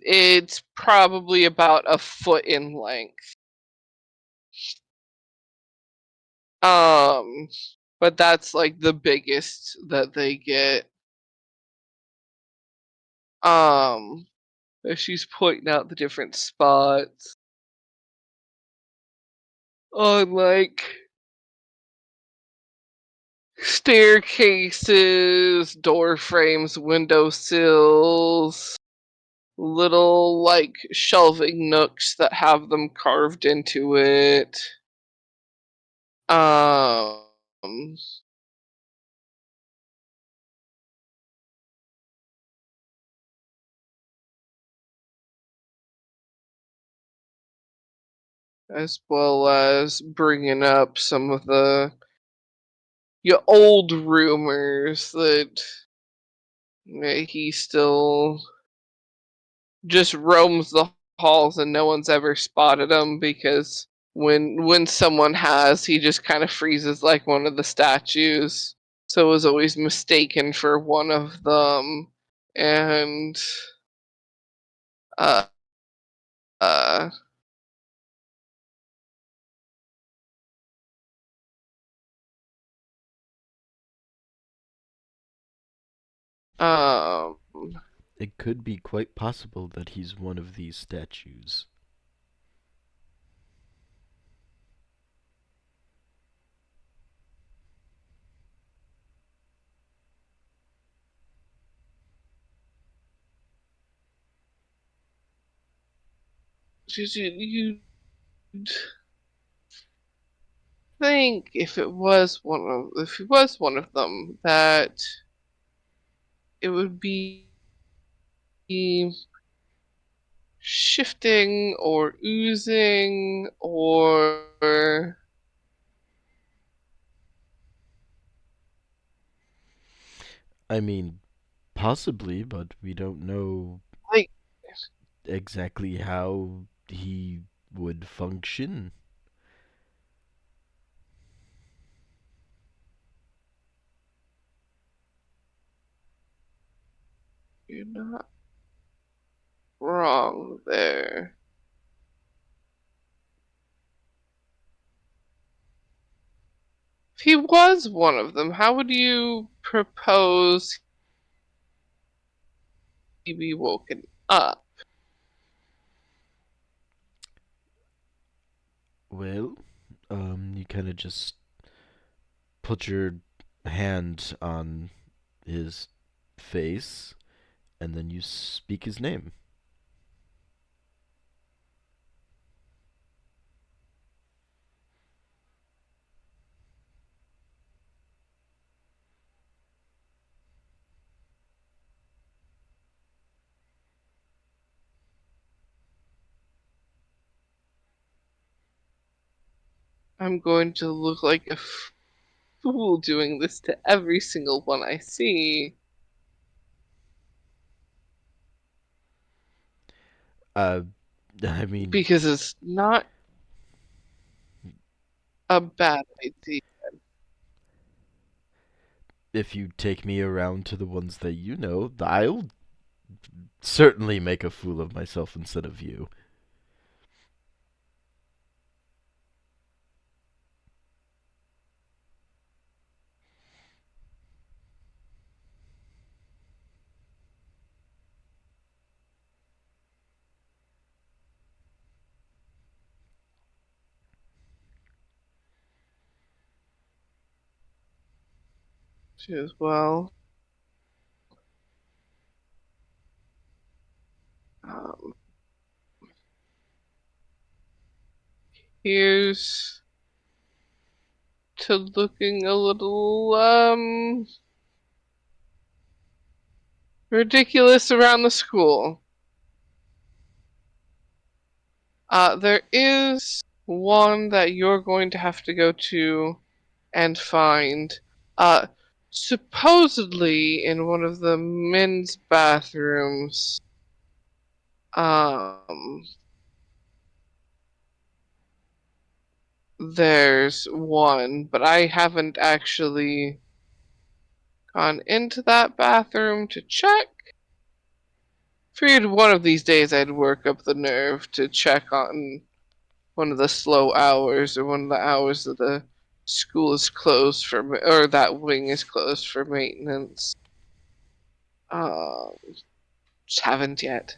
it's probably about a foot in length. But that's the biggest that they get. She's pointing out the different spots on staircases, door frames, windowsills, little shelving nooks that have them carved into it. Um, as well as bringing up some of the old rumors that he still just roams the halls and no one's ever spotted him, because when someone has, he just kind of freezes like one of the statues. So was always mistaken for one of them, and uh, uh, um, It could be quite possible that he's one of these statues. you think if he was one of them, that it would be shifting or oozing or I mean, possibly, but we don't know like exactly how he would function. you're not wrong there. If he was one of them, how would you propose he be woken up? Well, you kind of just put your hand on his face, and then you speak his name. I'm going to look like a fool doing this to every single one I see. Uh, I mean, Because it's not a bad idea. if you take me around to the ones that you know, I'll certainly make a fool of myself instead of you. As well. Um, here's to looking a little ridiculous around the school. There is one that you're going to have to go to and find. Supposedly in one of the men's bathrooms. There's one, but I haven't actually gone into that bathroom to check. Figured one of these days I'd work up the nerve to check on one of the slow hours, or one of the hours that the school is closed for, or that wing is closed for maintenance. Just haven't yet.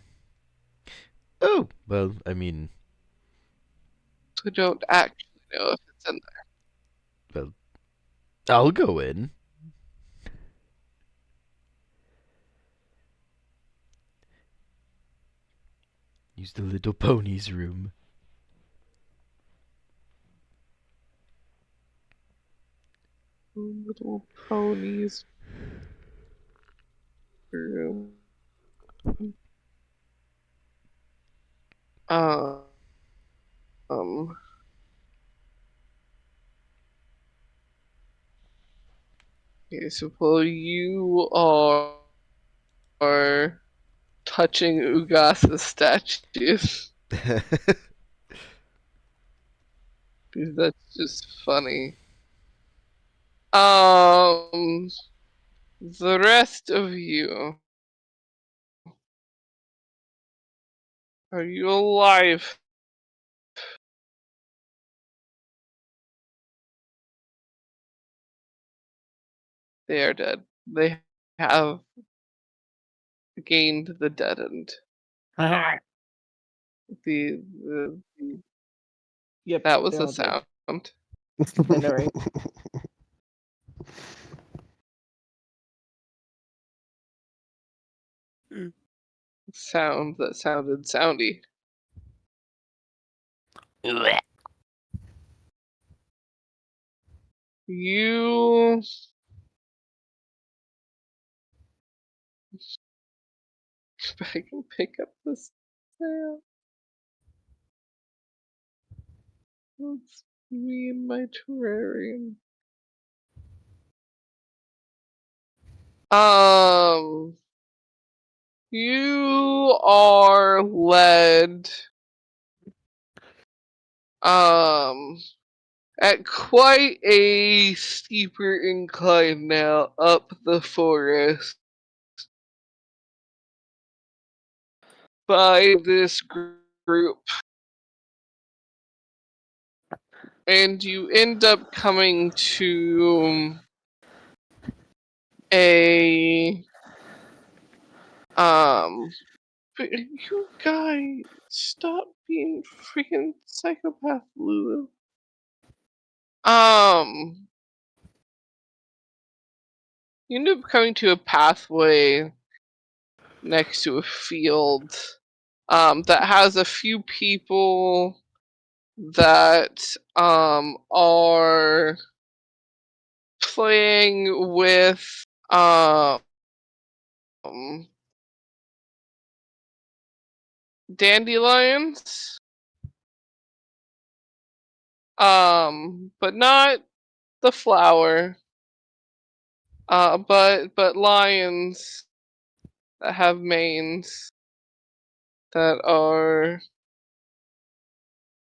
Oh, well, I mean, So don't actually know if it's in there. well, I'll go in. Use the little pony's room. Little ponies. Um. Okay, so while you are touching Ugasa's statues, because that's just funny. The rest of you, are you alive? They are dead. They have gained the deadened. The Yep. that was they're a all dead. sound. I know, right? Sound that sounded soundy. You if I can pick up this sound. That's me and my terrarium. You are led at quite a steeper incline now up the forest by this group. And you end up coming to a but you guys, stop being freaking psychopath, Lulu. You end up coming to a pathway next to a field that has a few people that are playing with dandelions, but not the flower, but lions that have manes that are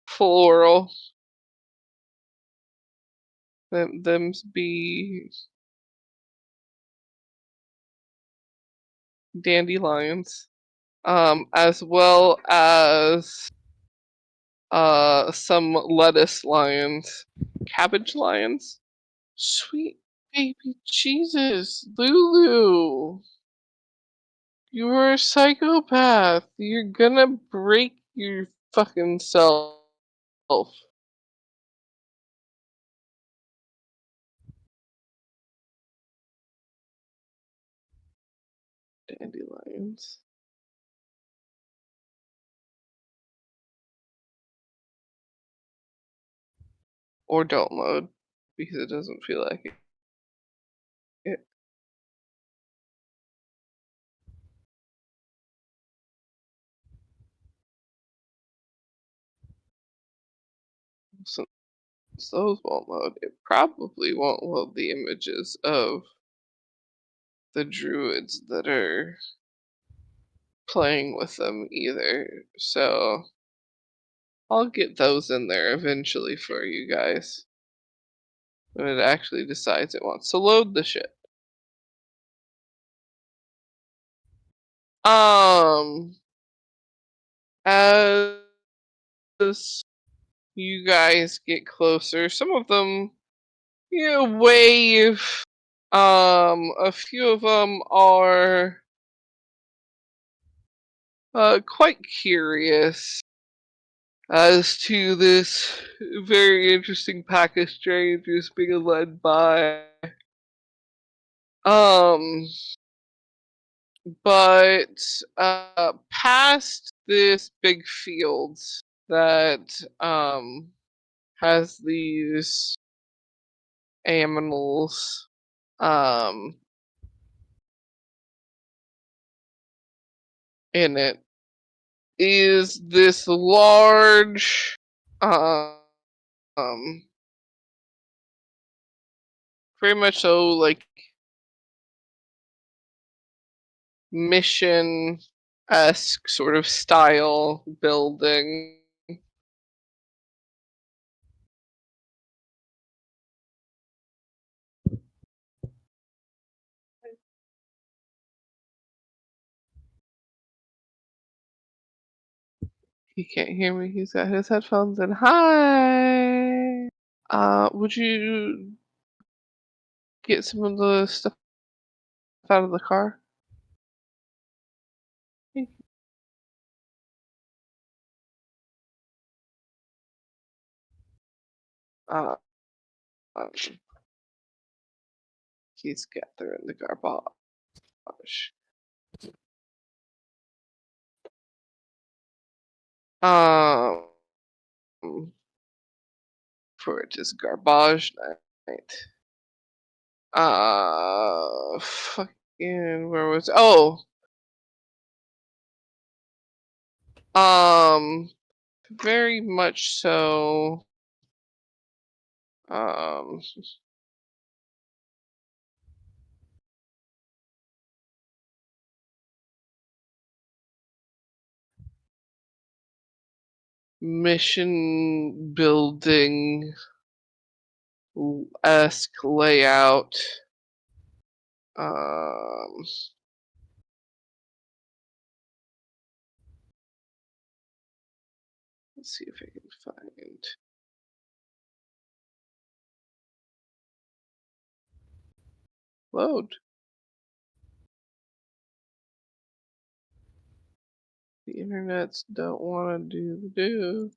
floral. Them's be dandelions, as well as some lettuce lions, cabbage lions. Sweet baby Jesus, Lulu, you are a psychopath. You're gonna break your fucking self. Dandelions. Or don't load, because it doesn't feel like it. Since those won't load, it probably won't load the images of the druids that are playing with them either. So I'll get those in there eventually for you guys when it actually decides it wants to load the shit. As you guys get closer, some of them, wave. A few of them are quite curious as to this very interesting pack of strangers being led by but past this big field that has these animals in it is this large very much so like mission-esque sort of style building. He can't hear me. He's got his headphones in. Hi. Would you get some of the stuff out of the car? Uh, um, he's gathering the garbage. For it is garbage night. Fucking, where was, very much so, mission building esque layout. Let's see if I can find. Load. The internets don't want to do.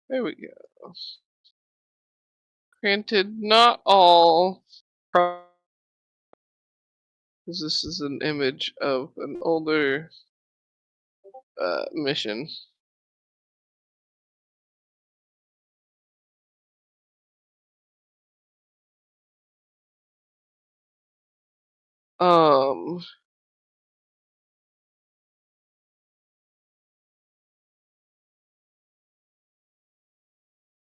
There we go. Granted, not all, because this is an image of an older mission.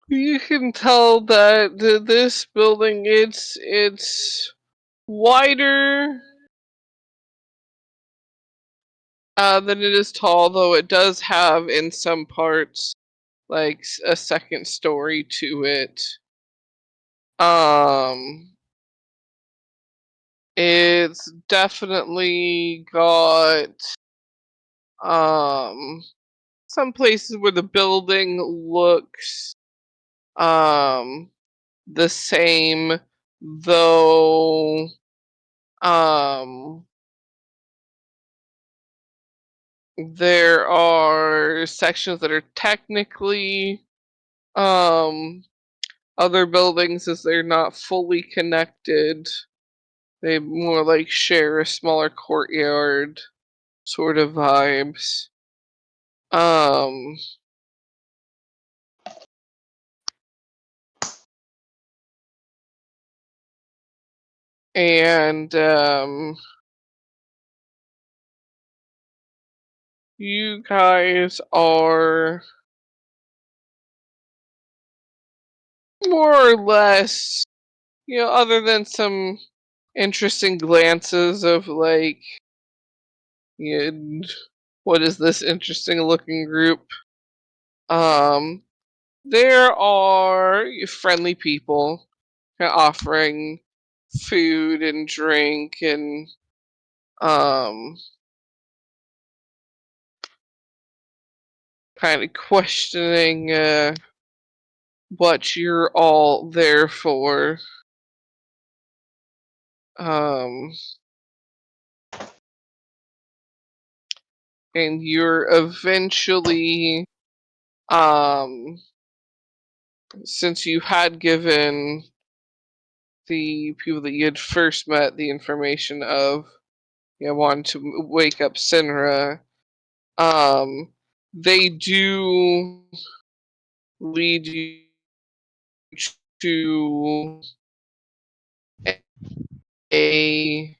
You can tell that this building, it's wider than it is tall, though it does have in some parts like a second story to it. It's definitely got some places where the building looks the same, though there are sections that are technically other buildings, as they're not fully connected. They more like share a smaller courtyard sort of vibes. And you guys are more or less, other than some interesting glances of like, what is this interesting looking group? There are friendly people offering food and drink and kind of questioning what you're all there for. And you're eventually since you had given the people that you had first met the information of, wanted to wake up Sinra, they do lead you to a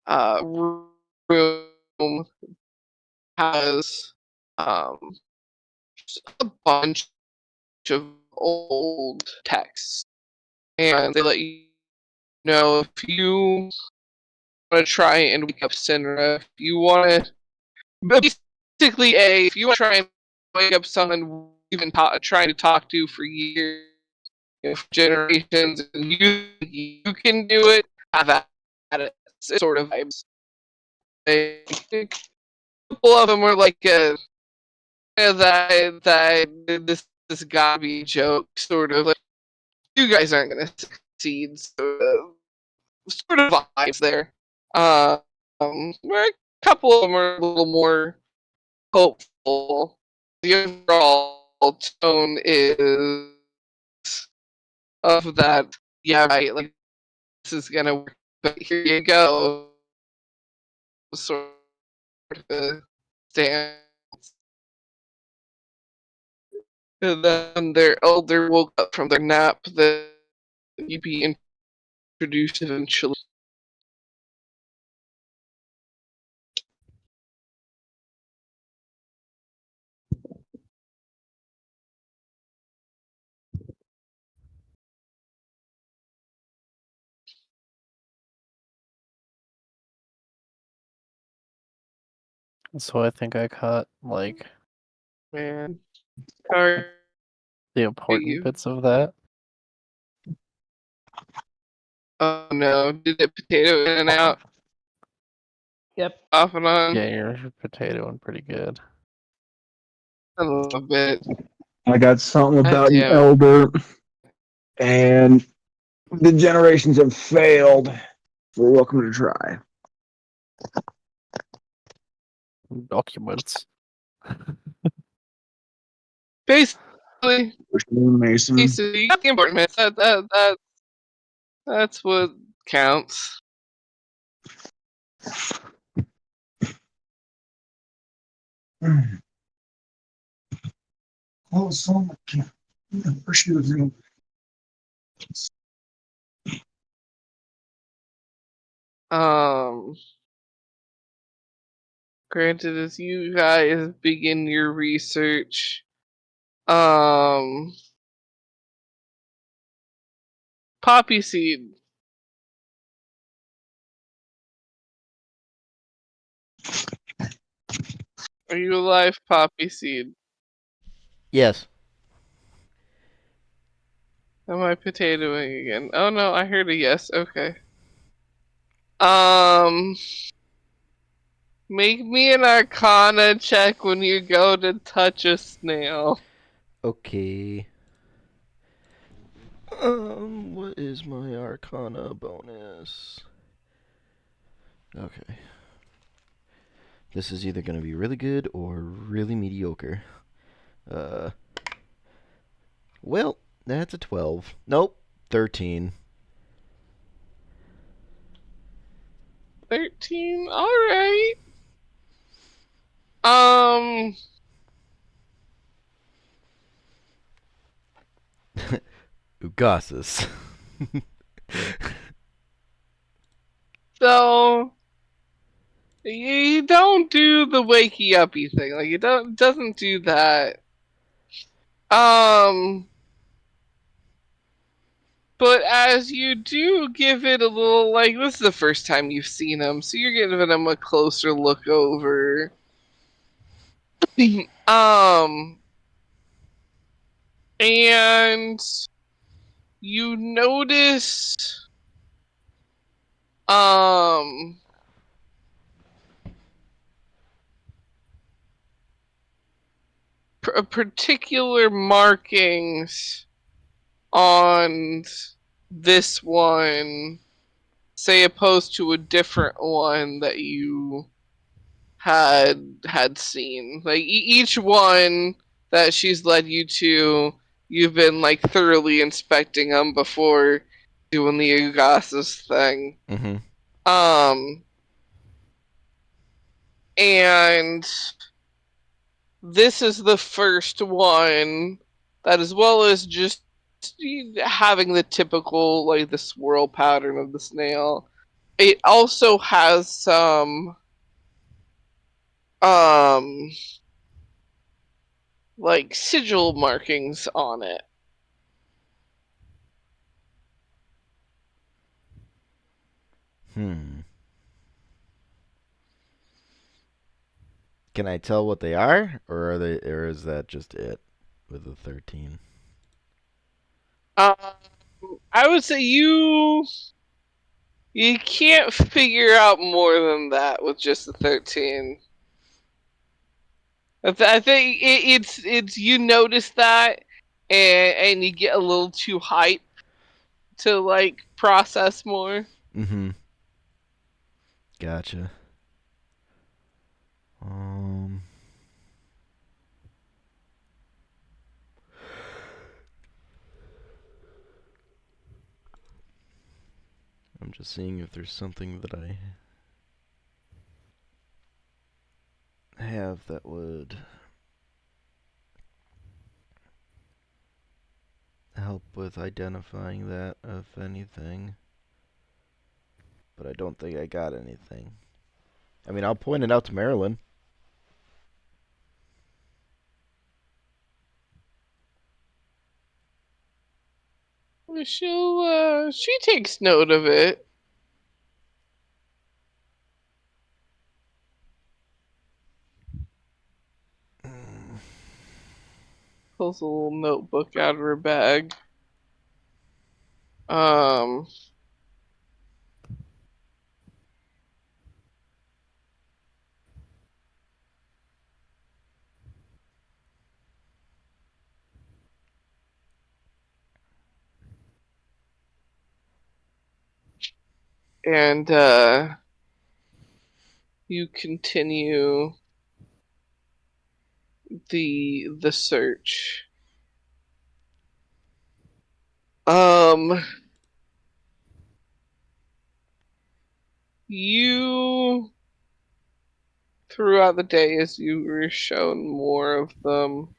room has a bunch of old texts, and they let you know if you want to try and wake up Sinra, if you want to, basically, if you want to try and wake up someone you've been trying to talk to for years, for generations, and you can do it, have at it. It's sort of vibes. A couple of them were like this gotta be a joke, sort of like you guys aren't gonna succeed, sort of vibes there. Where a couple of them are a little more hopeful. The overall tone is of that, yeah, right, like this is gonna work, but here you go, sort of a stance. And then their elder woke up from their nap that you'd be introduced eventually. So I think I caught like Man, Kari, the important you. bits of that. Oh no, did it potato in and out? Yep. Off and on? Yeah, you're potatoing pretty good. A little bit. I got something God about an damn it. elder, and the generations have failed. We're welcome to try. Documents. Basically, Mason. you got the important bits. That's what counts. Oh, so much. Where she was in. Granted, as you guys begin your research, Poppyseed. Are you alive, Poppyseed? Yes. Am I potatoing again? Oh no, I heard a yes. Okay. Make me an Arcana check when you go to touch a snail. Okay. What is my Arcana bonus? Okay. This is either gonna be really good or really mediocre. Well, that's a 12. Nope, 13. 13? Alright. Ugasis. So you don't do the wakey uppy thing. Like it doesn't do that. But as you do give it a little, like, this is the first time you've seen him, so you're giving him a closer look over. And you notice, particular markings on this one, say opposed to a different one that you had seen. Like each one that she's led you to you've been like thoroughly inspecting them before doing the Ugasa's thing. Mm-hmm. And this is the first one that, as well as just having the typical like the swirl pattern of the snail, it also has some like sigil markings on it. Can I tell what they are, or is that just it with the 13? I would say you can't figure out more than that with just the 13. I think it's you notice that, and you get a little too hyped to like process more. Mm-hmm. Gotcha. I'm just seeing if there's something that I have that would help with identifying that, if anything. But I don't think I got anything. I mean, I'll point it out to Marilyn. She takes note of it. Pulls a little notebook out of her bag. And you continue the search. You, throughout the day, as you were shown more of them,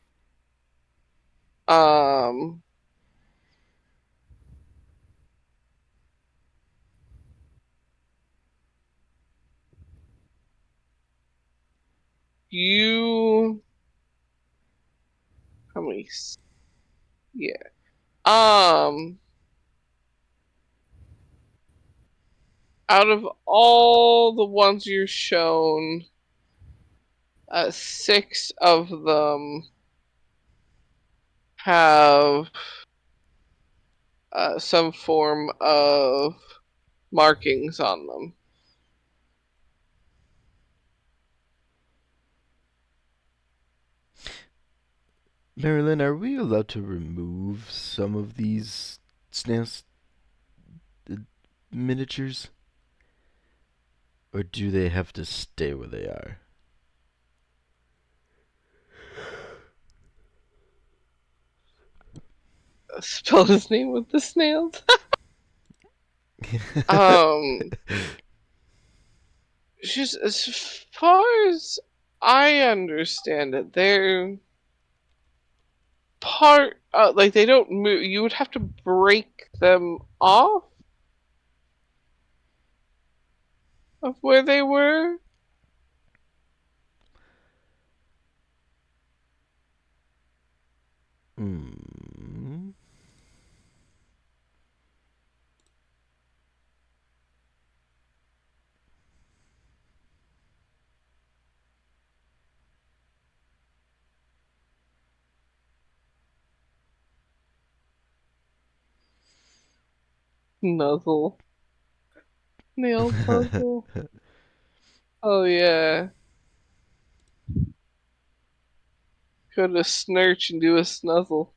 you, how many? Yeah. Out of all the ones you're shown, 6 of them have some form of markings on them. Marilyn, are we allowed to remove some of these snails miniatures? Or do they have to stay where they are? Spell his name with the snails. Just as far as I understand it, they're part like they don't move. You would have to break them off of where they were. Nuzzle. Nail puzzle. Oh yeah. Go to Snurch and do a snuzzle.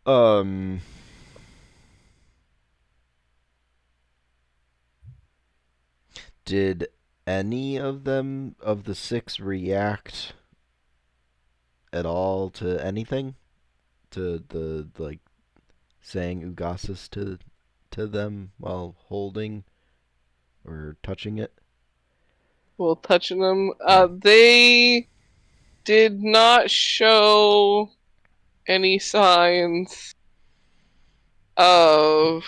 Um. Did any of them of the 6 react at all to anything? To the like saying Ugasis to them while holding or touching it? Well, touching them. Yeah. They did not show any signs of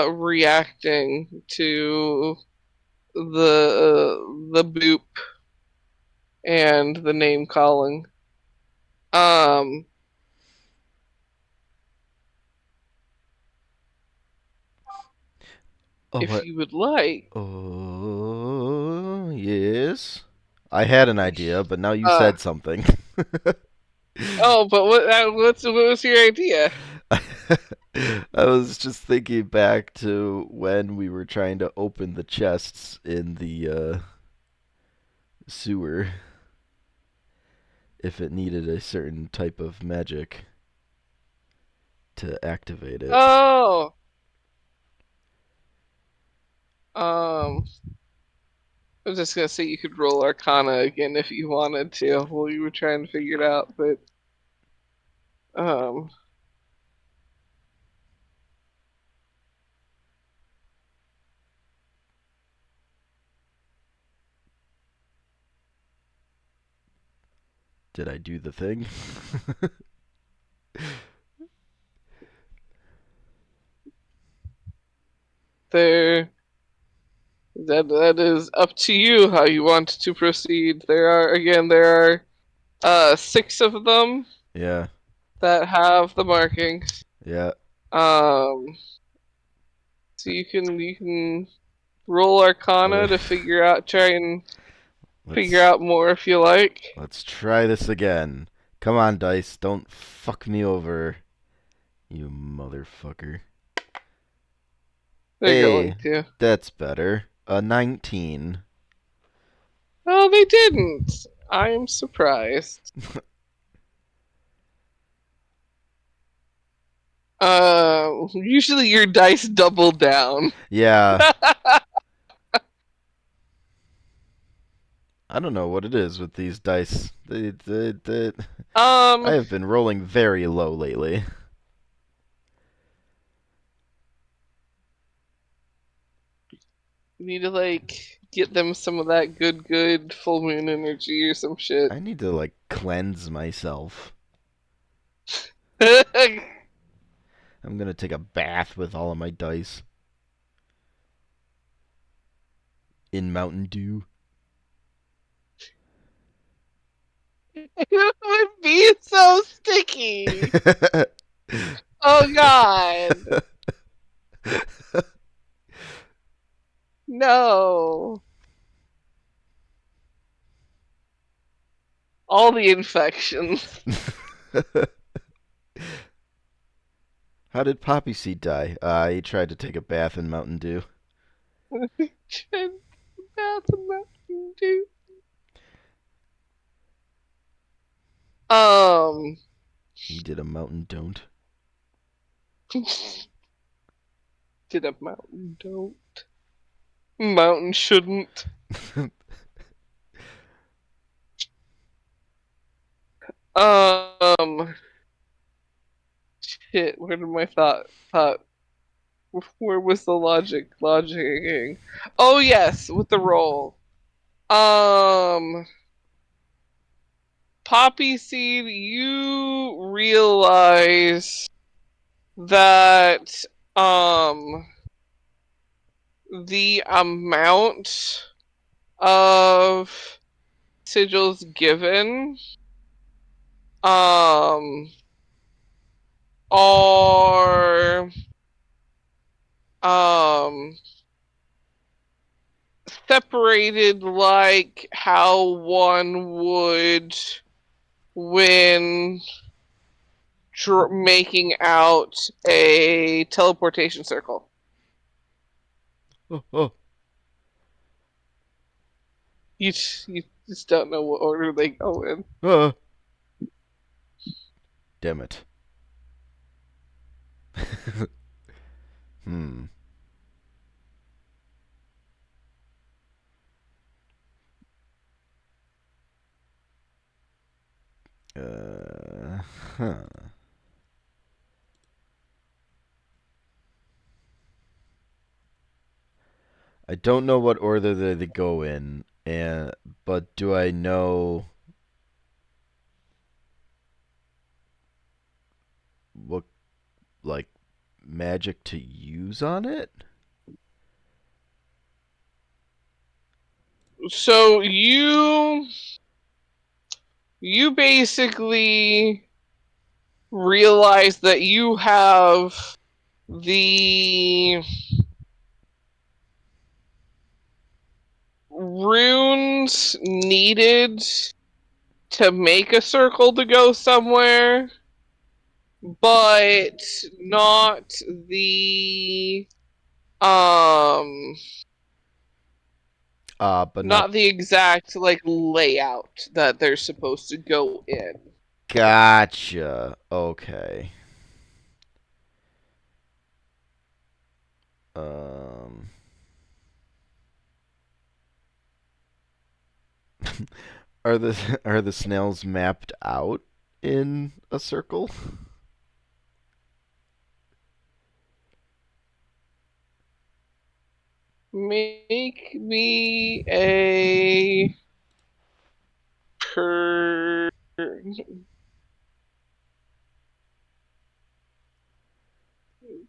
reacting to the boop and the name calling. Um, Oh, if what? you would like, Oh, yes. I had an idea, but now you Uh, said something. oh, but what was your idea? I was just thinking back to when we were trying to open the chests in the sewer. If it needed a certain type of magic to activate it. Oh, I was just gonna say you could roll Arcana again if you wanted to while you were trying to figure it out, but um, Did I do the thing? there. That is up to you how you want to proceed. There are 6 of them Yeah, that have the markings. yeah. Um, so you can roll Arcana to try and figure out more if you like. Let's try this again. Come on, dice. Don't fuck me over. You motherfucker. They're Hey, going to. that's better. A 19. Oh, they didn't. I am surprised. Usually your dice double down. Yeah. I don't know what it is with these dice. I have been rolling very low lately. You need to get them some of that good full moon energy or some shit. I need to cleanse myself. I'm gonna take a bath with all of my dice. In Mountain Dew. It would be so sticky. Oh god. No. All the infections. How did Poppyseed die? He tried to take a bath in Mountain Dew. Bath and Mountain Dew. He did a mountain don't. Did a mountain don't. Mountain shouldn't. Shit, where did my thought where was the logicking? Oh yes, with the roll. Poppyseed, you realize that the amount of sigils given are separated like how one would when making out a teleportation circle. Oh. You just don't know what order they go in. Damn it. Hmm. Huh. I don't know what order they go in, but do I know what like magic to use on it? So you basically realize that you have the runes needed to make a circle to go somewhere, but not the But not. not the exact like layout that they're supposed to go in. Gotcha. Okay. Um. are the snails mapped out in a circle? Make me a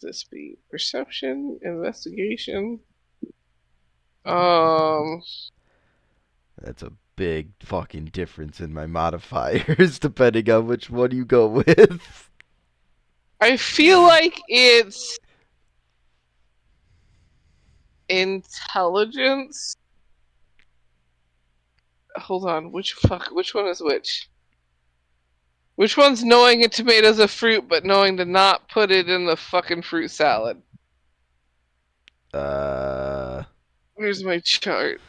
this be perception, investigation. That's a big fucking difference in my modifiers, depending on which one you go with. I feel like it's intelligence. Hold on, which one is which? Which one's knowing a tomato's a fruit, but knowing to not put it in the fucking fruit salad? Where's my chart?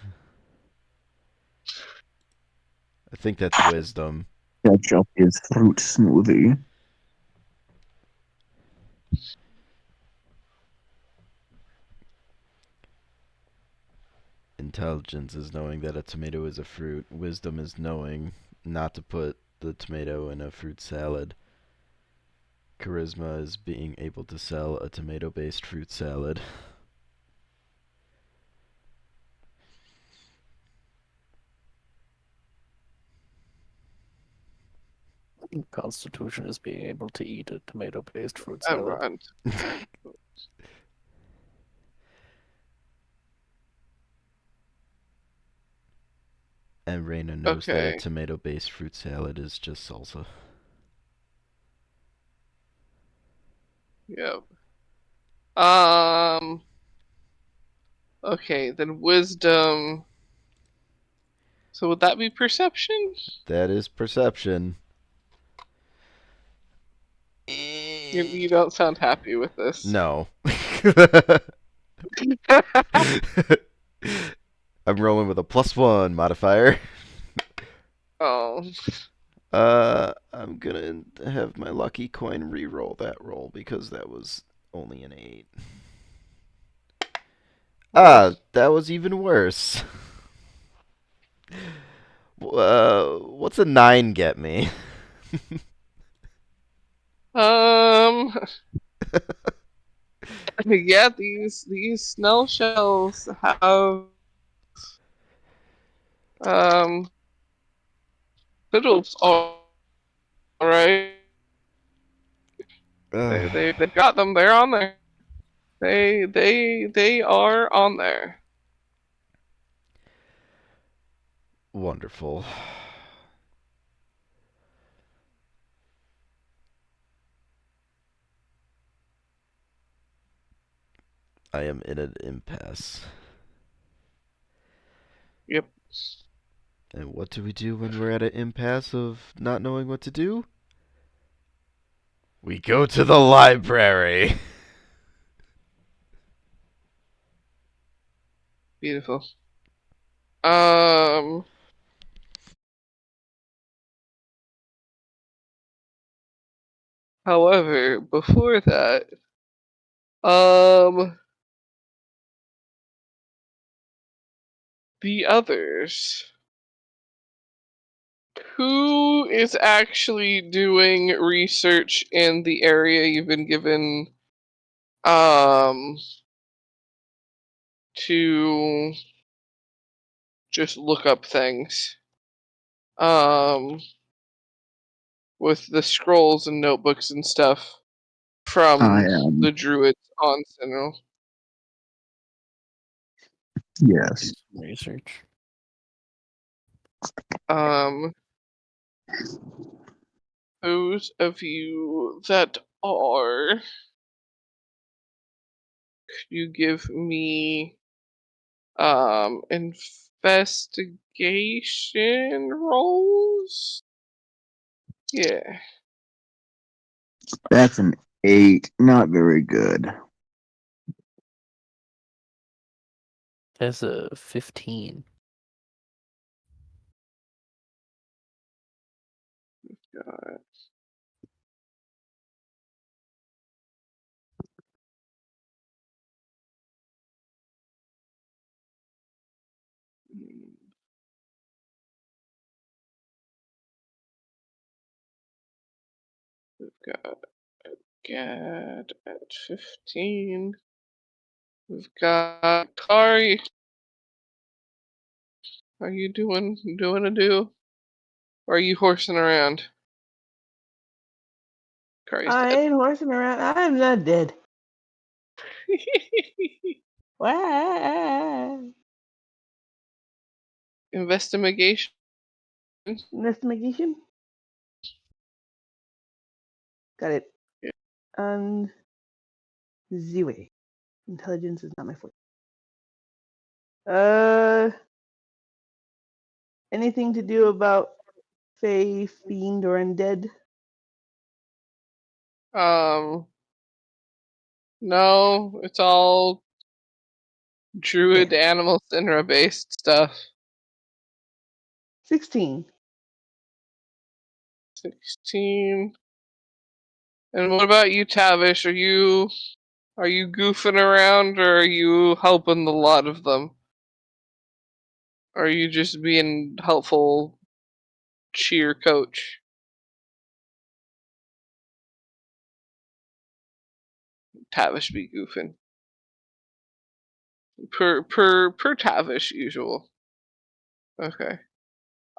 I think that's wisdom. Ketchup is fruit smoothie. Intelligence is knowing that a tomato is a fruit. Wisdom is knowing not to put the tomato in a fruit salad. Charisma is being able to sell a tomato-based fruit salad. Constitution is being able to eat a tomato-based fruit I'm salad. wrong. And Reina knows that a Okay. tomato-based fruit salad is just salsa. Yep. Okay, then wisdom. So would that be perception? That is perception. You don't sound happy with this. No. I'm rolling with a +1 modifier. Oh. I'm gonna have my lucky coin re-roll that roll because that was only an 8. Ah, that was even worse. What's a 9 get me? Yeah, these snail shells have fiddles. All right, they got them. They're on there. They are on there. Wonderful. I am in an impasse. Yep. And what do we do when we're at an impasse of not knowing what to do? We go to the library. Beautiful. However, before that, The others. Who is actually doing research in the area you've been given to just look up things? With the scrolls and notebooks and stuff from I am. the Druids on Sentinel. Yes. Research. Those of you that are, could you give me investigation rolls? Yeah. That's an 8. Not very good. That's a 15. Got We've got Gad at 15. We've got Kari. Are you doing a do? Or are you horsing around? Kari's I dead. ain't horsing around. I'm not dead. Wah. Investigation. Investigation. Got it. Yeah. And zero. Intelligence is not my forte. Anything to do about Fae, Fiend, or Undead? No, it's all Druid animal Sinra based stuff. 16. 16. And what about you, Tavish? Are you goofing around or are you helping the lot of them? Or are you just being helpful cheer coach? Tavish be goofing. Per Tavish usual. Okay.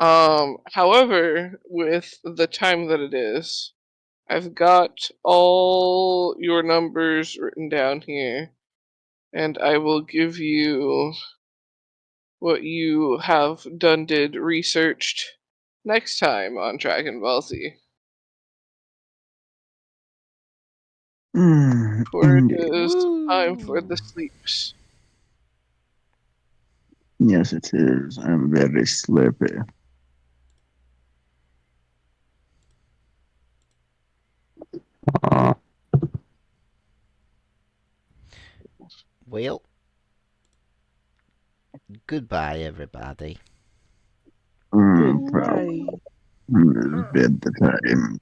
However, with the time that it is, I've got all your numbers written down here, and I will give you what you have did researched next time on Dragon Ball Z. For it is time for the sleeps. Yes, it is. I'm very sleepy. Well, goodbye, everybody. Good Probably. night. It's bed time.